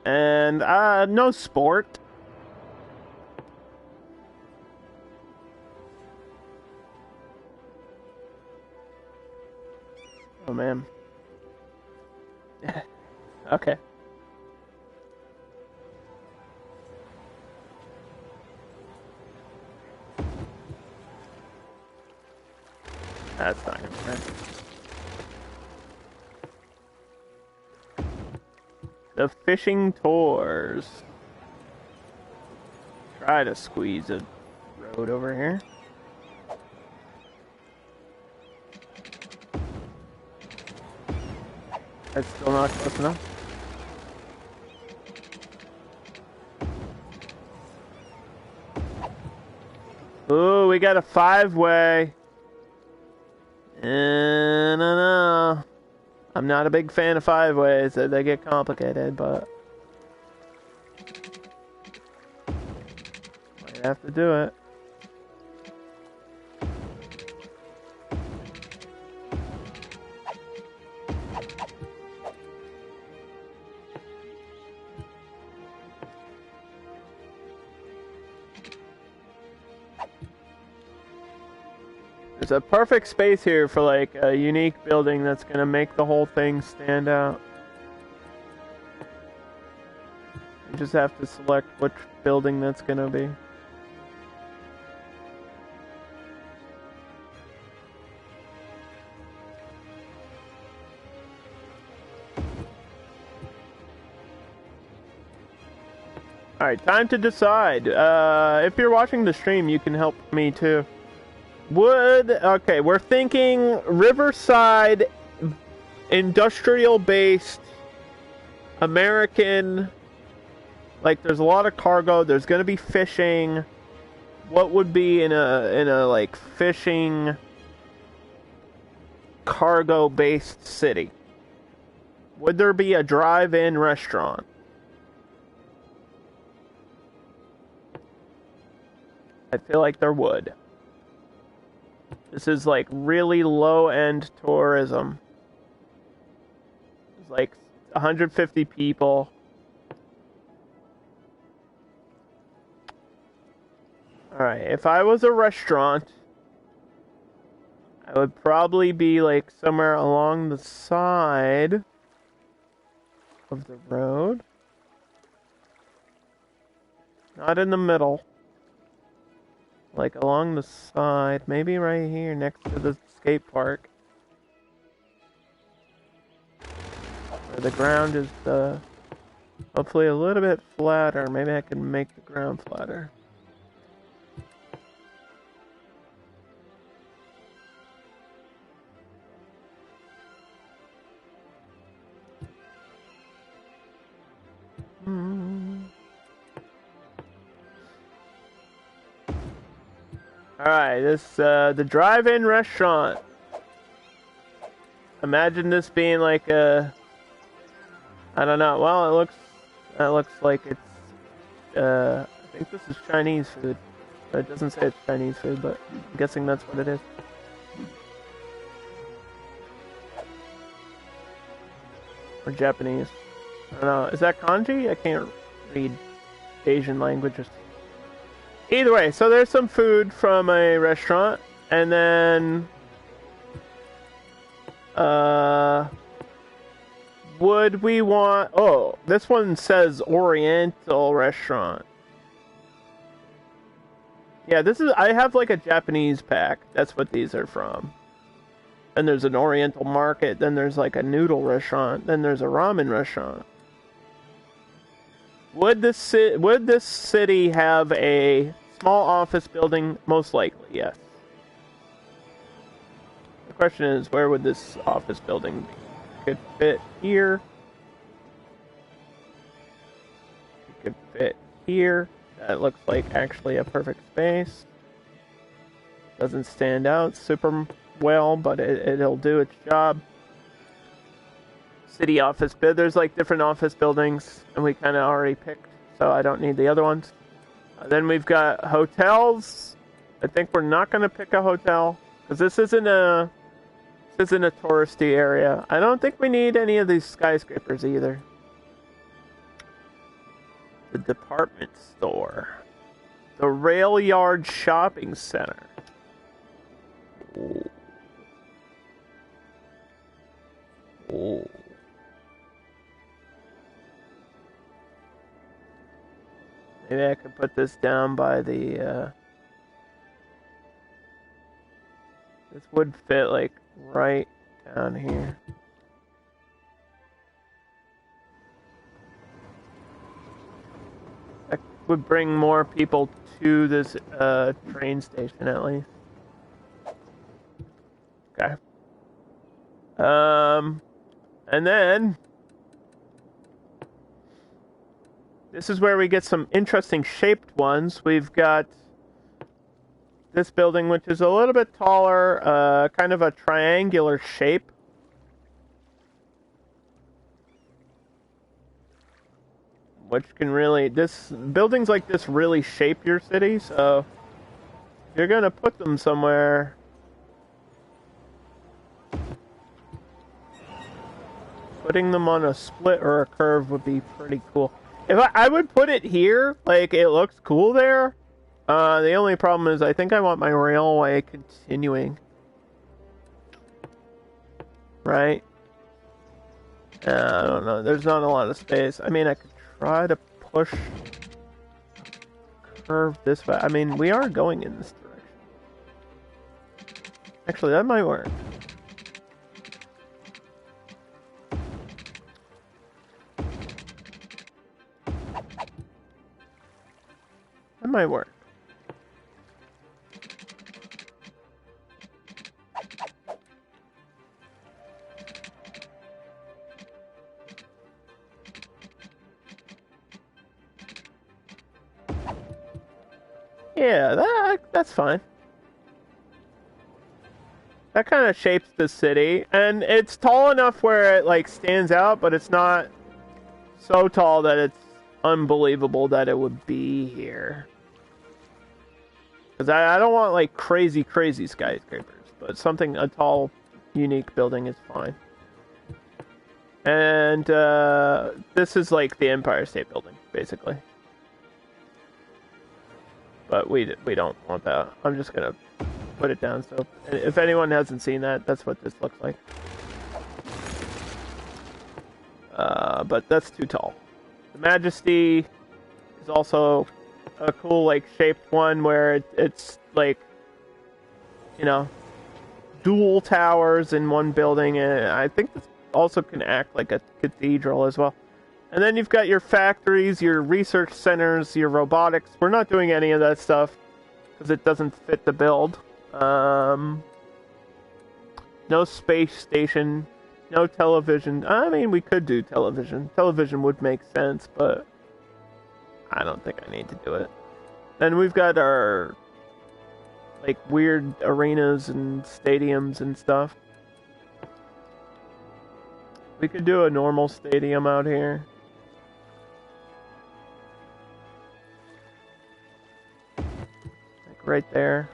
And no sport. Oh man. Okay. That's not gonna work. The fishing tours. Try to squeeze a road over here. That's still not close enough. Ooh, we got a 5-way. No. I'm not a big fan of 5-ways. They get complicated, but might have to do it. There's a perfect space here for like a unique building that's gonna make the whole thing stand out. You just have to select which building that's gonna be. Alright, time to decide. If you're watching the stream, you can help me too. Okay, we're thinking Riverside, industrial-based, American, like there's a lot of cargo, there's gonna be fishing. What would be in a like fishing cargo-based city? Would there be a drive-in restaurant? I feel like there would. This is like really low-end tourism. It's like 150 people. Alright, if I was a restaurant, I would probably be like somewhere along the side of the road. Not in the middle. Like along the side, maybe right here next to the skate park. Where the ground is hopefully a little bit flatter. Maybe I can make the ground flatter. Alright, this, the drive-in restaurant. Imagine this being like a... I don't know, well, it looks like it's, I think this is Chinese food. It doesn't say it's Chinese food, but I'm guessing that's what it is. Or Japanese. I don't know, is that kanji? I can't read Asian languages. Either way, so there's some food from a restaurant, and then would we want... Oh, this one says Oriental restaurant. Yeah, this is... I have like a Japanese pack. That's what these are from. Then there's an Oriental market, then there's like a noodle restaurant, then there's a ramen restaurant. Would this city have a small office building, most likely, yes. The question is, where would this office building be? Could fit here. It could fit here. That looks like actually a perfect space. Doesn't stand out super well, but it'll do its job. City office bid. There's like different office buildings, and we kind of already picked, so I don't need the other ones. Then we've got hotels. I think we're not going to pick a hotel because this isn't a touristy area. I don't think we need any of these skyscrapers either. The department store. The rail yard shopping center. Ooh. Ooh. Maybe I could put this down by the, this would fit, like, right down here. That would bring more people to this, train station, at least. Okay. And then this is where we get some interesting shaped ones. We've got this building, which is a little bit taller, kind of a triangular shape. Which can really, buildings like this really shape your city, so if you're gonna put them somewhere, putting them on a split or a curve would be pretty cool. If I would put it here, like, it looks cool there. The only problem is I think I want my railway continuing. Right? I don't know. There's not a lot of space. I mean, I could try to push curve this way. I mean, we are going in this direction. Actually, that might work. That might work. Yeah, that's fine. That kind of shapes the city, and it's tall enough where it, like, stands out, but it's not so tall that it's unbelievable that it would be here. Because I don't want, like, crazy skyscrapers, but a tall, unique building is fine. And this is like the Empire State Building, basically. But we don't want that. I'm just gonna put it down, so if anyone hasn't seen that, that's what this looks like. But that's too tall. The Majesty is also a cool, like, shaped one where it's like, you know, dual towers in one building, and I think this also can act like a cathedral as well. And then you've got your factories, your research centers, your robotics. We're not doing any of that stuff because it doesn't fit the build. No space station, no television. I mean, we could do television. Television would make sense, but I don't think I need to do it. Then we've got our, like, weird arenas and stadiums and stuff. We could do a normal stadium out here. Like right there.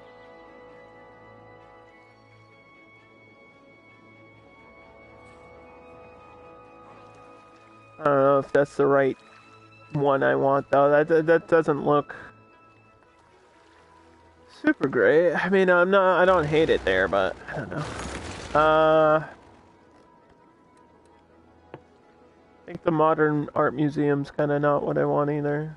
I don't know if that's the right one I want, though. That doesn't look super great. I mean, I don't hate it there, but I don't know. I think the modern art museum's kind of not what I want either.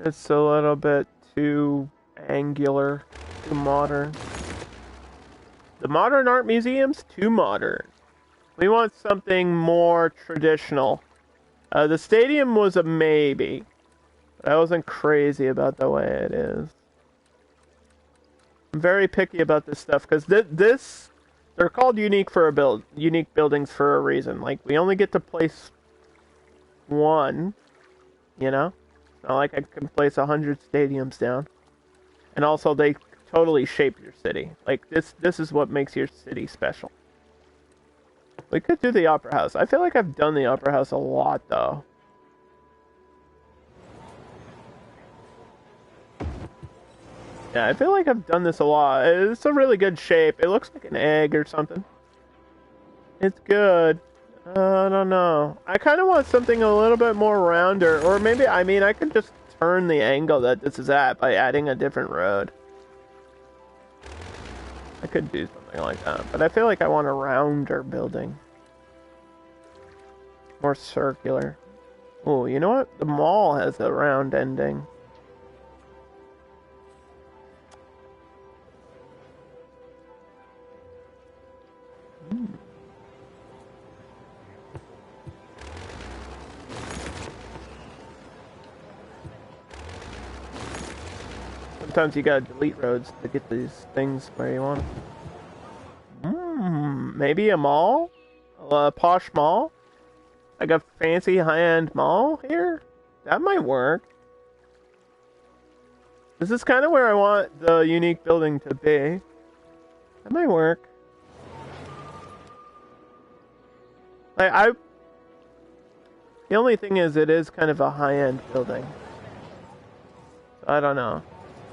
It's a little bit too angular, too modern. The modern art museum's too modern. We want something more traditional. The stadium was a maybe. But I wasn't crazy about the way it is. I'm very picky about this stuff because they're called unique buildings for a reason. Like we only get to place one, you know. It's not like I can place 100 stadiums down. And also, they totally shape your city. Like this is what makes your city special. We could do the Opera House. I feel like I've done the Opera House a lot, though. Yeah, I feel like I've done this a lot. It's a really good shape. It looks like an egg or something. It's good. I don't know. I kind of want something a little bit more rounder. Or maybe, I mean, I could just turn the angle that this is at by adding a different road. I could do something like that. But I feel like I want a rounder building. More circular. Oh, you know what? The mall has a round ending. Sometimes you gotta delete roads to get these things where you want them. Maybe a mall? A posh mall? Like a fancy high-end mall here? That might work. This is kind of where I want the unique building to be. That might work. The only thing is, it is kind of a high-end building. So I don't know.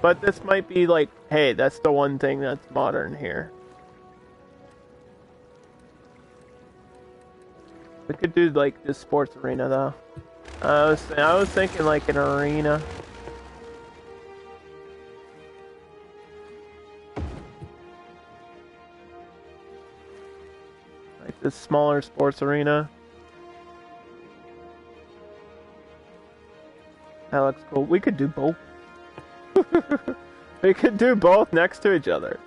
But this might be like, hey, that's the one thing that's modern here. We could do like this sports arena though. I was thinking like an arena. Like this smaller sports arena. That looks cool. We could do both. We could do both next to each other.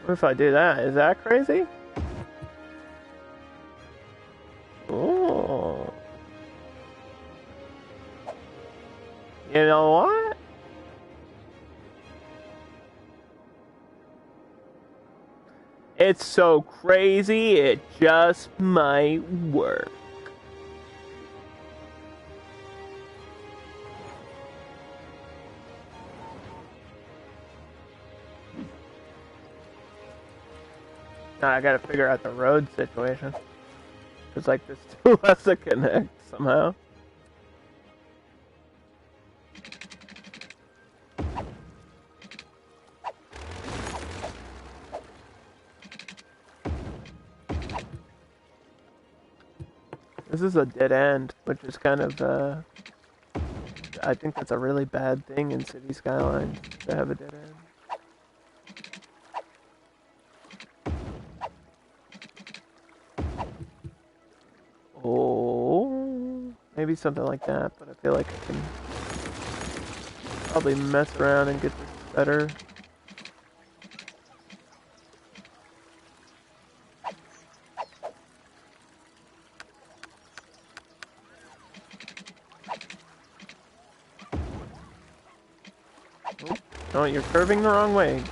What if I do that? Is that crazy? Oh. You know what? It's so crazy, it just might work. Now I gotta figure out the road situation. Cause like this two has to connect somehow. This is a dead end, which is kind of I think that's a really bad thing in City Skylines to have a dead end. Oh, maybe something like that, but I feel like I can probably mess around and get this better. Oh, no, you're curving the wrong way.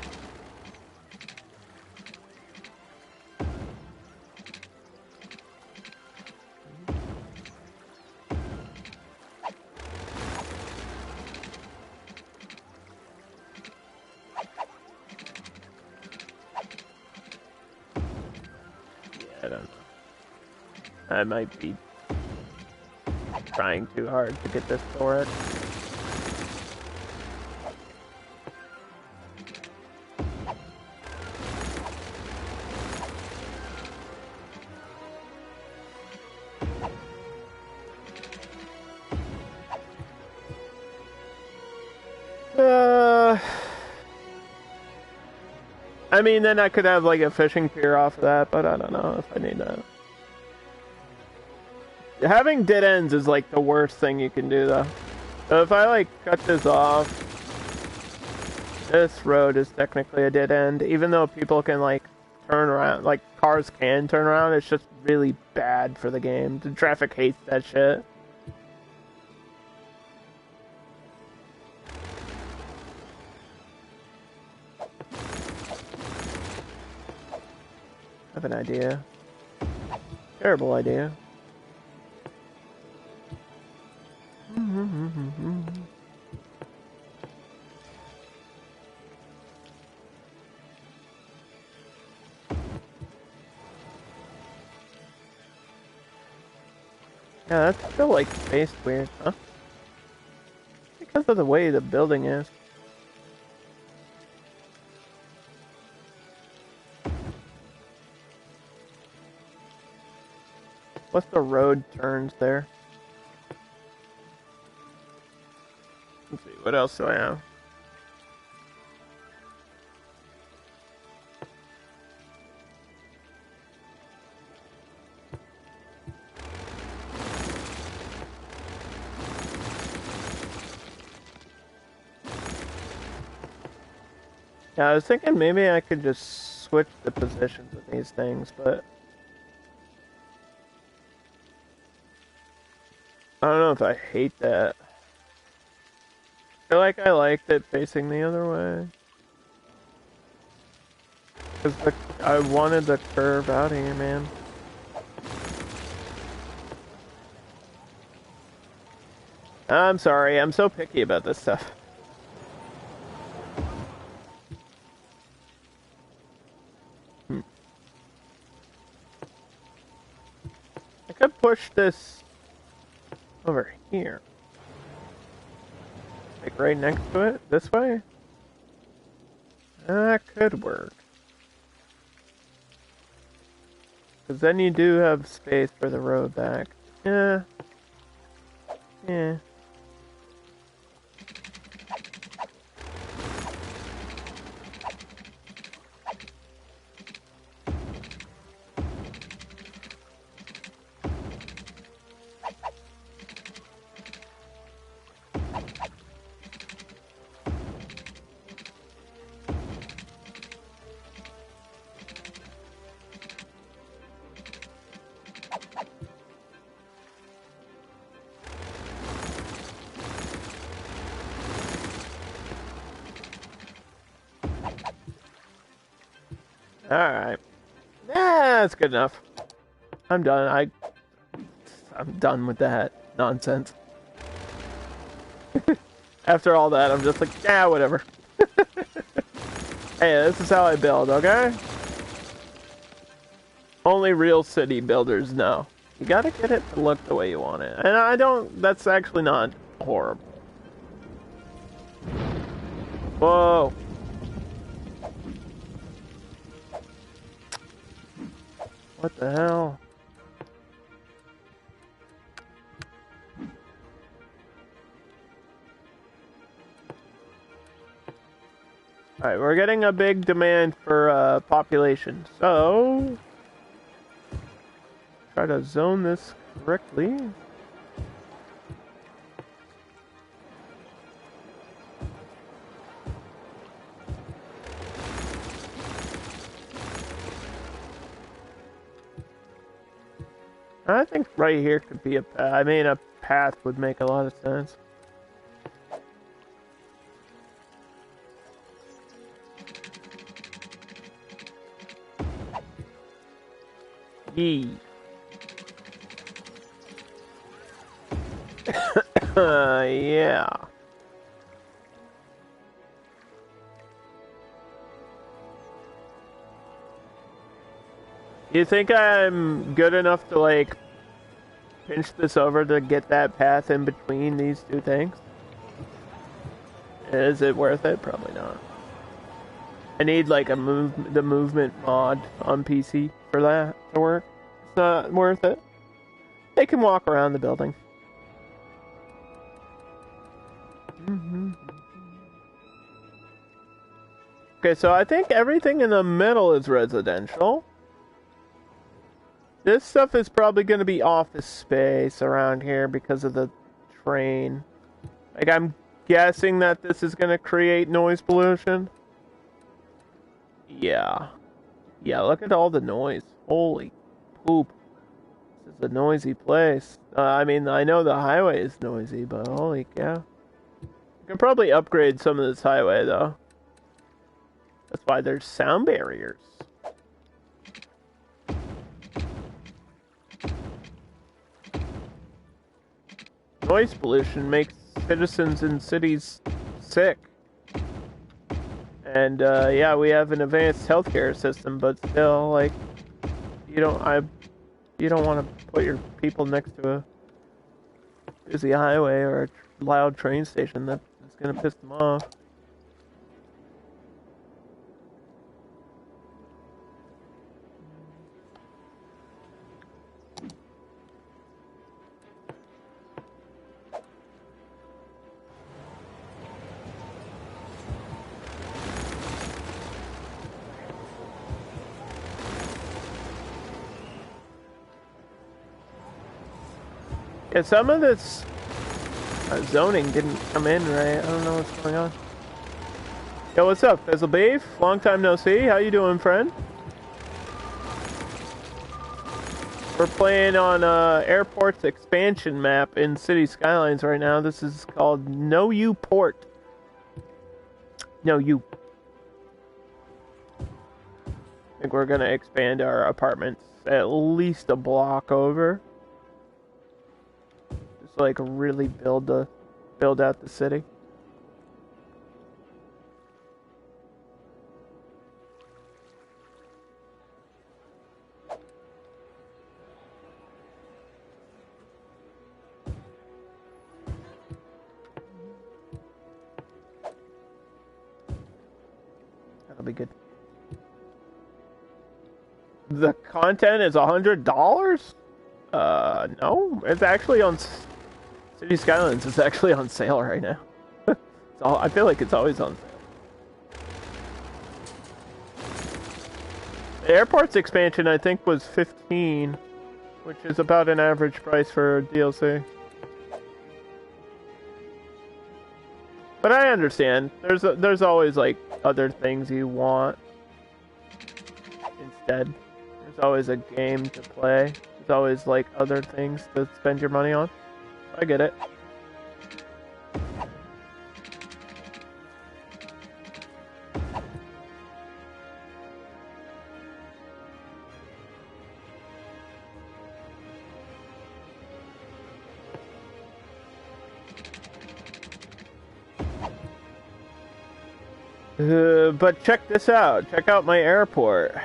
I might be trying too hard to get this forward. I mean, then I could have like a fishing pier off of that, but I don't know if I need that. Having dead ends is like the worst thing you can do though. So if I like cut this off, this road is technically a dead end, even though people can like turn around, like cars can turn around. It's just really bad for the game. The traffic hates that shit. I have an idea. Terrible idea. Yeah, that's still like spaced weird, huh? Because of the way the building is. What's the road turns there? Let's see, what else do I have? Yeah, I was thinking maybe I could just switch the positions of these things, but I don't know if I hate that. I feel like I liked it facing the other way. Because I wanted the curve out here, man. I'm sorry, I'm so picky about this stuff. I could push this over here. Like right next to it? This way? That could work. Because then you do have space for the road back. Yeah. Yeah. Alright. That's good enough. I'm done. I'm done with that nonsense. After all that, I'm just like, yeah, whatever. Hey, this is how I build, okay? Only real city builders know. You gotta get it to look the way you want it. And I don't, that's actually not horrible. Whoa. What the hell? Alright, we're getting a big demand for population, so try to zone this correctly. I think right here could be a path would make a lot of sense. Yee. Yeah. You think I'm good enough to, like, pinch this over to get that path in between these two things? Is it worth it? Probably not. I need, like, the movement mod on PC for that to work. It's not worth it. They can walk around the building. Okay, so I think everything in the middle is residential. This stuff is probably going to be office space around here because of the train. Like, I'm guessing that this is going to create noise pollution. Yeah. Yeah, look at all the noise. Holy poop. This is a noisy place. I mean, I know the highway is noisy, but holy cow. You can probably upgrade some of this highway, though. That's why there's sound barriers. Noise pollution makes citizens in cities sick. And, yeah, we have an advanced healthcare system, but still, like, you don't want to put your people next to a busy highway or a loud train station that's going to piss them off. Yeah, some of this zoning didn't come in right. I don't know what's going on. Yo, what's up, Fizzle Beef? Long time no see. How you doing, friend? We're playing on Airport's expansion map in City Skylines right now. This is called Noyou Port. Noyou. I think we're gonna expand our apartments at least a block over. Like really build out the city. That'll be good. The content is $100? No, it's actually on City Skylines. It's actually on sale right now. I feel like it's always on sale. The airport's expansion, I think, was $15, which is about an average price for DLC. But I understand. There's always like other things you want instead. There's always a game to play. There's always like other things to spend your money on. I get it. But check this out. Check out my airport.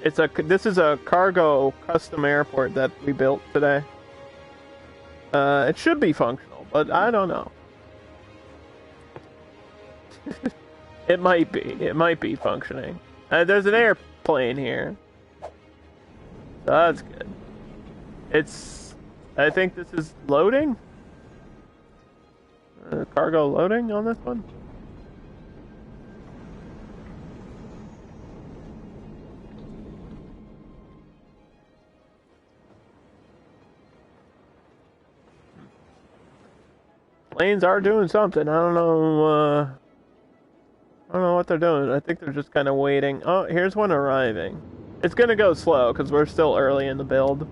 This is a cargo custom airport that we built today. It should be functional, but I don't know. It might be. It might be functioning. There's an airplane here. So that's good. I think this is loading. Cargo loading on this one. Planes are doing something. I don't know what they're doing. I think they're just kind of waiting. Oh, here's one arriving. It's gonna go slow because we're still early in the build.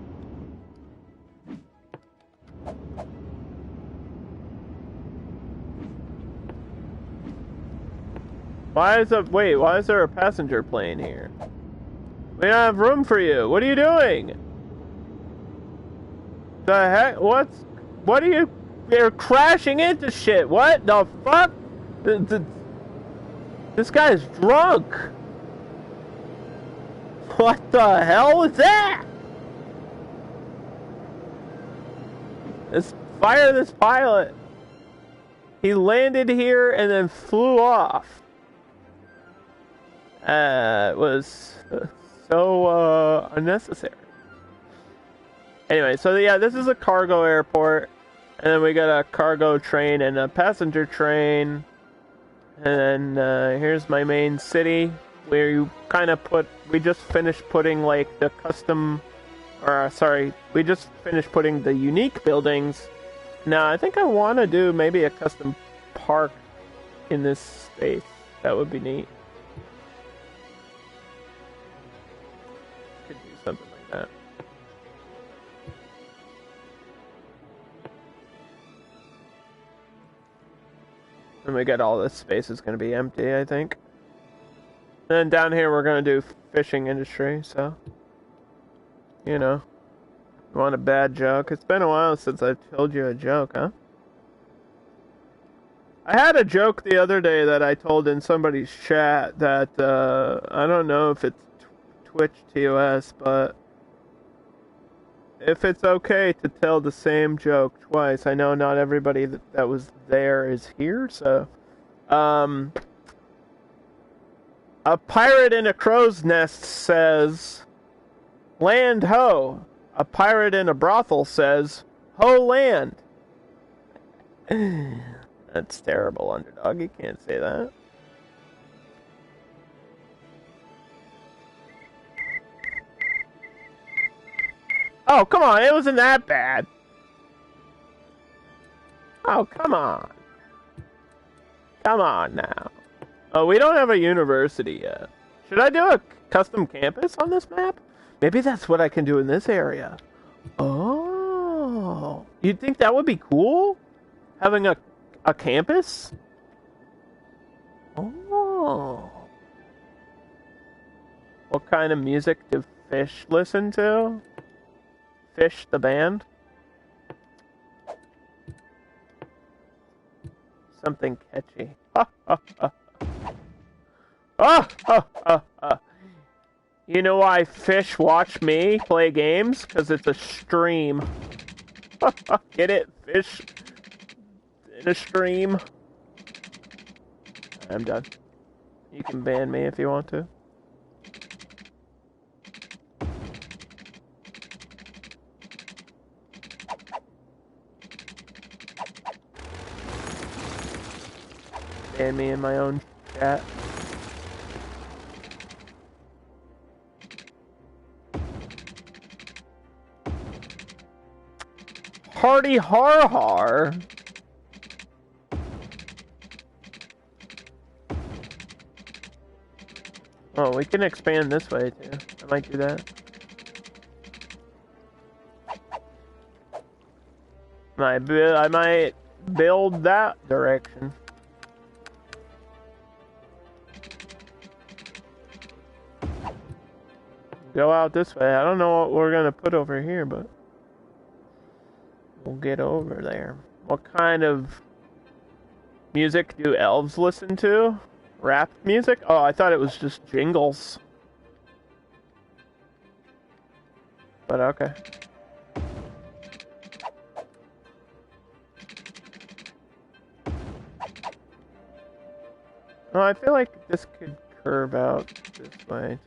Why is there a passenger plane here? We don't have room for you. What are you doing? The heck? What are you? They're crashing into shit. What the fuck? This guy's drunk. What the hell is that? Let's fire this pilot. He landed here and then flew off. It was so unnecessary. Anyway, so yeah, this is a cargo airport. And then we got a cargo train and a passenger train. And then here's my main city, where you kind of we just finished putting like the custom, we just finished putting the unique buildings. Now, I think I want to do maybe a custom park in this space. That would be neat. And we got all this space is going to be empty, I think. And then down here we're going to do fishing industry, so... You know. You want a bad joke? It's been a while since I've told you a joke, huh? I had a joke the other day that I told in somebody's chat that, I don't know if it's Twitch TOS, but if it's okay to tell the same joke twice. I know not everybody that was there is here, so... A pirate in a crow's nest says, "Land ho." A pirate in a brothel says, "Ho land." That's terrible, Underdog. You can't say that. Oh, come on. It wasn't that bad. Oh, come on. Come on now. Oh, we don't have a university yet. Should I do a custom campus on this map? Maybe that's what I can do in this area. Oh. You'd think that would be cool? Having a campus? Oh. What kind of music do fish listen to? Fish the band? Something catchy. You know why fish watch me play games? Because it's a stream. Get it? Fish in a stream. I'm done. You can ban me if you want to. Ban me in my own chat. Hardy har har. Oh, we can expand this way too. I might do that. I might build that direction. Go out this way. I don't know what we're gonna put over here, but we'll get over there. What kind of music do elves listen to? Rap music? Oh, I thought it was just jingles. But okay. Oh, I feel like this could curve out this way.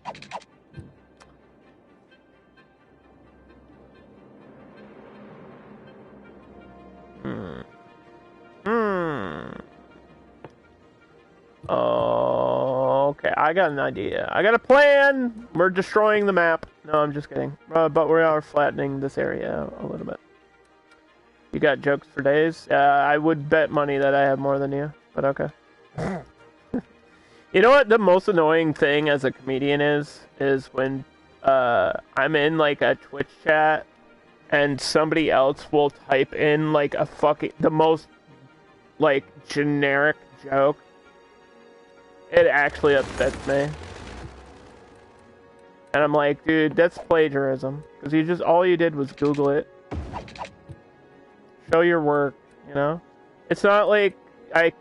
Okay, I got an idea. I got a plan! We're destroying the map. No, I'm just kidding. But we are flattening this area a little bit. You got jokes for days? I would bet money that I have more than you, but okay. You know what the most annoying thing as a comedian is when I'm in like a Twitch chat and somebody else will type in like the most like generic joke. It actually upsets me. And I'm like, dude, that's plagiarism. Because all you did was Google it. Show your work, you know? It's not like I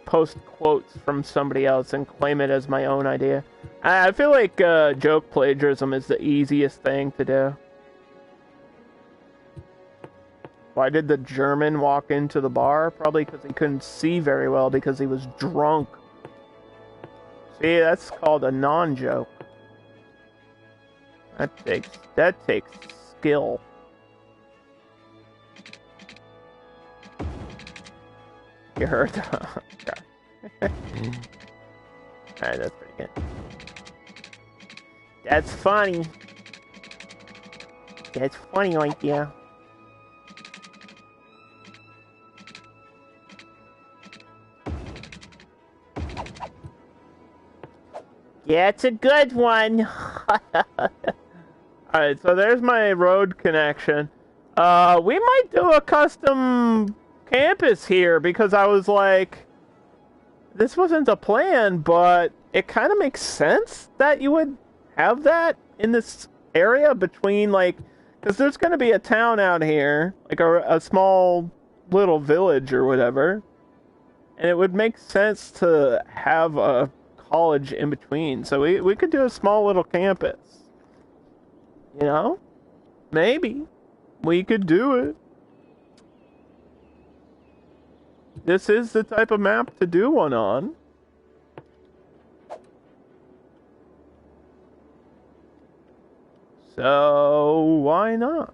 post quotes from somebody else and claim it as my own idea. I feel like joke plagiarism is the easiest thing to do. Why did the German walk into the bar? Probably because he couldn't see very well because he was drunk. See, that's called a non-joke. That takes skill. You heard? Alright, that's pretty good. That's funny. That's funny right there. Yeah, it's a good one. Alright, so there's my road connection. We might do a custom campus here because I was like, this wasn't the plan, but it kind of makes sense that you would have that in this area between, like, because there's going to be a town out here, like a small little village or whatever, and it would make sense to have a college in between. So we could do a small little campus. You know? Maybe. We could do it. This is the type of map to do one on. So, why not?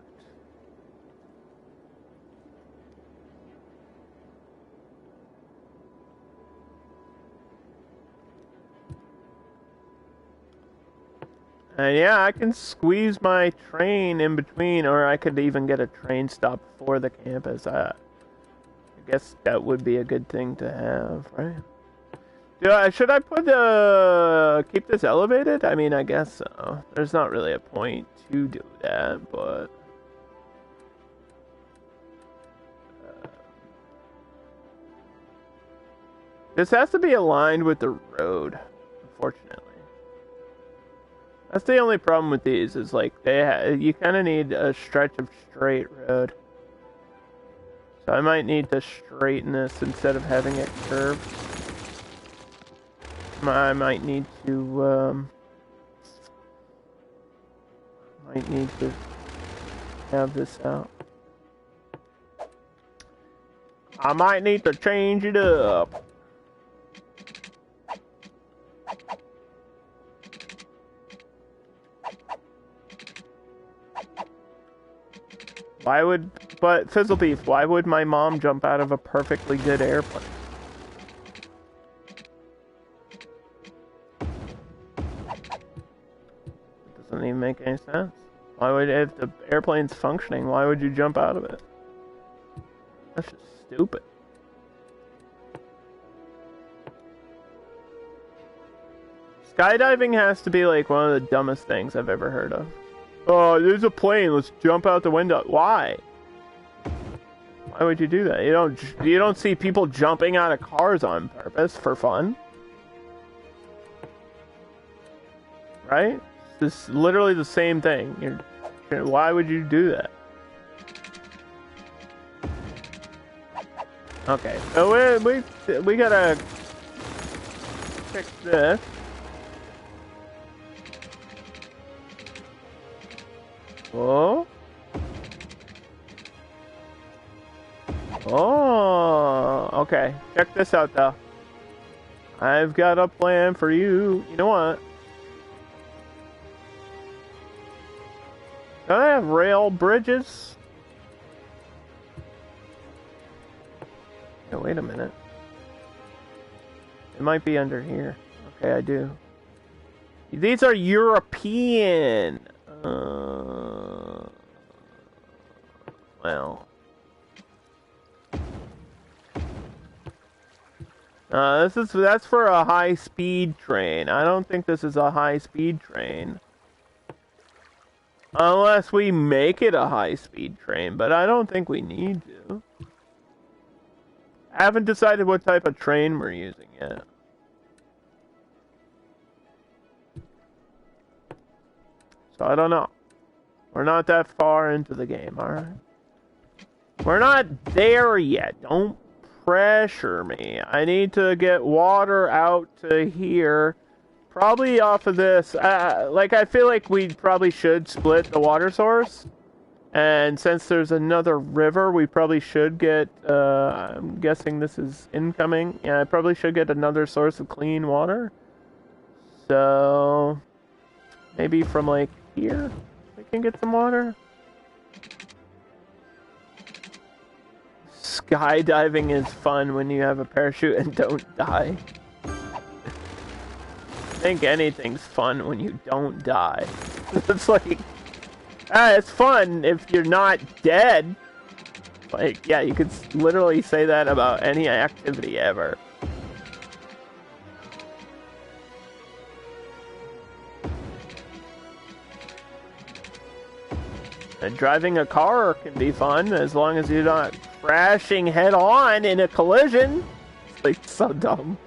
And yeah, I can squeeze my train in between, or I could even get a train stop for the campus. I guess that would be a good thing to have, right? Should I put keep this elevated? I mean, I guess so. There's not really a point to do that, but this has to be aligned with the road, unfortunately. That's the only problem with these, is like you kind of need a stretch of straight road. So I might need to straighten this instead of having it curved. I might need to have this out. I might need to change it up. But Fizzle Beef, why would my mom jump out of a perfectly good airplane? It doesn't even make any sense. Why would, if the airplane's functioning, why would you jump out of it? That's just stupid. Skydiving has to be like one of the dumbest things I've ever heard of. Oh, there's a plane. Let's jump out the window. Why? Why would you do that? You don't see people jumping out of cars on purpose for fun, right? It's literally the same thing. Why would you do that? Okay, so we gotta fix this. Oh. Oh, okay. Check this out, though. I've got a plan for you. You know what? Do I have rail bridges? Oh, wait a minute. It might be under here. Okay, I do. These are European. Well. That's for a high-speed train. I don't think this is a high-speed train. Unless we make it a high-speed train, but I don't think we need to. I haven't decided what type of train we're using yet. So I don't know. We're not that far into the game, alright? We're not there yet. Don't pressure me. I need to get water out to here. Probably off of this. Like, I feel like we probably should split the water source. And since there's another river, we probably should get, I'm guessing this is incoming. Yeah, I probably should get another source of clean water. So, maybe from, like, here, we can get some water. Skydiving is fun when you have a parachute and don't die. I think anything's fun when you don't die. It's like, it's fun if you're not dead. Like, yeah, you could literally say that about any activity ever. And driving a car can be fun as long as you're not crashing head on in a collision. It's like so dumb.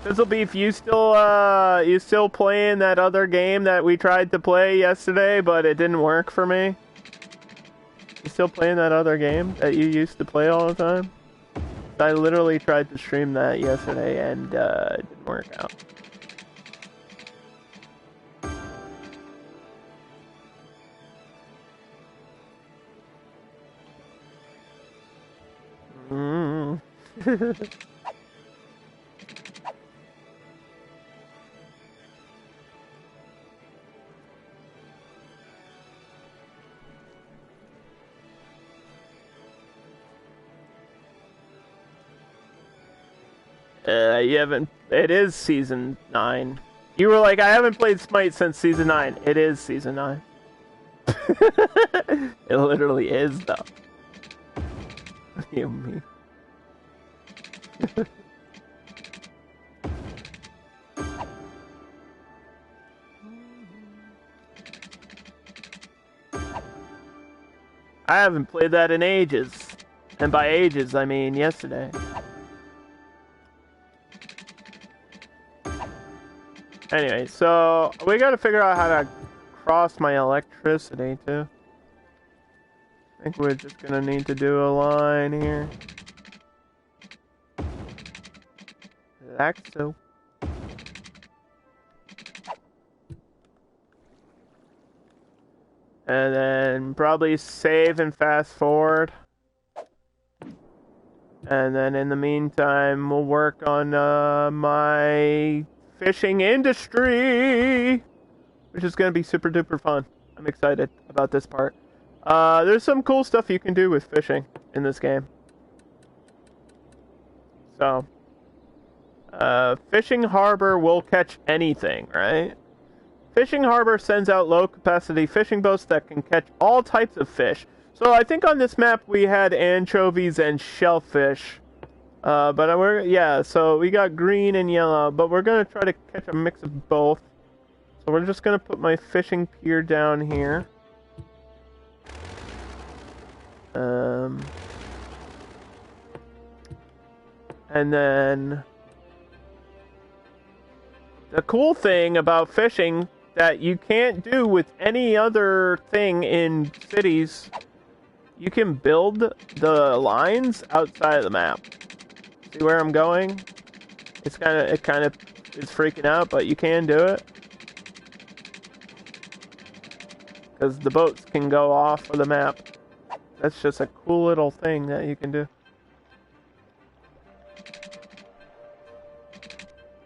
Fizzle Beef, you still playing that other game that we tried to play yesterday, but it didn't work for me? You still playing that other game that you used to play all the time? I literally tried to stream that yesterday and it didn't work out. You haven't... It is Season 9. You were like, I haven't played Smite since Season 9. It is Season 9. It literally is, though. You me. I haven't played that in ages. And by ages, I mean yesterday. Anyway, so we gotta figure out how to cross my electricity too. I think we're just gonna need to do a line here. Like so. And then probably save and fast forward. And then in the meantime, we'll work on my fishing industry, which is going to be super duper fun. I'm excited about this part. There's some cool stuff you can do with fishing in this game. So, Fishing Harbor will catch anything, right? Fishing Harbor sends out low-capacity fishing boats that can catch all types of fish. So I think on this map we had anchovies and shellfish. So we got green and yellow, but we're going to try to catch a mix of both. So we're just going to put my fishing pier down here. And then the cool thing about fishing that you can't do with any other thing in cities, you can build the lines outside of the map. See where I'm going? It kind of is freaking out, but you can do it. Because the boats can go off of the map. That's just a cool little thing that you can do.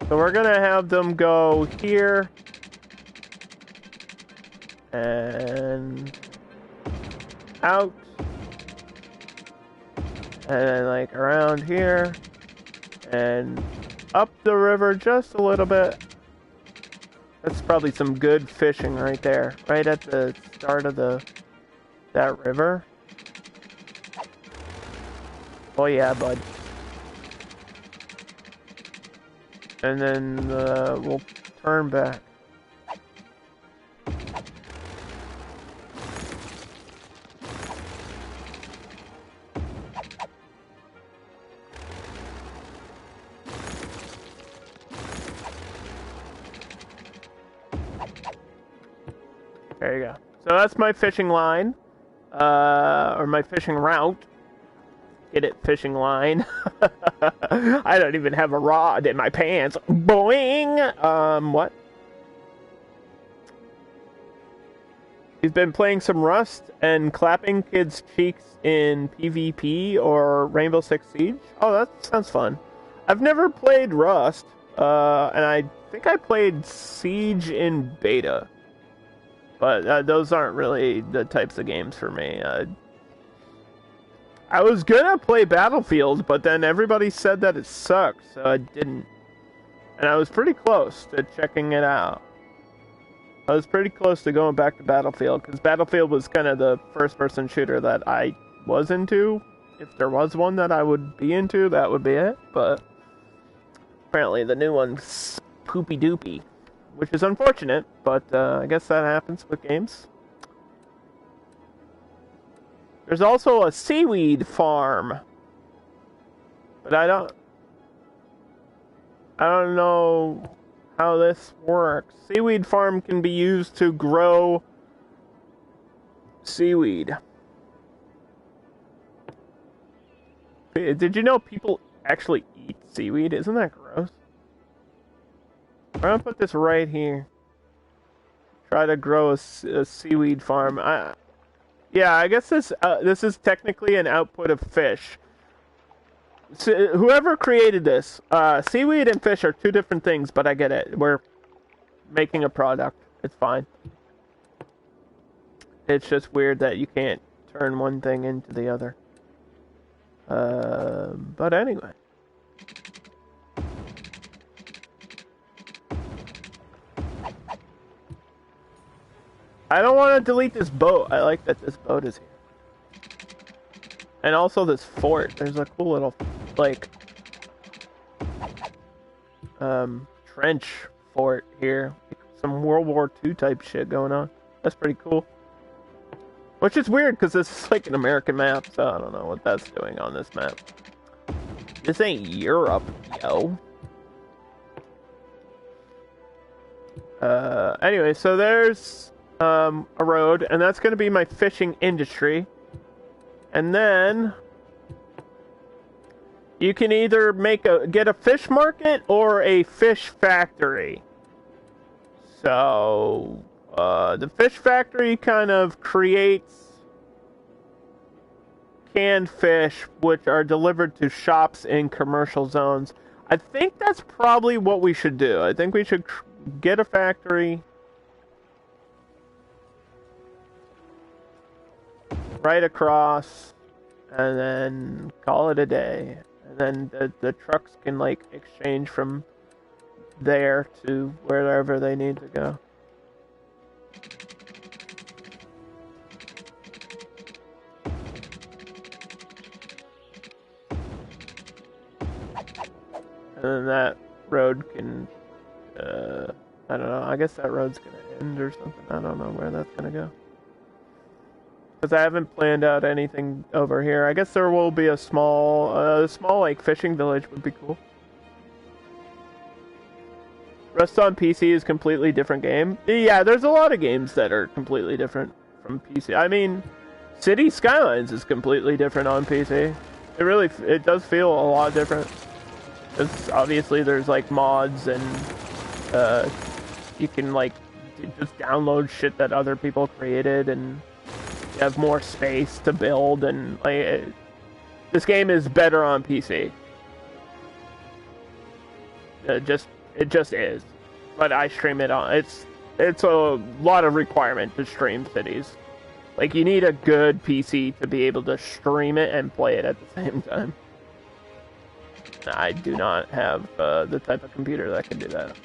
So we're gonna have them go here. And out. And then like around here. And up the river just a little bit. That's probably some good fishing right there. Right at the start of that river. Oh yeah, bud. And then we'll turn back. There you go. So that's my fishing line, or my fishing route. Get it, fishing line. I don't even have a rod in my pants. Boing! What? He's been playing some Rust and clapping kids' cheeks in PvP or Rainbow Six Siege. Oh, that sounds fun. I've never played Rust, and I think I played Siege in beta. But those aren't really the types of games for me. I was gonna play Battlefield, but then everybody said that it sucked, so I didn't. And I was pretty close to checking it out. I was pretty close to going back to Battlefield, because Battlefield was kind of the first-person shooter that I was into. if there was one that I would be into, that would be it. But apparently the new one's poopy doopy, which is unfortunate. But I guess that happens with games. There's also a Seaweed Farm, but I don't know how this works. Seaweed Farm can be used to grow seaweed. Did you know people actually eat seaweed? Isn't that gross? I'm gonna put this right here. Try to grow a seaweed farm. Yeah, I guess this is technically an output of fish. So, whoever created this, seaweed and fish are two different things, but I get it. We're making a product. It's fine. It's just weird that you can't turn one thing into the other. But anyway. I don't want to delete this boat. I like that this boat is here. And also this fort. There's a cool little, like, trench fort here. Some World War II type shit going on. That's pretty cool. Which is weird, because this is like an American map, so I don't know what that's doing on this map. This ain't Europe, yo. Anyway, so there's a road, and that's going to be my fishing industry. And then you can either get a fish market or a fish factory. So the fish factory kind of creates canned fish, which are delivered to shops in commercial zones. I think that's probably what we should do. I think we should get a factory right across, and then call it a day. And then the trucks can, like, exchange from there to wherever they need to go. And then that road can, I don't know, I guess that road's gonna end or something. I don't know where that's gonna go. Because I haven't planned out anything over here. I guess there will be a small, like, fishing village would be cool. Rust on PC is a completely different game. Yeah, there's a lot of games that are completely different from PC. I mean, City Skylines is completely different on PC. It does feel a lot different. It's obviously there's, like, mods and you can, like, just download shit that other people created, and you have more space to build, and like this game is better on PC. It just is. But I stream it on. It's a lot of requirement to stream Cities. Like, you need a good PC to be able to stream it and play it at the same time. I do not have the type of computer that can do that.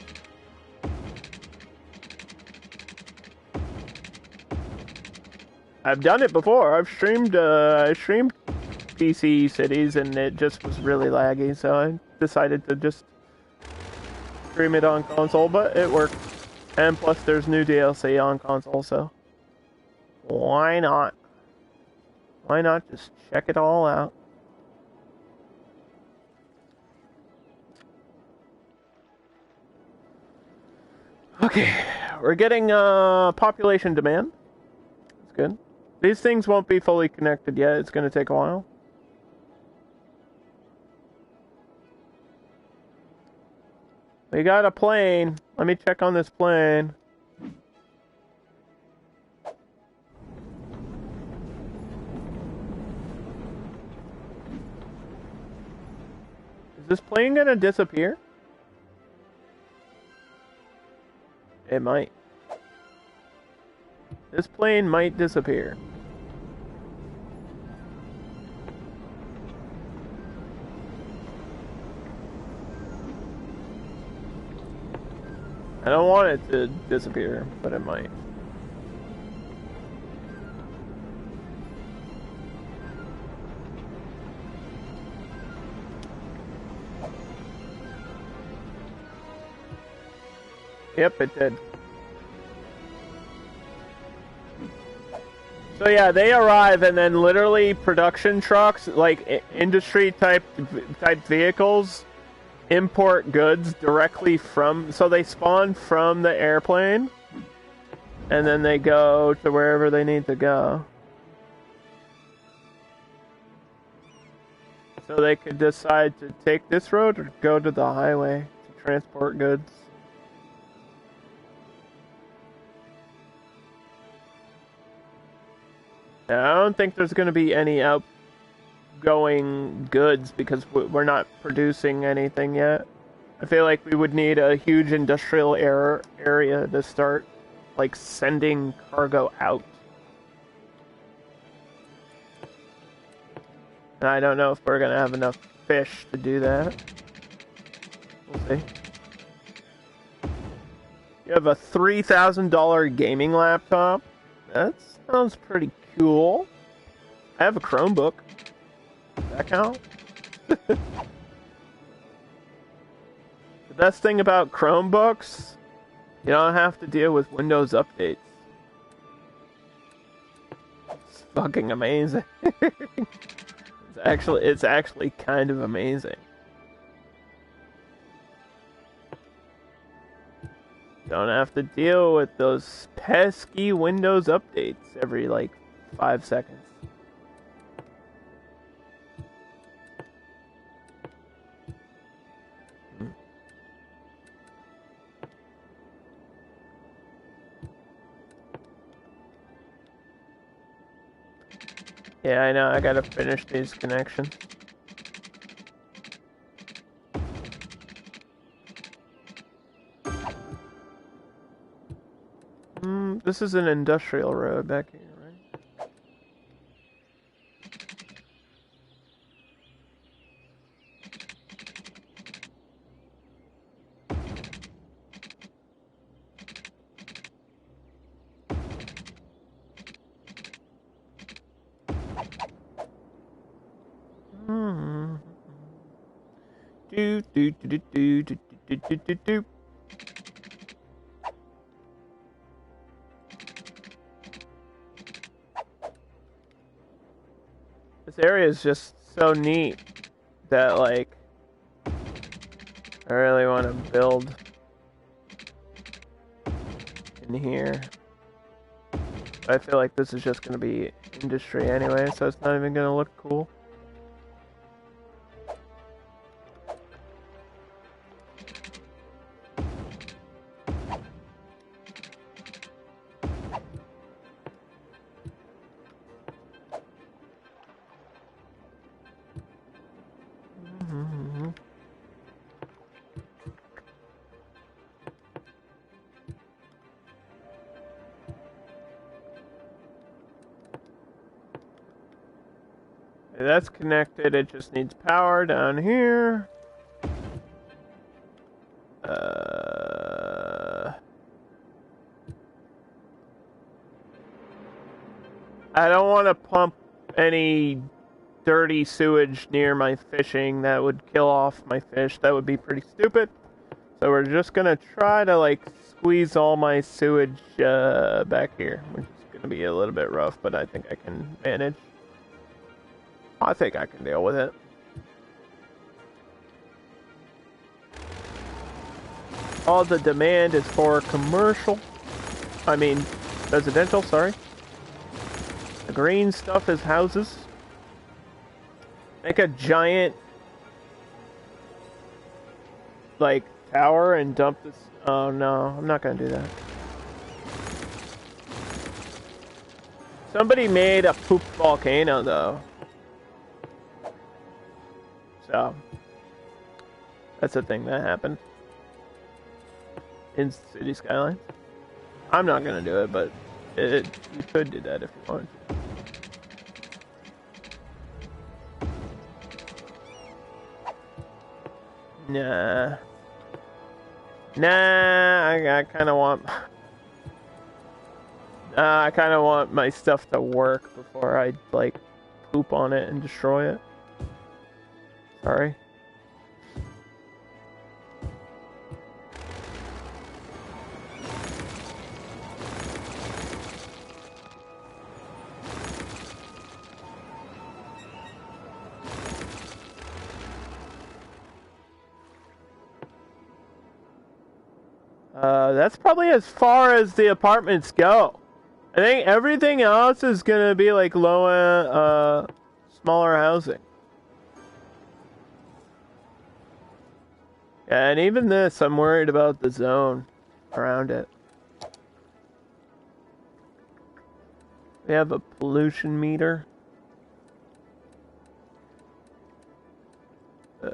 I've done it before. I streamed PC Cities, and it just was really laggy, so I decided to just stream it on console, but it worked. And plus there's new DLC on console, so why not? Why not just check it all out? Okay, we're getting population demand. That's good. These things won't be fully connected yet. It's going to take a while. We got a plane. Let me check on this plane. Is this plane going to disappear? It might. This plane might disappear. I don't want it to disappear, but it might. Yep, it did. So yeah, they arrive and then literally production trucks, like industry type vehicles, import goods directly from, so they spawn from the airplane and then they go to wherever they need to go. So they could decide to take this road or go to the highway to transport goods. I don't think there's going to be any outgoing goods because we're not producing anything yet. I feel like we would need a huge industrial area to start, like, sending cargo out. And I don't know if we're going to have enough fish to do that. We'll see. You have a $3,000 gaming laptop? That sounds pretty cool. I have a Chromebook. Does that count? The best thing about Chromebooks, you don't have to deal with Windows updates. It's fucking amazing. It's actually kind of amazing. Don't have to deal with those pesky Windows updates every, like, 5 seconds. Yeah, I know, I gotta finish these connections. This is an industrial road back here, right? Do do do do do do do do do do. This area is just so neat that, like, I really want to build in here. I feel like this is just going to be industry anyway, so it's not even going to look cool. That's connected, it just needs power down here. I don't want to pump any dirty sewage near my fishing. That would kill off my fish. That would be pretty stupid. So we're just gonna try to, like, squeeze all my sewage back here, which is gonna be a little bit rough, but I think I can manage. I think I can deal with it. All the demand is for commercial. I mean, residential, sorry. The green stuff is houses. Make a giant, like, tower and dump this. Oh no, I'm not gonna do that. Somebody made a poop volcano though. So, that's a thing that happened in City Skylines. I'm not gonna do it, but you could do that if you wanted to. Nah. I kind of want... I kind of want my stuff to work before I, like, poop on it and destroy it. Sorry. That's probably as far as the apartments go. I think everything else is gonna be like lower, smaller housing. Yeah, and even this, I'm worried about the zone around it. We have a pollution meter. We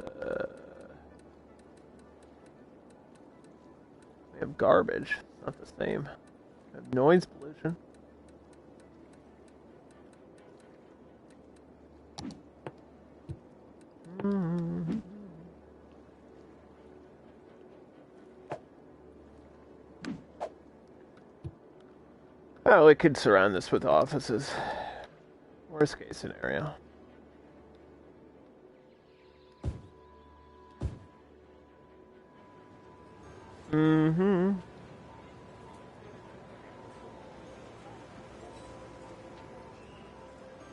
have garbage. Not the same. We have noise pollution. Oh, we could surround this with offices. Worst case scenario. Mm-hmm.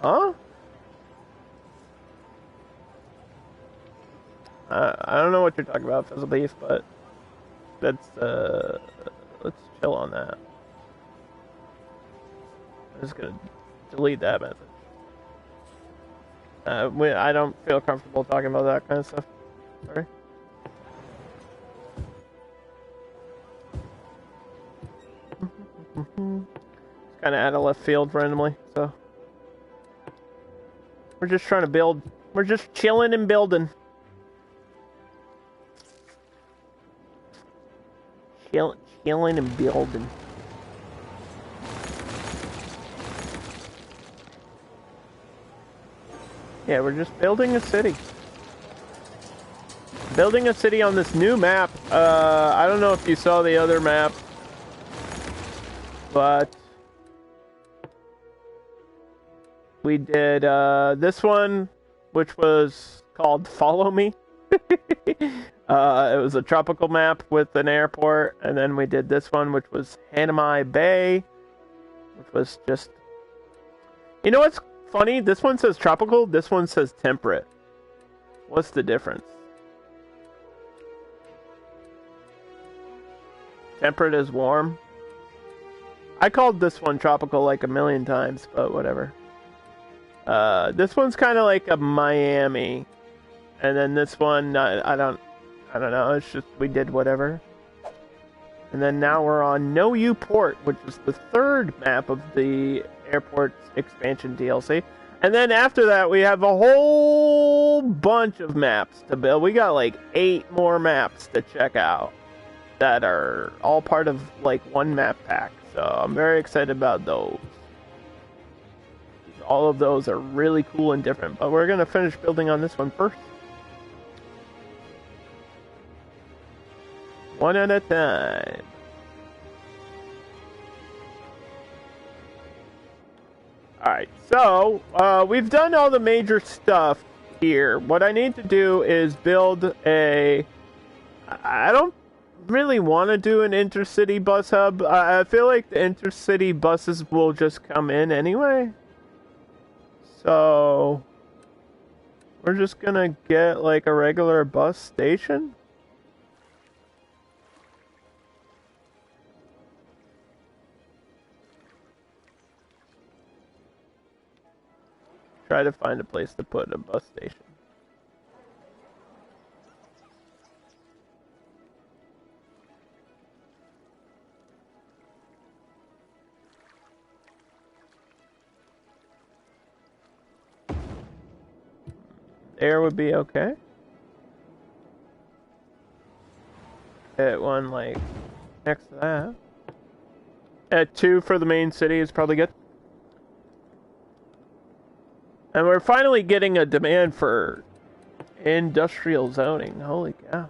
Huh? I don't know what you're talking about, Fizzle Beef, but let's chill on that. I'm just gonna delete that message. I don't feel comfortable talking about that kind of stuff. Sorry. It's kind of out of left field randomly, so we're just trying to build. We're just chilling and building. Chilling and building. Yeah, we're just building a city. Building a city on this new map. I don't know if you saw the other map, but we did this one, which was called Follow Me. It was a tropical map with an airport, and then we did this one, which was Hanamai Bay, which was just... You know what's funny? This one says tropical, this one says temperate. What's the difference? Temperate is warm. I called this one tropical like a million times, but whatever. This one's kind of like a Miami. And then this one, I don't know, it's just, we did whatever. And then now we're on Noyou Port, which is the third map of the airport expansion DLC. And then after that, we have a whole bunch of maps to build. We got like 8 more maps to check out that are all part of like one map pack. So I'm very excited about those. All of those are really cool and different, but we're going to finish building on this one first. One at a time. Alright, so we've done all the major stuff here. What I need to do is build a... I don't really want to do an intercity bus hub. I feel like the intercity buses will just come in anyway. So we're just gonna get like a regular bus station. Try to find a place to put a bus station. There would be okay. At one like next to that. At 2 for the main city is probably good. And we're finally getting a demand for industrial zoning. Holy cow.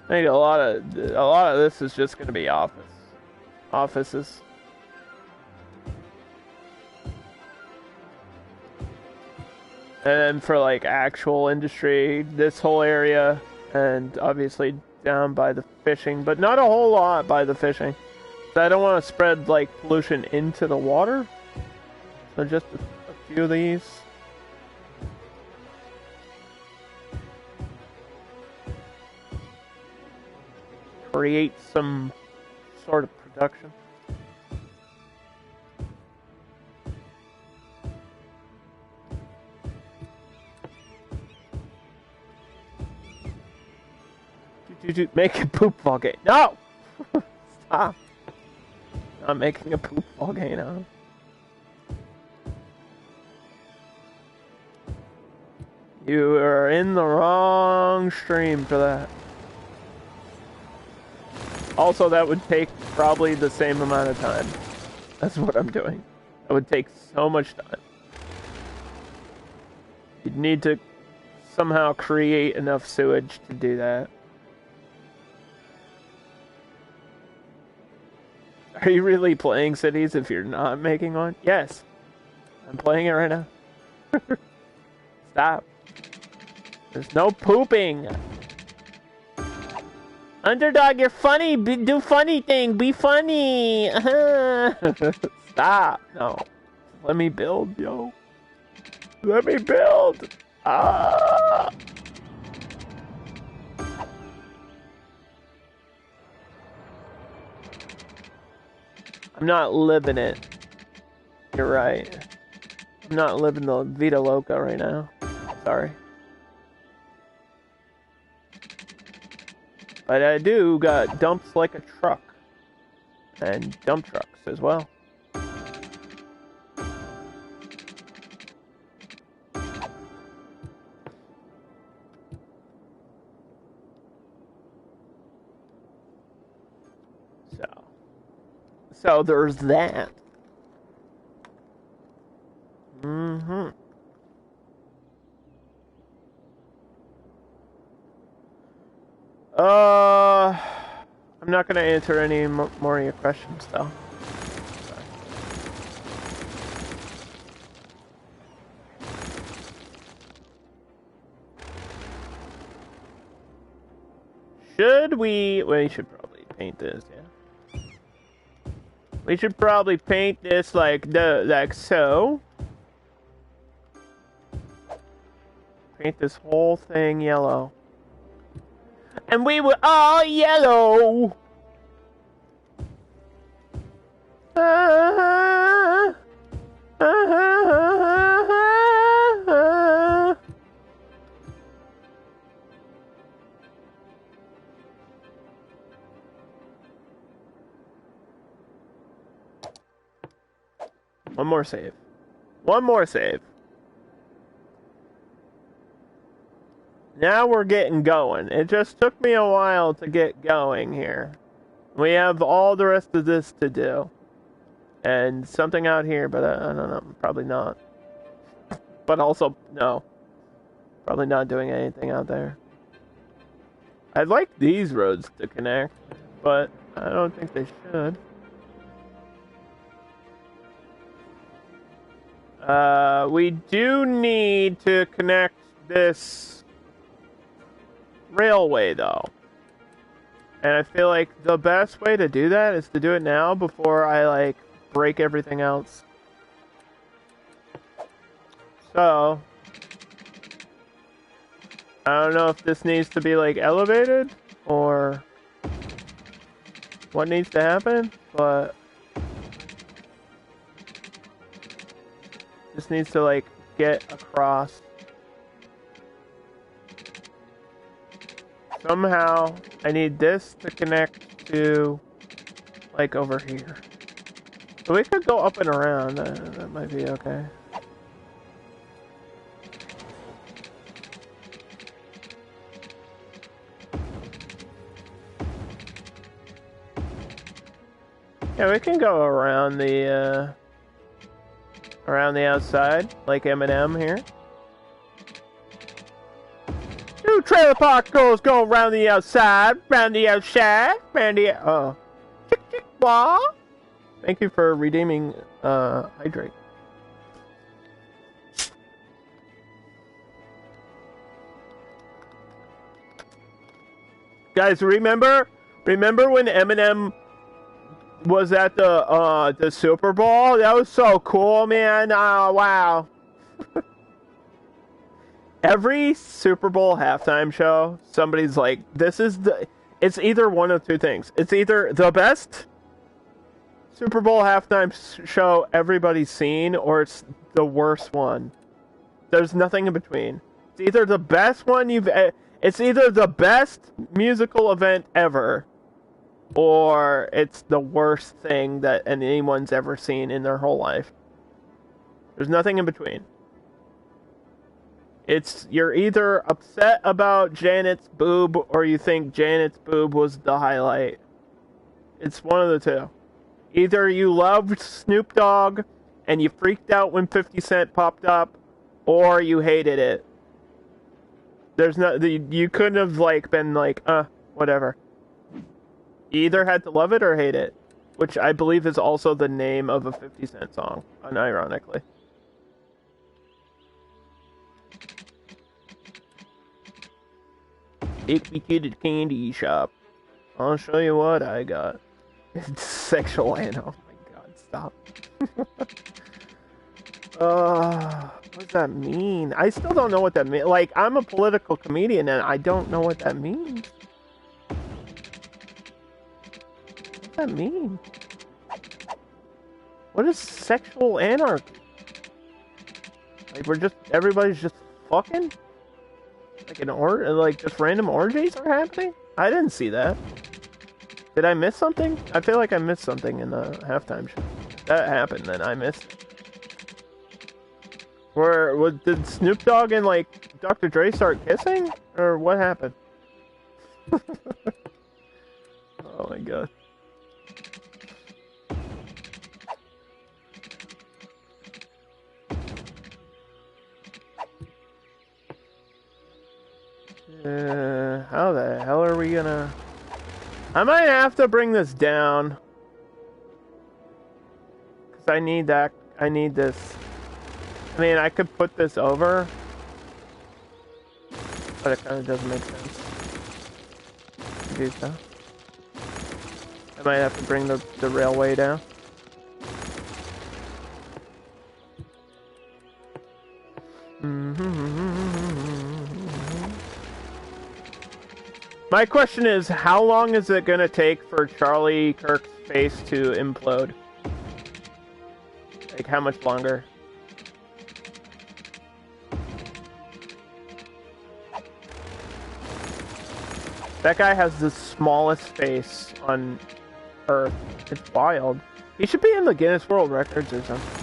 I think a lot of this is just going to be offices. And then for like actual industry, this whole area And obviously down by the fishing, but not a whole lot by the fishing. So I don't want to spread like pollution into the water. So just a few of these. Create some sort of production. Make a poop volcano. No! Stop. Not making a poop volcano. You are in the wrong stream for that. Also, that would take probably the same amount of time. That's what I'm doing. That would take so much time. You'd need to somehow create enough sewage to do that. Are you really playing cities if you're not making one? Yes. I'm playing it right now. Stop. There's no pooping. Underdog, you're funny. Do funny thing. Be funny. Stop. No. Let me build, yo. Let me build. Ah. I'm not living it. You're right. I'm not living the Vida Loca right now. Sorry. But I do got dumps like a truck. And dump trucks as well. So there's that. Mm-hmm. I'm not gonna answer any more of your questions, though. Sorry. Should we? Well, we should probably paint this, yeah. We should probably paint this like so. Paint this whole thing yellow. And we were all yellow. One more save. One more save. Now we're getting going. It just took me a while to get going here. We have all the rest of this to do. And something out here, but I don't know. Probably not. But also, no. Probably not doing anything out there. I'd like these roads to connect, but I don't think they should. We do need to connect this railway, though. And I feel like the best way to do that is to do it now before I, like, break everything else. So, I don't know if this needs to be, like, elevated or what needs to happen, but this needs to, like, get across. Somehow, I need this to connect to, like, over here. So we could go up and around. That might be okay. Yeah, we can go around the outside, like Eminem here. Two trailer park girls go around the outside, round the outside, round the chick chick wah. Thank you for redeeming hydrate. Guys, remember when Eminem was at the Super Bowl? That was so cool, man. Oh, wow. Every Super Bowl halftime show, somebody's like, it's either one of two things. It's either the best Super Bowl halftime show everybody's seen, or it's the worst one. There's nothing in between. It's either the best one it's either the best musical event ever, or it's the worst thing that anyone's ever seen in their whole life. There's nothing in between. You're either upset about Janet's boob, or you think Janet's boob was the highlight. It's one of the two. Either you loved Snoop Dogg and you freaked out when 50 Cent popped up, or you hated it. You couldn't have been like, whatever. You either had to love it or hate it, which I believe is also the name of a 50 Cent song, unironically. Take me to the candy shop. I'll show you what I got. It's sexual anal. Oh my god, stop. What does that mean? I still don't know what that means. Like, I'm a political comedian and I don't know what that means. What does that mean? What is sexual anarchy? Like, everybody's just fucking? Like just random orgies are happening? I didn't see that. Did I miss something? I feel like I missed something in the halftime show. If that happened, then I missed it. Did Snoop Dogg and Dr. Dre start kissing? Or what happened? Oh my god. How the hell are we gonna... I might have to bring this down. Because I need that. I need this. I mean, I could put this over. But it kind of doesn't make sense to do so. I might have to bring the railway down. My question is, how long is it gonna take for Charlie Kirk's face to implode? Like, how much longer? That guy has the smallest face on Earth. It's wild. He should be in the Guinness World Records or something.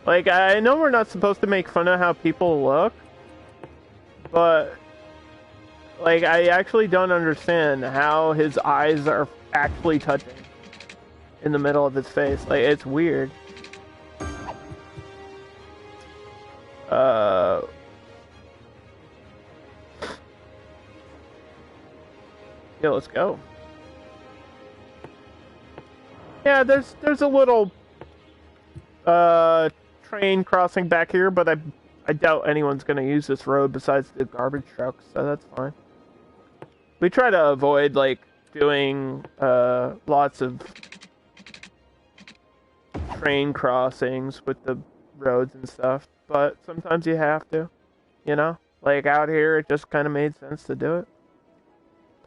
Like, I know we're not supposed to make fun of how people look, but, like, I actually don't understand how his eyes are actually touching in the middle of his face. Like, it's weird. Yeah, let's go. Yeah, there's a little, train crossing back here, but I doubt anyone's gonna use this road besides the garbage trucks, so that's fine. We try to avoid, like, doing, lots of train crossings with the roads and stuff, but sometimes you have to, you know? Like, out here, it just kind of made sense to do it.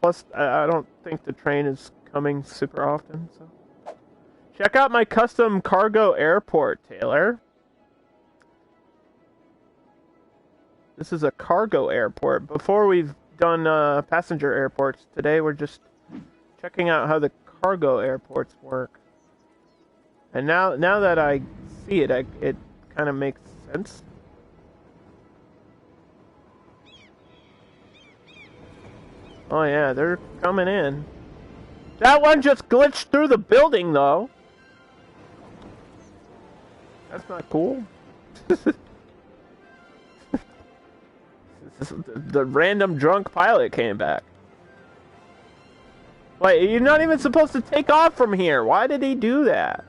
Plus, I don't think the train is coming super often, so... Check out my custom cargo airport, Taylor. This is a cargo airport. Before we've done passenger airports, today we're just checking out how the cargo airports work. And now that I see it, it kind of makes sense. Oh yeah, they're coming in. That one just glitched through the building, though. That's not cool. The random drunk pilot came back. Wait, you're not even supposed to take off from here. Why did he do that?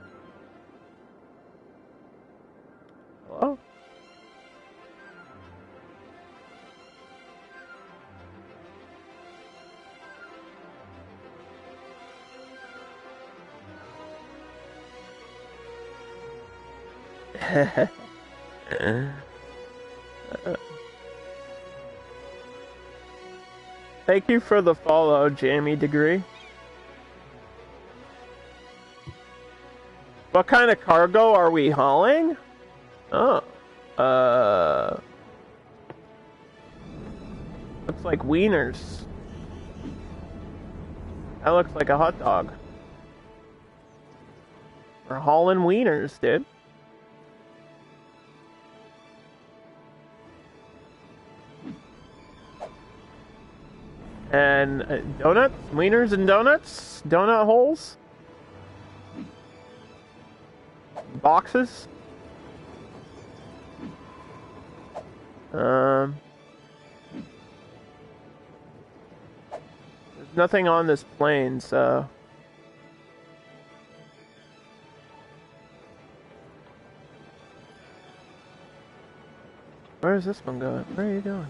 Thank you for the follow, Jamie Degree. What kind of cargo are we hauling? Oh. Looks like wieners. That looks like a hot dog. We're hauling wieners, dude. And donuts? Wieners and donuts? Donut holes? Boxes? There's nothing on this plane, so... Where is this one going? Where are you going?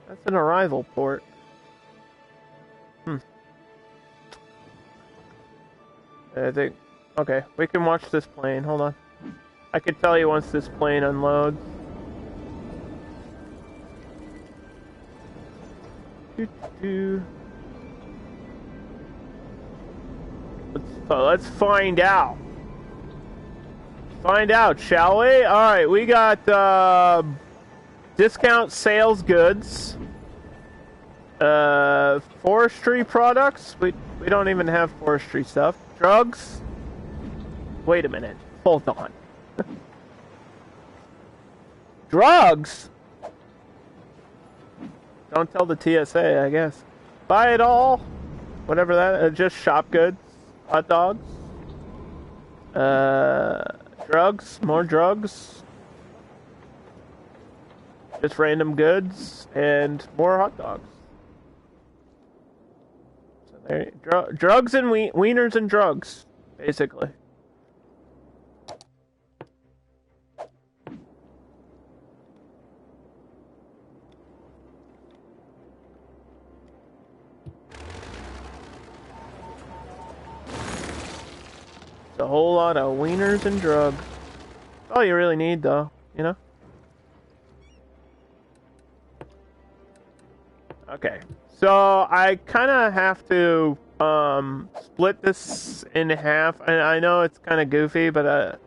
That's an arrival port. I think... Okay, we can watch this plane. Hold on. I can tell you once this plane unloads. Let's find out. Find out, shall we? Alright, we got discount sales goods. Forestry products. We don't even have forestry stuff. Drugs. Wait a minute. Hold on. Drugs? Don't tell the TSA, I guess. Buy it all. Whatever that. Just shop goods. Hot dogs. Drugs. More drugs. Just random goods. And more hot dogs. So there, drugs and wieners and drugs. Basically. A whole lot of wieners and drugs. That's all you really need, though, you know? Okay, so I kind of have to split this in half. I know it's kind of goofy, but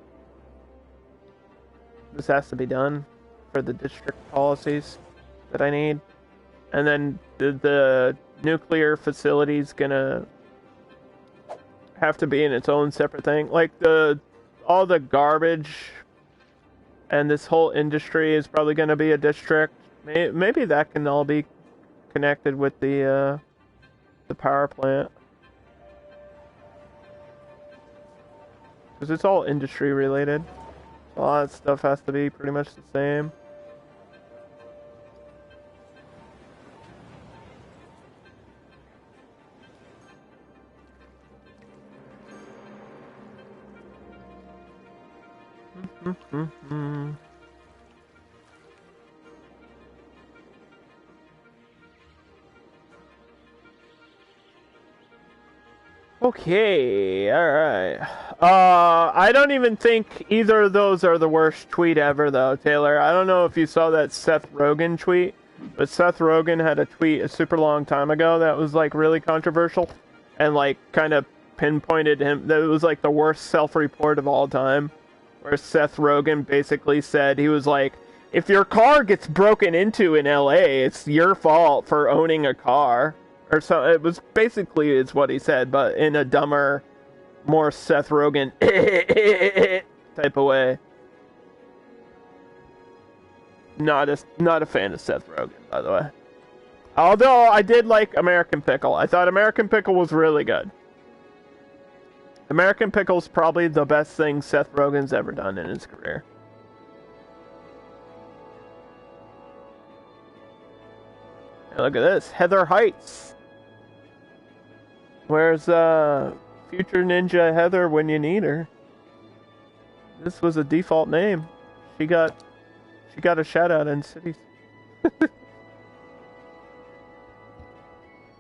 this has to be done for the district policies that I need. And then the nuclear facility's gonna have to be in its own separate thing. Like all the garbage and this whole industry is probably going to be a district. Maybe that can all be connected with the power plant, because it's all industry related. A lot of stuff has to be pretty much the same. Okay, alright. I don't even think either of those are the worst tweet ever, though, Taylor. I don't know if you saw that Seth Rogen tweet, but Seth Rogen had a tweet a super long time ago that was, like, really controversial, and, like, kind of pinpointed him. That it was, like, the worst self-report of all time, where Seth Rogen basically said, he was like, if your car gets broken into in LA, it's your fault for owning a car. Or so, it was basically is what he said, but in a dumber, more Seth Rogen type of way. Not a fan of Seth Rogen, by the way. Although I did like American Pickle. I thought American Pickle was really good. American Pickle's probably the best thing Seth Rogen's ever done in his career. And look at this, Heather Heights. Where's future ninja Heather when you need her? This was a default name. She got a shout out in cities.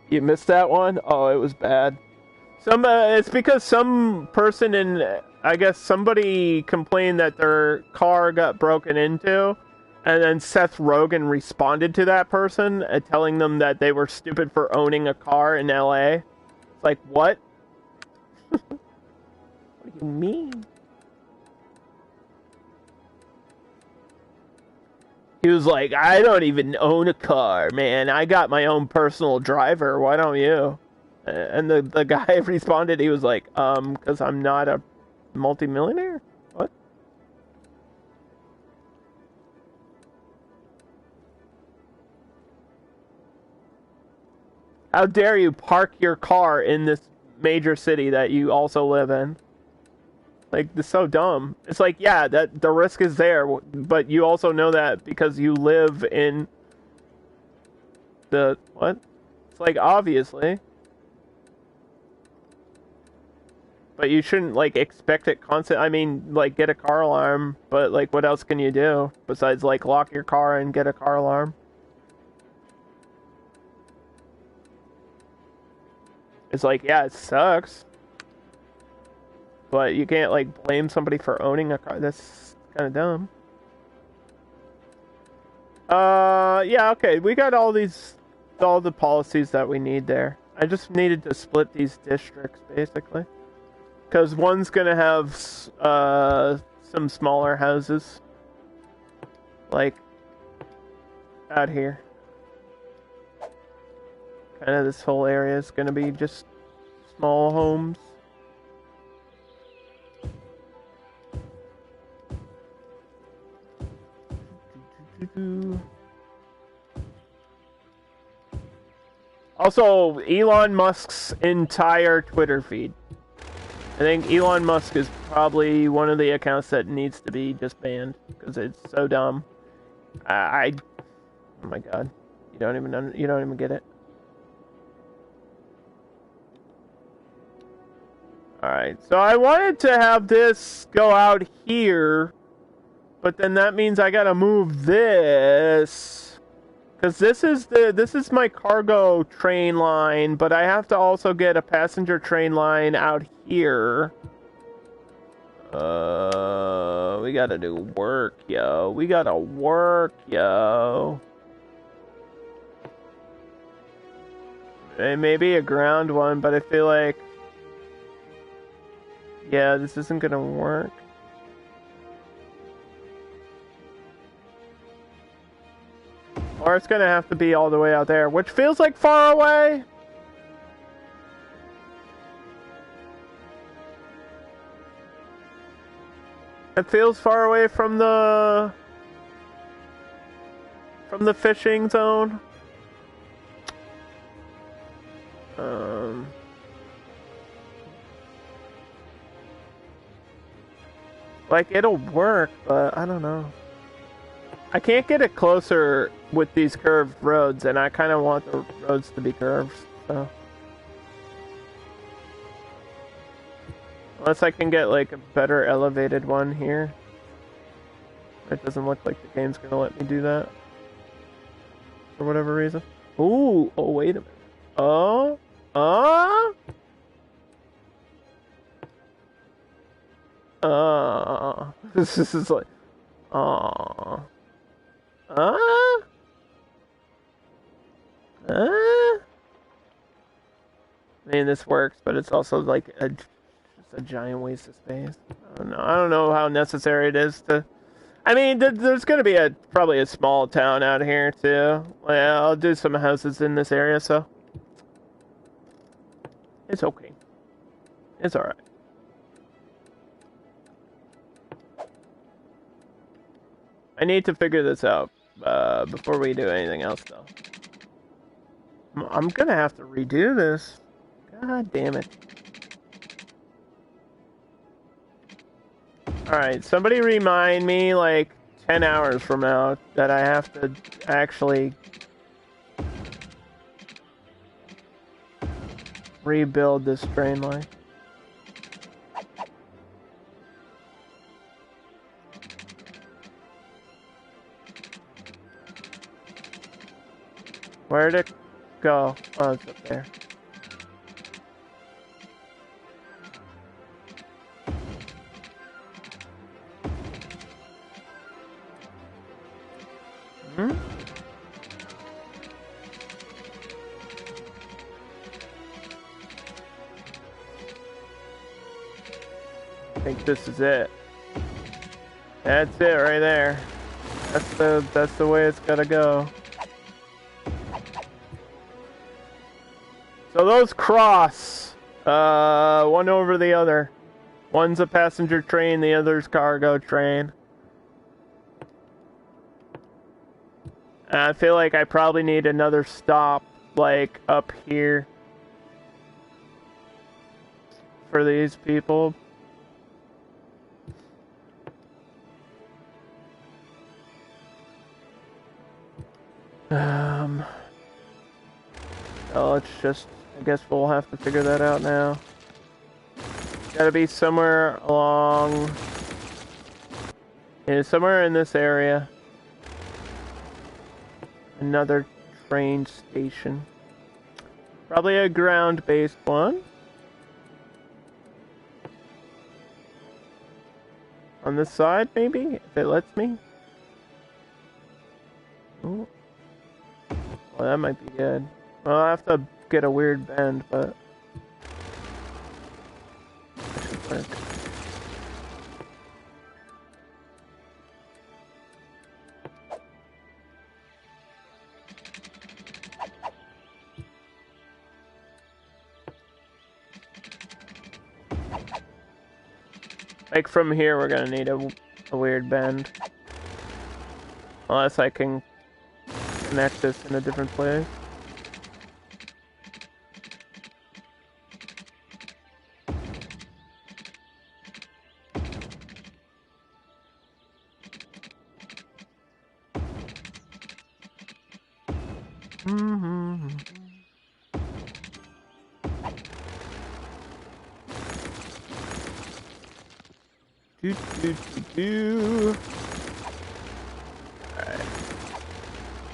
You missed that one? Oh, it was bad. It's because some person I guess somebody complained that their car got broken into, and then Seth Rogen responded to that person, telling them that they were stupid for owning a car in LA. It's like, what? What do you mean? He was like, I don't even own a car, man. I got my own personal driver. Why don't you? And the guy responded, he was like, because I'm not a multimillionaire? What? How dare you park your car in this major city that you also live in? Like, this is so dumb. It's like, yeah, that the risk is there, but you also know that because you live in the what? It's like, obviously. But you shouldn't, like, expect it constant. I mean, like, get a car alarm, but, like, what else can you do besides, like, lock your car and get a car alarm? It's like, yeah, it sucks. But you can't, like, blame somebody for owning a car. That's kind of dumb. Yeah, okay. We got all the policies that we need there. I just needed to split these districts, basically. Because one's gonna have, some smaller houses. Like, out here. Kind of this whole area is gonna be just small homes. Also, Elon Musk's entire Twitter feed. I think Elon Musk is probably one of the accounts that needs to be just banned because it's so dumb. Oh my god, you don't even get it. All right, so I wanted to have this go out here, but then that means I gotta move this because this is my cargo train line, but I have to also get a passenger train line out here. We gotta do work, yo. We gotta work, yo. Maybe a ground one, but I feel like, yeah, this isn't gonna work. Or it's gonna have to be all the way out there, which feels like far away. It feels far away from the fishing zone. Like, it'll work, but I don't know. I can't get it closer with these curved roads, and I kind of want the roads to be curved, so. Unless I can get, like, a better elevated one here. It doesn't look like the game's gonna let me do that. For whatever reason. Ooh! Oh, wait a minute. Oh? This is like... I mean, this works, but it's also like just a giant waste of space. I don't know how necessary it is to... I mean, there's going to be probably a small town out here, too. Well, I'll do some houses in this area, so... It's okay. It's alright. I need to figure this out before we do anything else, though. I'm gonna have to redo this. God damn it. Alright, somebody remind me, like, 10 hours from now that I have to actually rebuild this train line. Where'd it go? Oh, it's up there. Hmm? I think this is it. That's it right there. That's the way it's gotta go. So those cross, one over the other. One's a passenger train, the other's cargo train. And I feel like I probably need another stop, like, up here. For these people. Oh, it's just, I guess we'll have to figure that out now. Gotta be somewhere along, yeah, somewhere in this area. Another train station. Probably a ground-based one. On this side, maybe? If it lets me? Ooh. Well, that might be good. Well, I have to get a weird bend, but... that should work. Like, from here, we're gonna need a weird bend. Unless I can connect this in a different place.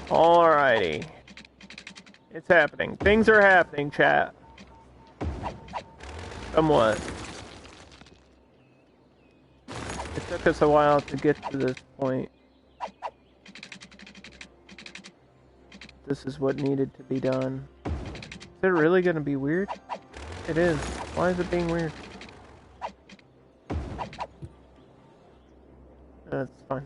Alrighty. It's happening. Things are happening, chat. Somewhat. It took us a while to get to this point. This is what needed to be done. Is it really gonna be weird? It is. Why is it being weird? That's fine.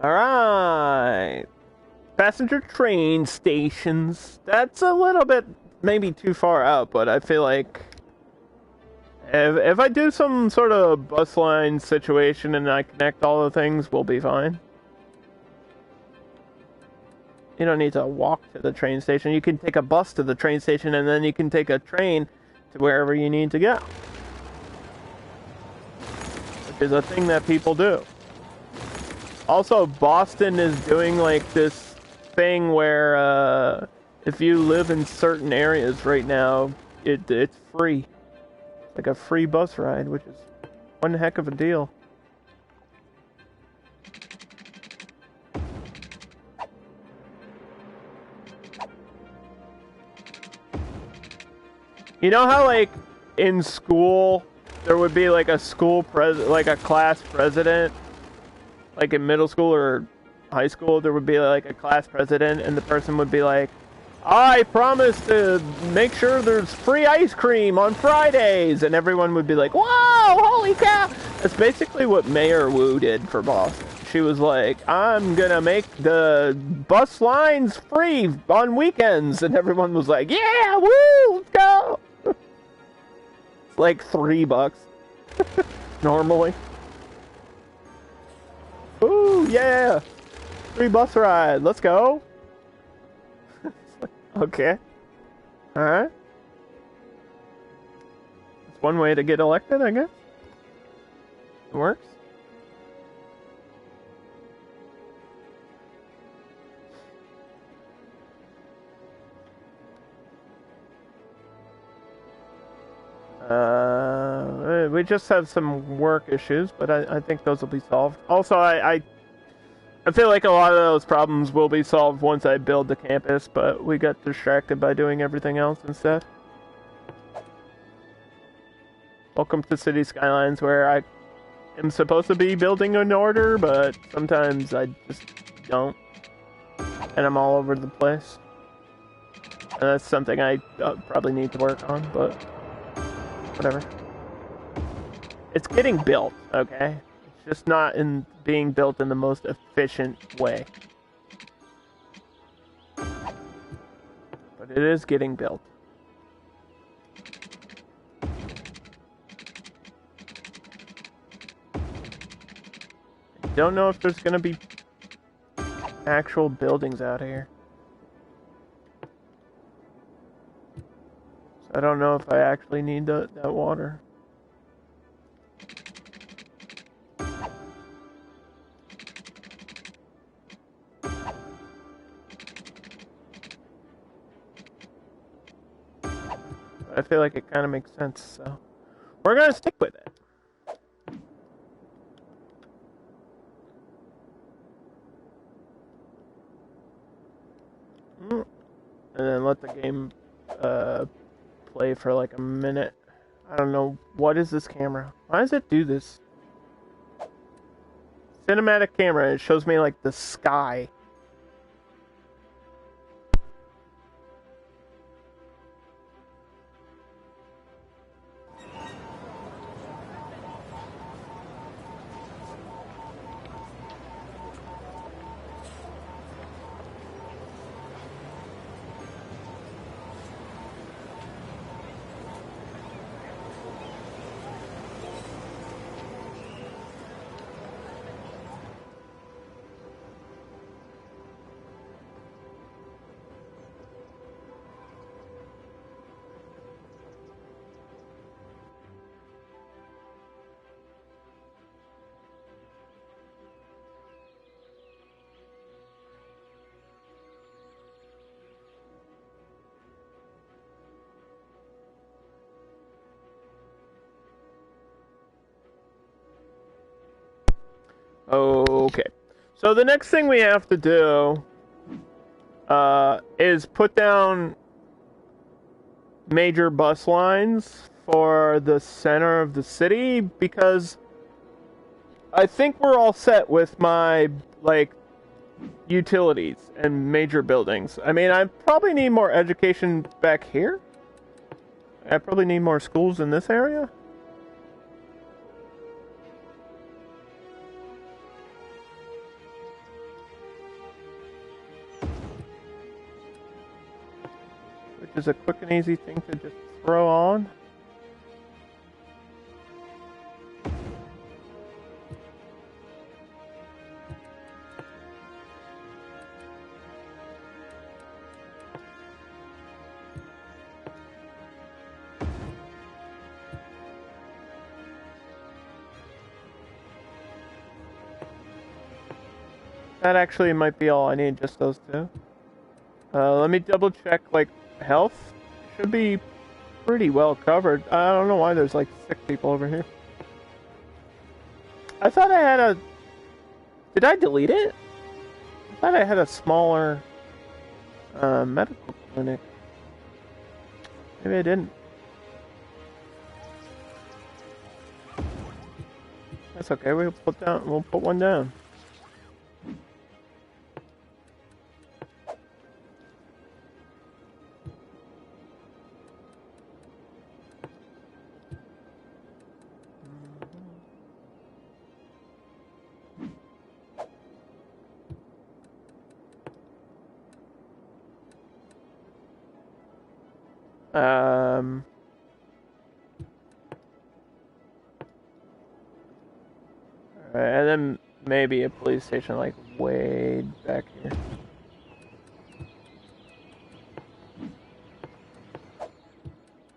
Alright. Passenger train stations. That's a little bit maybe too far out, but I feel like if I do some sort of bus line situation and I connect all the things, we'll be fine. You don't need to walk to the train station. You can take a bus to the train station and then you can take a train to wherever you need to go. Which is a thing that people do. Also, Boston is doing like this thing where if you live in certain areas right now, it's free. It's like a free bus ride, which is one heck of a deal. You know how, like, in school, there would be, like, a class president? Like, in middle school or high school, there would be, like, a class president, and the person would be like, I promise to make sure there's free ice cream on Fridays! And everyone would be like, whoa, holy cow! That's basically what Mayor Wu did for Boston. She was like, I'm gonna make the bus lines free on weekends! And everyone was like, yeah, woo, let's go! Like $3 normally. Ooh, yeah! Free bus ride, let's go! Okay. Alright. That's one way to get elected, I guess. It works. We just have some work issues, but I think those will be solved. Also, I feel like a lot of those problems will be solved once I build the campus, but we got distracted by doing everything else instead. Welcome to City Skylines, where I am supposed to be building in order, but sometimes I just don't. And I'm all over the place. And that's something I probably need to work on, but whatever. It's getting built, okay? It's just not in being built in the most efficient way. But it is getting built. Don't know if there's gonna be actual buildings out here. So I don't know if I actually need that water. I feel like it kind of makes sense, so we're gonna stick with it. And then let the game play for like a minute. I don't know, what is this camera? Why does it do this? Cinematic camera, it shows me like the sky. Okay, so the next thing we have to do is put down major bus lines for the center of the city, because I think we're all set with my, like, utilities and major buildings. I mean, I probably need more education back here. I probably need more schools in this area. Which is a quick and easy thing to just throw on. That actually might be all I need, just those two. Let me double check, like, health. Should be pretty well covered. I don't know why there's like 6 people over here. I thought I had a... Did I delete it? I thought I had a smaller medical clinic. Maybe I didn't. That's okay, we'll put one down. Alright, and then maybe a police station like way back here.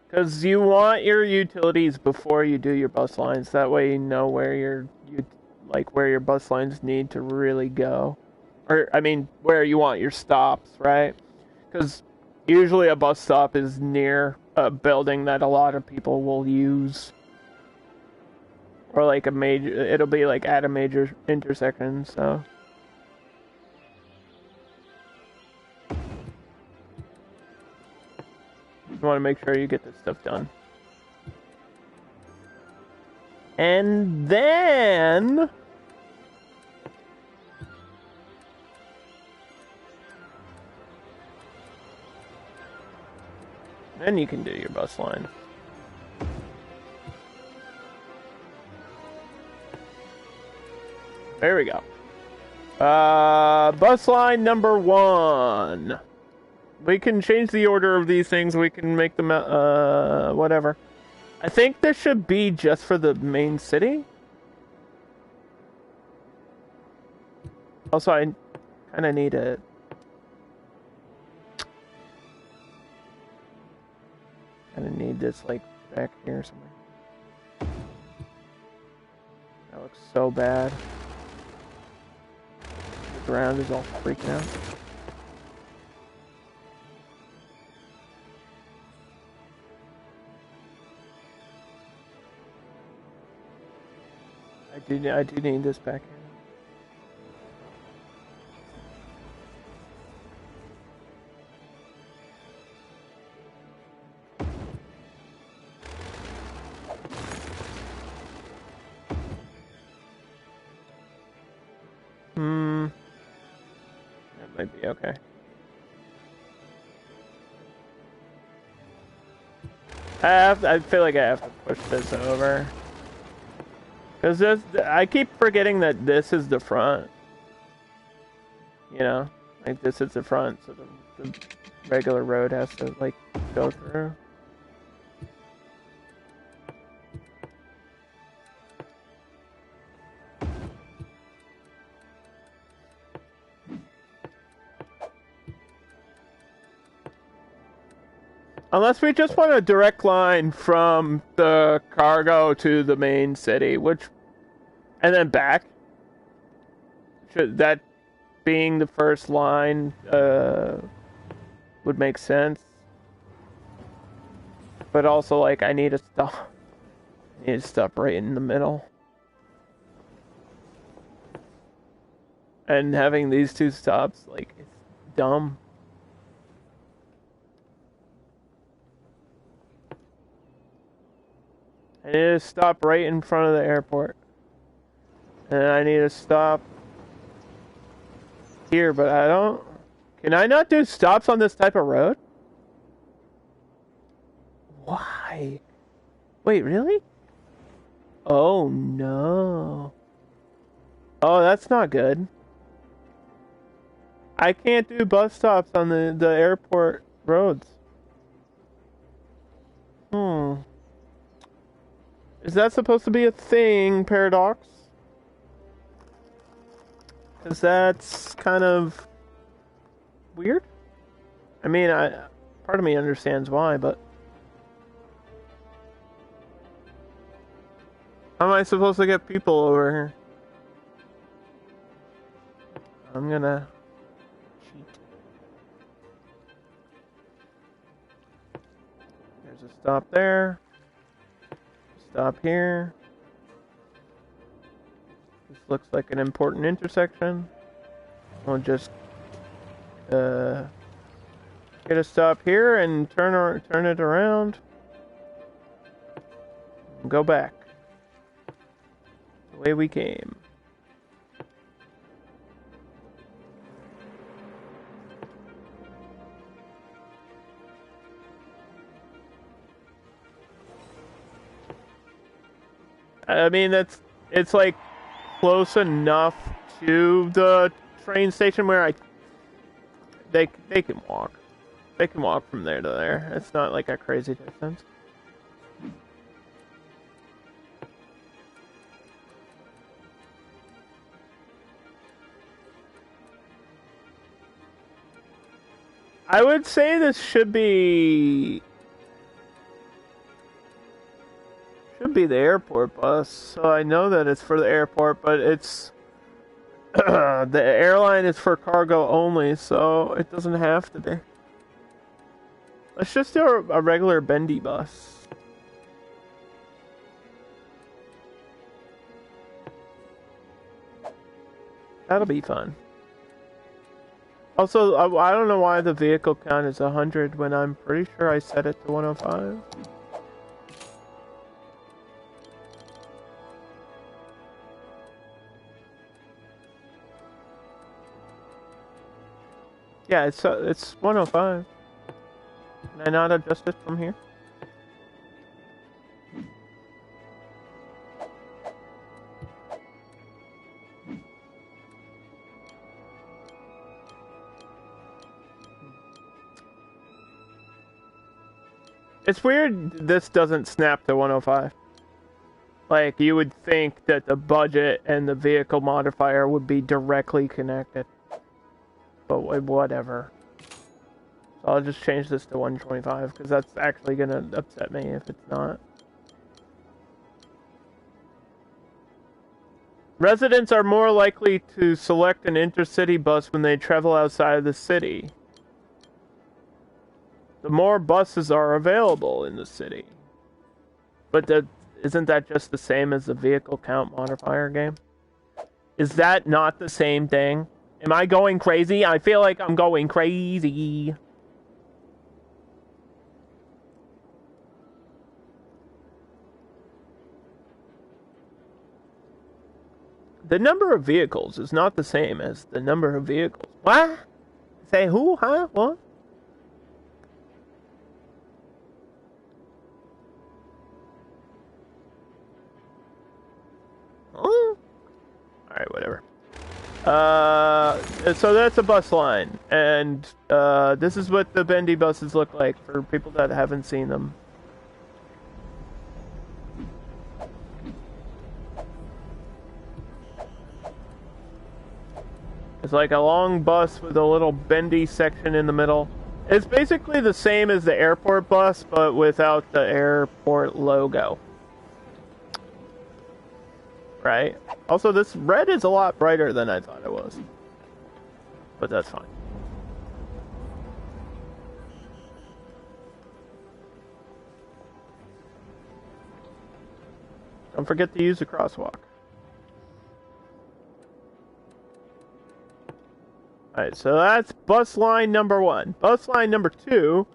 Because you want your utilities before you do your bus lines. That way you know where where your bus lines need to really go. Or, I mean, where you want your stops, right? Because usually a bus stop is near a building that a lot of people will use. Or like it'll be like at a major intersection, so. You want to make sure you get this stuff done. And then... then you can do your bus line. There we go. Bus line number 1. We can change the order of these things. We can make them, whatever. I think this should be just for the main city. Also, I kind of need it. Kind of need this, like, back here somewhere. That looks so bad. The ground is all freaking out. I do need this back here. That might be okay. I feel like I have to push this over. Because this, I keep forgetting that this is the front. You know? Like, this is the front, so the regular road has to, like, go through. Unless we just want a direct line from the cargo to the main city, which... and then back. Should that being the first line would make sense. But also, like, I need to stop right in the middle. And having these two stops, like, it's dumb. I need to stop right in front of the airport. And I need to stop here, but I don't... Can I not do stops on this type of road? Why? Wait, really? Oh, no. Oh, that's not good. I can't do bus stops on the airport roads. Is that supposed to be a thing, Paradox? Because that's kind of weird. I mean, part of me understands why, but... how am I supposed to get people over here? I'm gonna... cheat. There's a stop there. Stop here. This looks like an important intersection. We'll just get a stop here and turn it around. And go back the way we came. I mean, it's like close enough to the train station where they can walk. They can walk from there to there. It's not like a crazy distance. I would say this should be the airport bus, so I know that it's for the airport, but it's the airline is for cargo only, so it doesn't have to be. Let's just do a regular bendy bus. That'll be fun. Also, I don't know why the vehicle count is 100 when I'm pretty sure I set it to 105. Yeah, it's 105. Can I not adjust it from here? It's weird this doesn't snap to 105. Like, you would think that the budget and the vehicle modifier would be directly connected. But whatever. So I'll just change this to 125, because that's actually going to upset me if it's not. Residents are more likely to select an intercity bus when they travel outside of the city. The more buses are available in the city. But isn't that just the same as the vehicle count modifier game? Is that not the same thing? Am I going crazy? I feel like I'm going crazy. The number of vehicles is not the same as the number of vehicles. What? Say who? Huh? What? Huh? Alright, whatever. So that's a bus line, and this is what the bendy buses look like for people that haven't seen them. It's like a long bus with a little bendy section in the middle. It's basically the same as the airport bus, but without the airport logo. Right? Also, this red is a lot brighter than I thought it was. But that's fine. Don't forget to use the crosswalk. Alright, so that's bus line number 1. Bus line number 2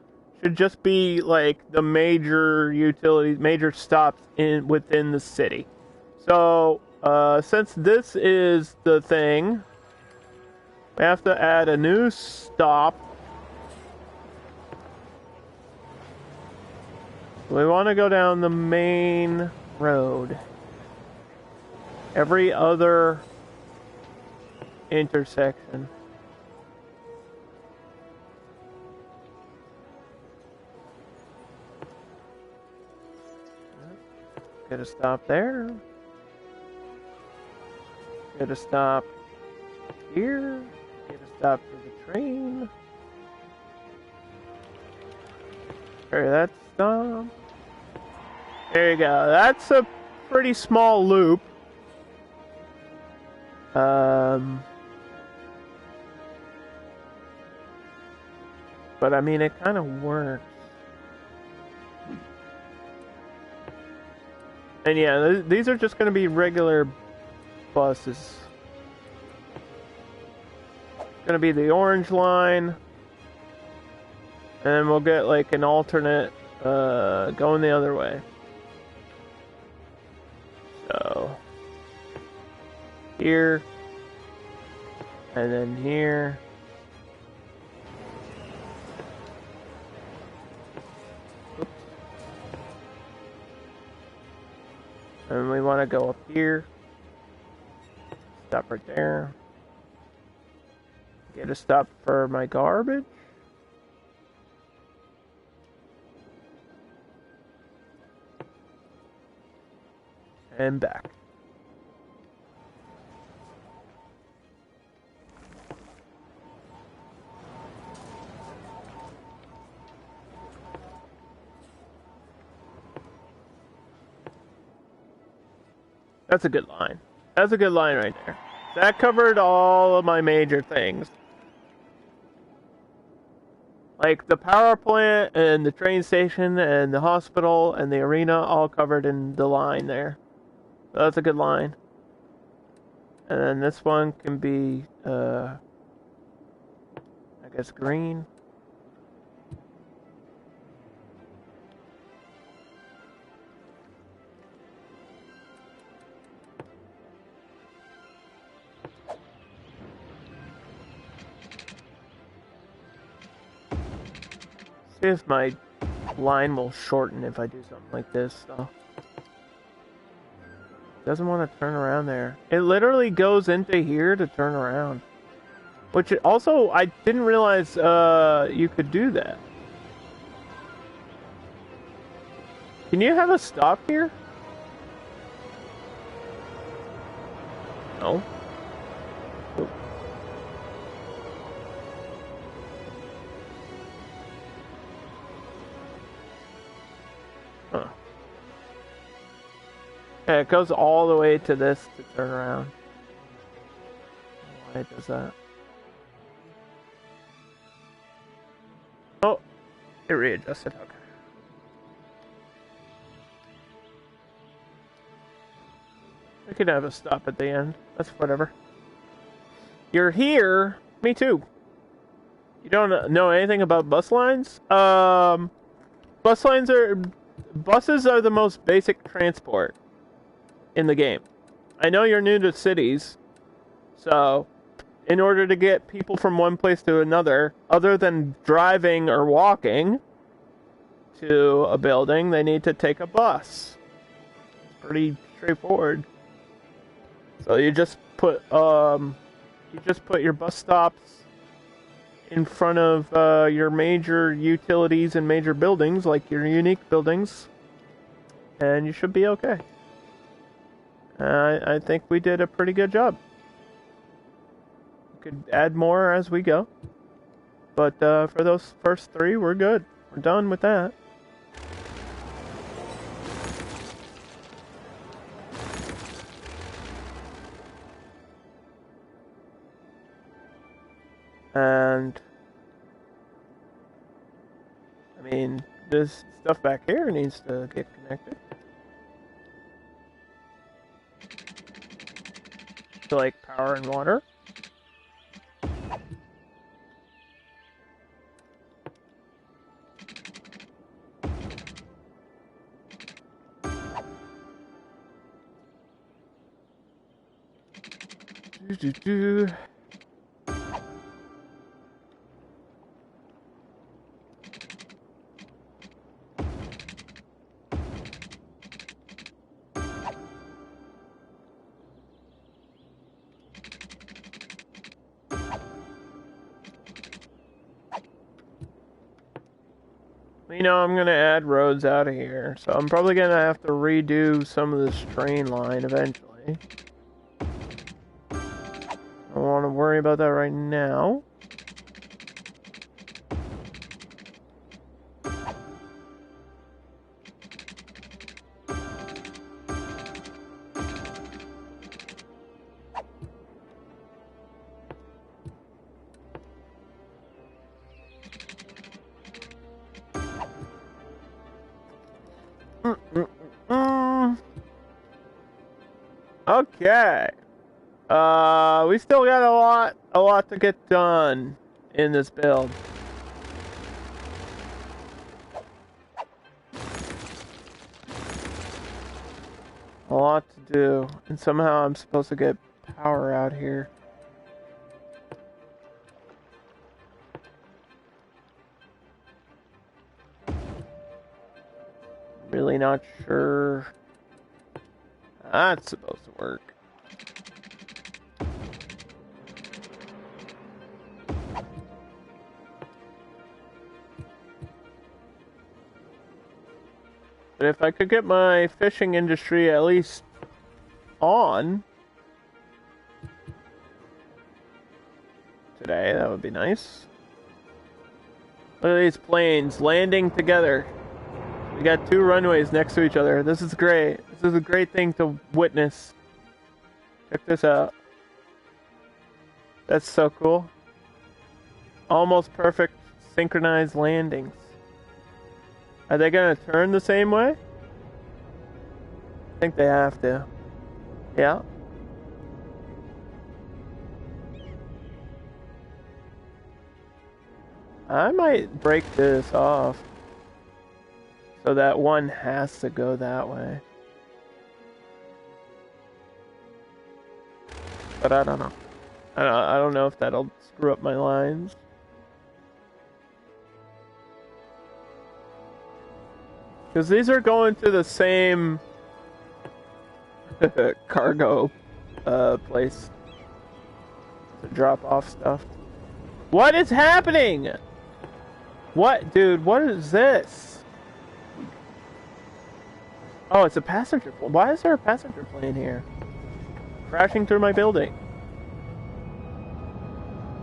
should just be like the major utilities, major stops within the city. So, since this is the thing, we have to add a new stop. We want to go down the main road. Every other intersection. Get a stop there. Get a stop here. Get a stop for the train. Carry that stop. There you go. That's a pretty small loop. But I mean, it kind of works. And yeah, these are just going to be regular buses. It's going to be the orange line. And we'll get like an alternate going the other way. So here. And then here. And we want to go up here. Stop right there. Get a stop for my garbage. And back. That's a good line. That's a good line right there. That covered all of my major things. Like the power plant and the train station and the hospital and the arena all covered in the line there. So that's a good line. And then this one can be, I guess green. See if my line will shorten if I do something like this, though. Doesn't want to turn around there. It literally goes into here to turn around. Which also, I didn't realize you could do that. Can you have a stop here? No. Oh. Huh. Yeah, it goes all the way to this to turn around. Why it does that? Oh, it readjusted. Okay. We could have a stop at the end. That's whatever. You're here. Me too. You don't know anything about bus lines? Buses are the most basic transport in the game. I know you're new to cities, so in order to get people from one place to another, other than driving or walking to a building, they need to take a bus. It's pretty straightforward. So you just put your bus stops in front of your major utilities and major buildings, like your unique buildings, and you should be okay. I think we did a pretty good job. We could add more as we go, but for those first three, we're good. We're done with that. And I mean, this stuff back here needs to get connected to like power and water. Do. You know, I'm gonna add roads out of here, so I'm probably gonna have to redo some of this train line eventually. I don't want to worry about that right now. Okay. We still got a lot to get done in this build. A lot to do, and somehow I'm supposed to get power out here. Really not sure how that's supposed to work. But if I could get my fishing industry at least on today, that would be nice. Look at these planes landing together. We got two runways next to each other. This is great. This is a great thing to witness. Check this out. That's so cool. Almost perfect synchronized landings. Are they gonna turn the same way? I think they have to. Yeah. I might break this off so that one has to go that way. But I don't know. I don't know if that'll screw up my lines. Because these are going to the same cargo place to drop off stuff. What is happening? What, dude? What is this? Oh, it's a passenger plane. Why is there a passenger plane here? Crashing through my building.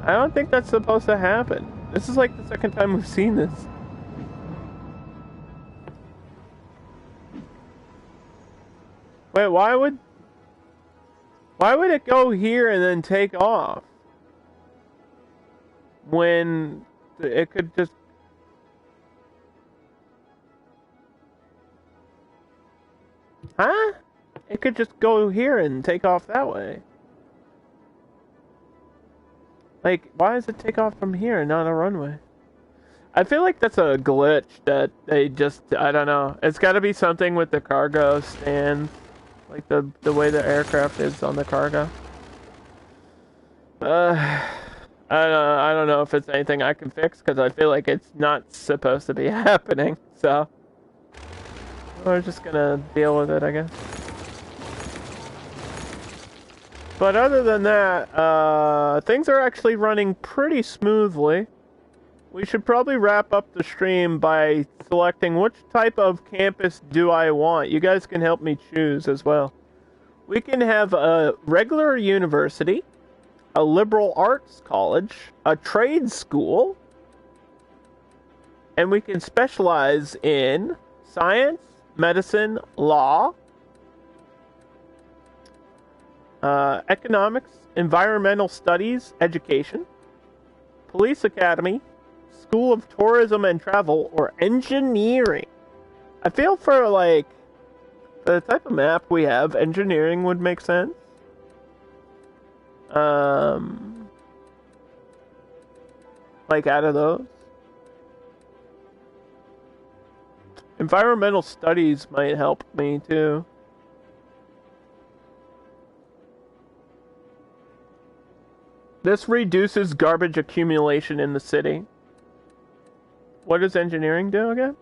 I don't think that's supposed to happen. This is like the second time we've seen this. Wait, why would it go here and then take off? When it could just... Huh? It could just go here and take off that way. Like, why does it take off from here and not a runway? I feel like that's a glitch that they just... I don't know. It's gotta be something with the cargo stand. Like the way the aircraft is on the cargo. I don't know if it's anything I can fix, because I feel like it's not supposed to be happening, so... We're just gonna deal with it, I guess. But other than that, things are actually running pretty smoothly. We should probably wrap up the stream by selecting which type of campus do I want. You guys can help me choose as well. We can have a regular university, a liberal arts college, a trade school, and we can specialize in science, medicine, law, economics, environmental studies, education, police academy, school of tourism and travel, or engineering. I feel for, like, the type of map we have, engineering would make sense. Like, out of those. Environmental studies might help me, too. This reduces garbage accumulation in the city. What does engineering do again?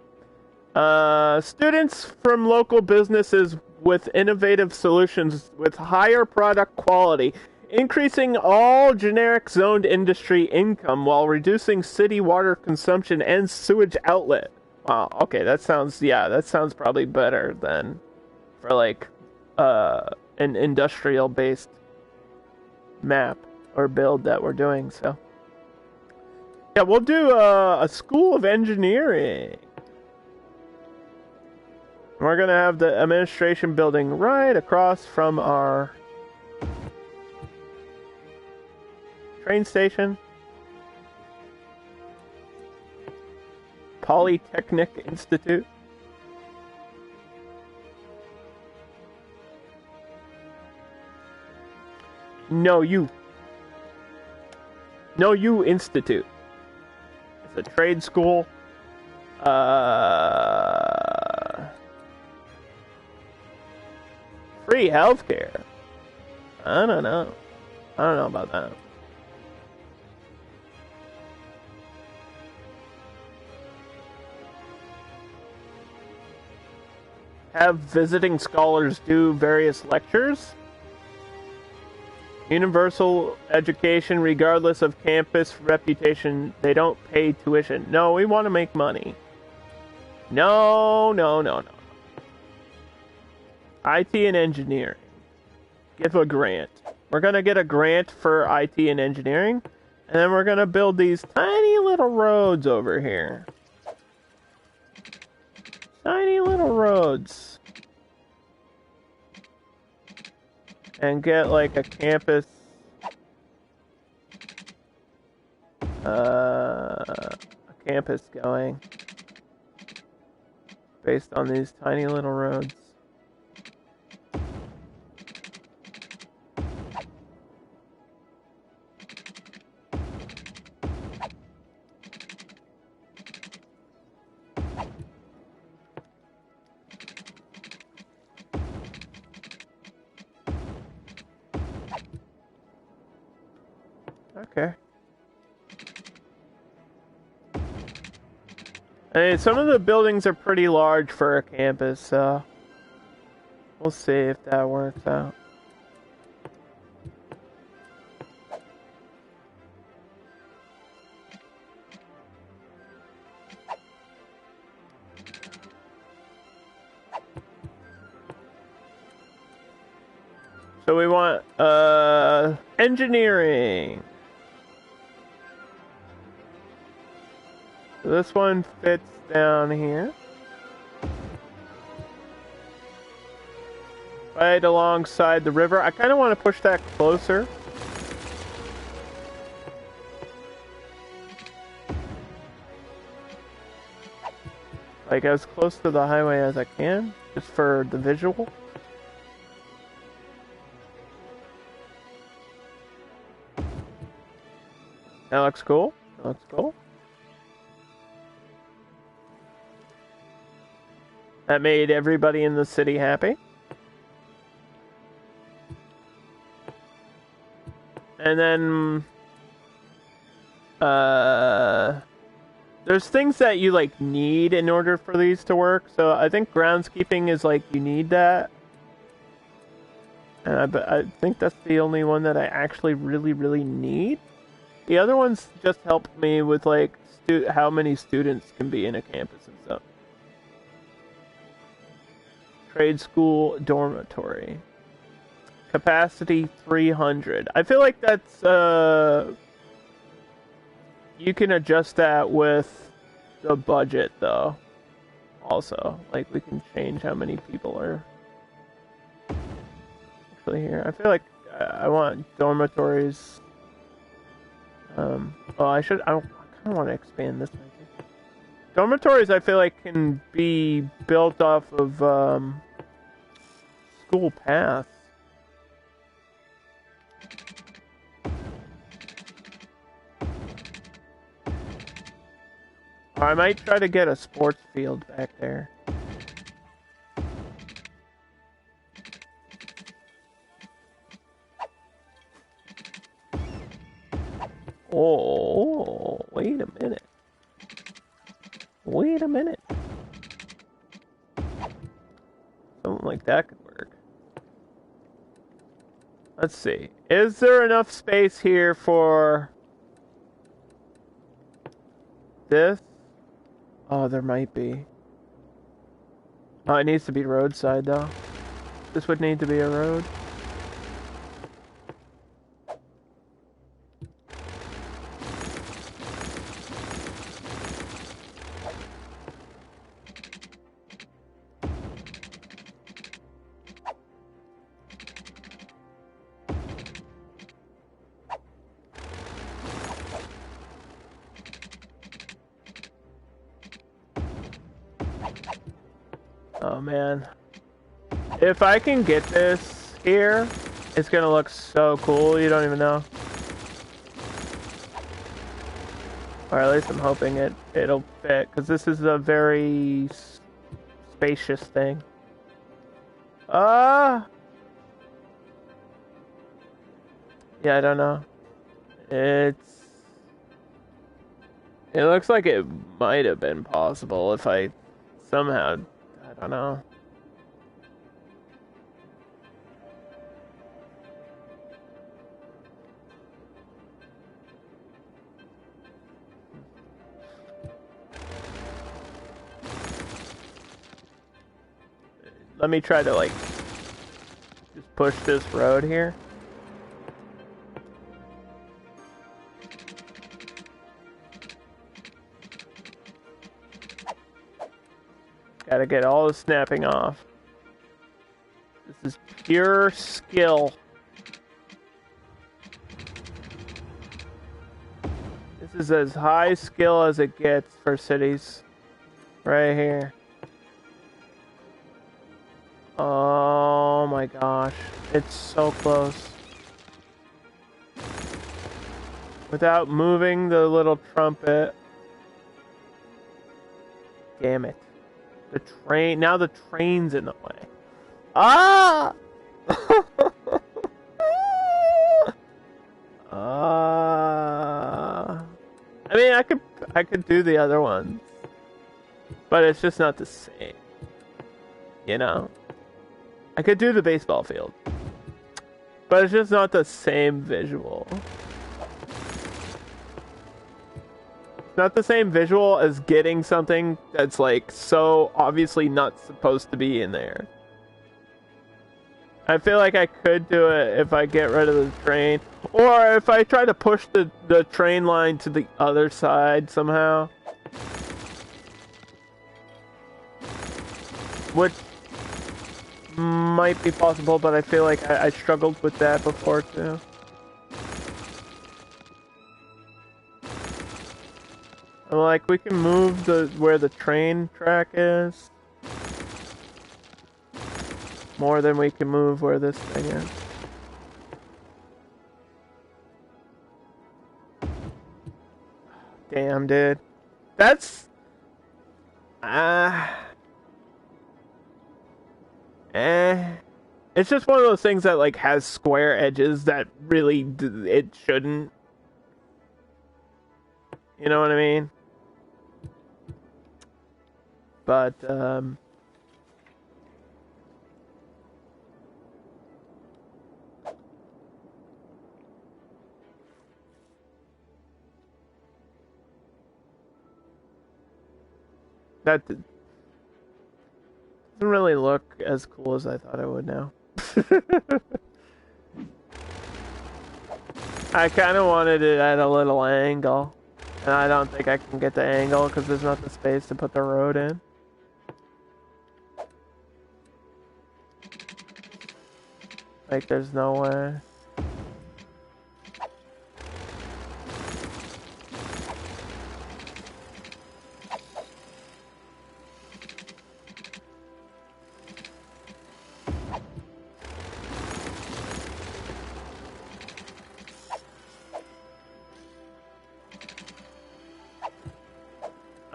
Students from local businesses with innovative solutions with higher product quality, increasing all generic zoned industry income while reducing city water consumption and sewage outlet. Wow, okay, that sounds probably better than for like an industrial based map or build that we're doing, so. Yeah, we'll do a school of engineering. We're gonna have the administration building right across from our train station. Polytechnic Institute. Noyou Institute. It's a trade school. Free healthcare. I don't know about that. Have visiting scholars do various lectures. Universal education regardless of campus reputation. They don't pay tuition. No, we want to make money. No. IT and engineering. Give a grant. We're going to get a grant for IT and engineering. And then we're going to build these tiny little roads over here. Tiny little roads. And get like a campus. A campus going. Based on these tiny little roads. Okay. I mean, some of the buildings are pretty large for a campus, so we'll see if that works out. So we want engineering. So this one fits down here. Right alongside the river. I kind of want to push that closer. Like as close to the highway as I can, just for the visual. That looks cool. That looks cool. That made everybody in the city happy. And then there's things that you like need in order for these to work. So I think groundskeeping is like you need that. And I think that's the only one that I actually really need. The other ones just help me with like how many students can be in a campus and stuff. Trade school dormitory. Capacity 300. I feel like that's you can adjust that with the budget though. Also, like we can change how many people are actually here. I feel like I want dormitories. Well, I kind of want to expand this one too. Dormitories, I feel like, can be built off of school paths. Or I might try to get a sports field back there. Oh, wait a minute. Wait a minute. Something like that could work. Let's see. Is there enough space here for this? Oh, there might be. Oh, it needs to be roadside though. This would need to be a road. Oh man. If I can get this here, it's gonna look so cool, you don't even know. Or at least I'm hoping it'll fit, because this is a very spacious thing. Yeah, I don't know. It looks like it might have been possible if I somehow, I don't know. Let me try to like just push this road here. Gotta get all the snapping off. This is pure skill. This is as high skill as it gets for cities. Right here. Oh my gosh. It's so close. Without moving the little trumpet. Damn it. The train. Now the train's in the way. Ah! I mean, I could do the other ones. But it's just not the same. You know? I could do the baseball field. But it's just not the same visual. It's not the same visual as getting something that's like so obviously not supposed to be in there. I feel like I could do it if I get rid of the train. Or if I try to push the train line to the other side somehow. Which might be possible, but I feel like I struggled with that before too. I'm like, we can move where the train track is more than we can move where this thing is. Damn, dude. That's... It's just one of those things that, like, has square edges that really... it shouldn't. You know what I mean? But, that doesn't really look as cool as I thought it would now. I kind of wanted it at a little angle. And I don't think I can get the angle because there's not the space to put the road in. Like, there's no way.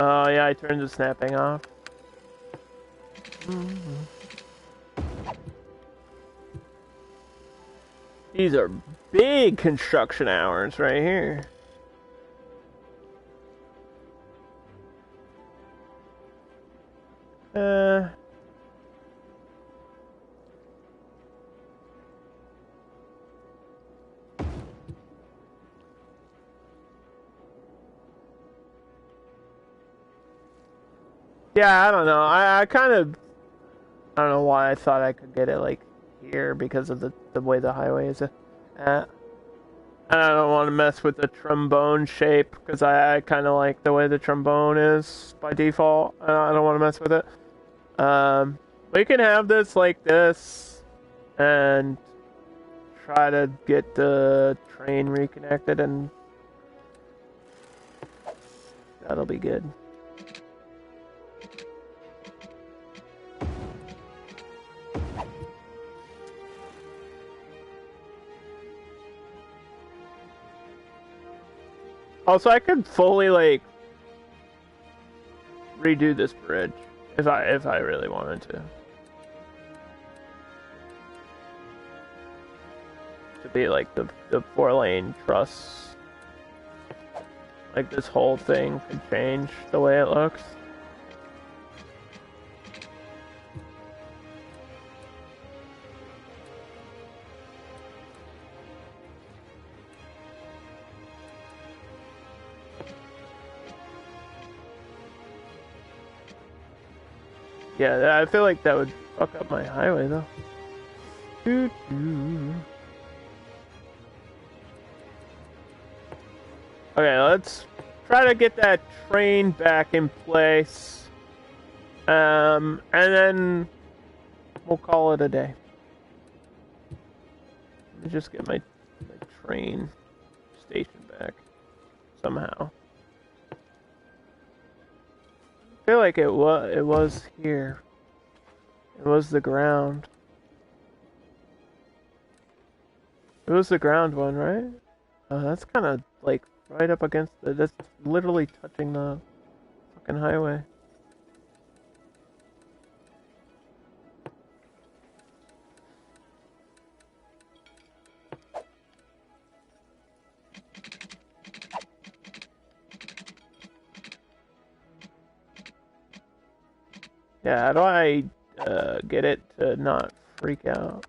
Oh yeah, I turned the snapping off. These are big construction hours right here. Yeah, I don't know. I kind of... I don't know why I thought I could get it, like, here because of the way the highway is at. And I don't want to mess with the trombone shape because I kind of like the way the trombone is by default. I don't want to mess with it. We can have this like this and try to get the train reconnected, and that'll be good. Also, I could fully like redo this bridge if I really wanted to. To be like the 4-lane truss. Like this whole thing could change the way it looks. Yeah, I feel like that would fuck up my highway though. Okay, let's try to get that train back in place. And then we'll call it a day. Let me just get my train station back somehow. I feel like it was here. It was the ground. It was the ground one, right? That's kind of like right up against that's literally touching the fucking highway. Yeah, how do I get it to not freak out?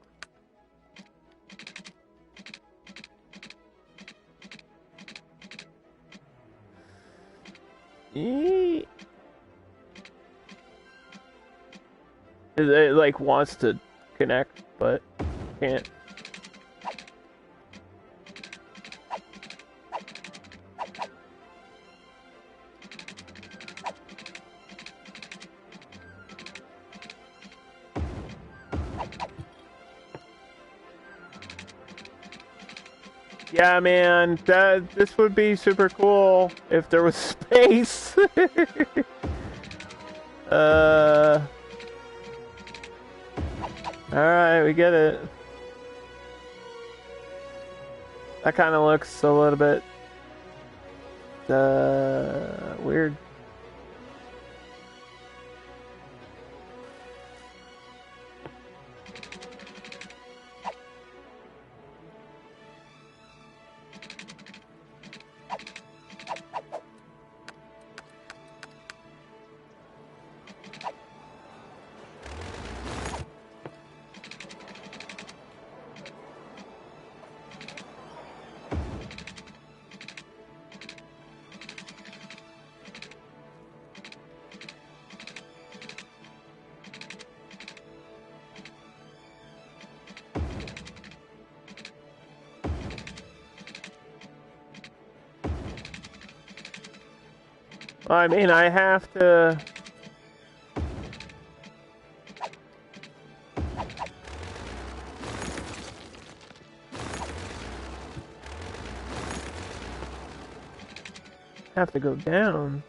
It like wants to connect, but can't. Yeah, man, this would be super cool if there was space. Alright, we get it. That kind of looks a little bit weird. I mean, I have to... have to go down.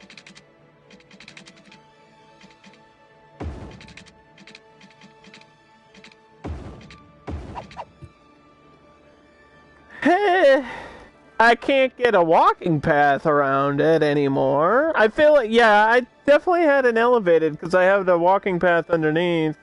I can't get a walking path around it anymore. I feel like, yeah, I definitely had an elevated because I have the walking path underneath.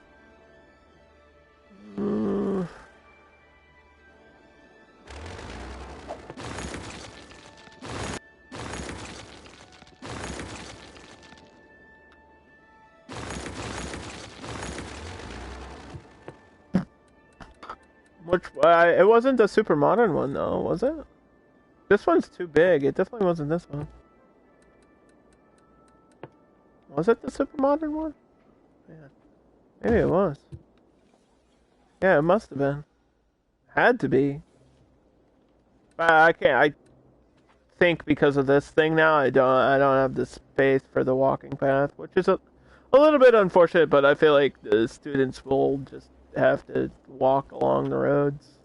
Which, it wasn't the super modern one though, was it? This one's too big. It definitely wasn't this one. Was it the super modern one? Yeah. Maybe it was. Yeah, it must have been. Had to be. But I can't. I think because of this thing now, I don't have the space for the walking path, which is a little bit unfortunate. But I feel like the students will just have to walk along the roads.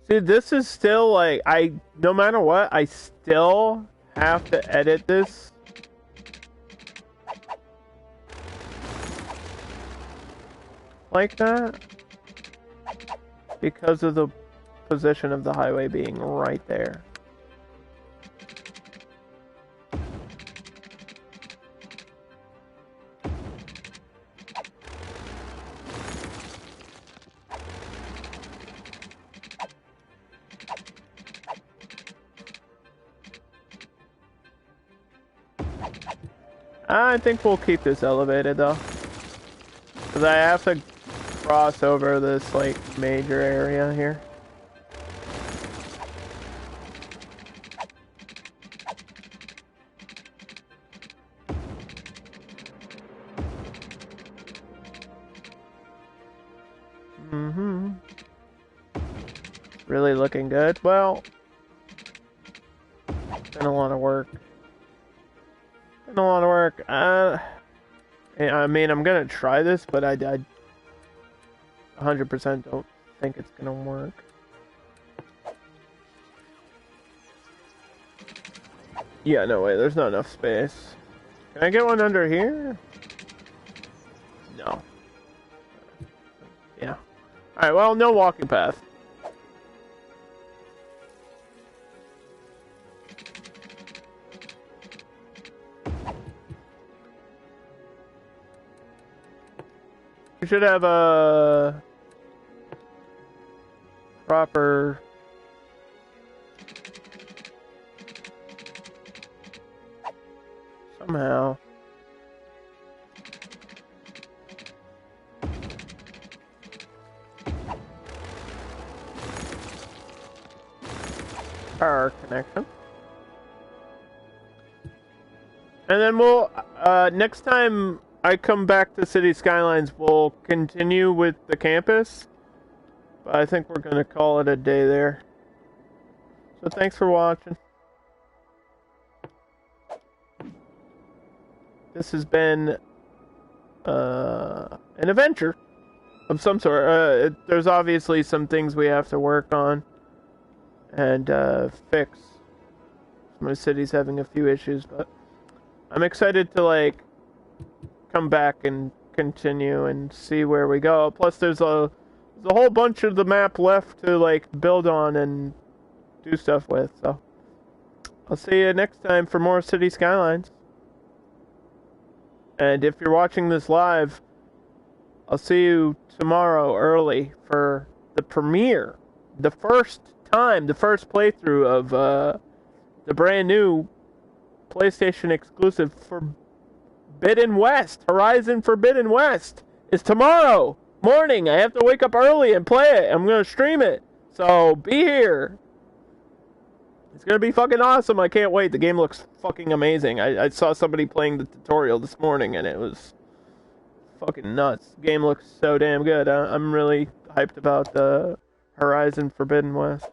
See, this is still like, no matter what, I still have to edit this. Like that. Because of the position of the highway being right there. I think we'll keep this elevated though. Because I have to cross over this like major area here. Really looking good. Well, it's been a lot of work. Been a lot of work. I mean, I'm gonna try this, but I 100% don't think it's gonna work. Yeah, no way. There's not enough space. Can I get one under here? No. Yeah. Alright, well, no walking path. We should have a proper somehow. Power connection. And then we'll, next time I come back to City Skylines, we'll continue with the campus. But I think we're going to call it a day there. So thanks for watching. This has been an adventure of some sort. There's obviously some things we have to work on and fix. My city's having a few issues, but I'm excited to like come back and continue and see where we go. Plus, there's a whole bunch of the map left to like build on and do stuff with. So I'll see you next time for more City Skylines. And if you're watching this live, I'll see you tomorrow early for the premiere. The first playthrough of the brand new PlayStation exclusive Forbidden West. Horizon Forbidden West is tomorrow morning. I have to wake up early and play it. I'm going to stream it. So be here. It's going to be fucking awesome. I can't wait. The game looks fucking amazing. I saw somebody playing the tutorial this morning and it was fucking nuts. The game looks so damn good. I'm really hyped about the Horizon Forbidden West.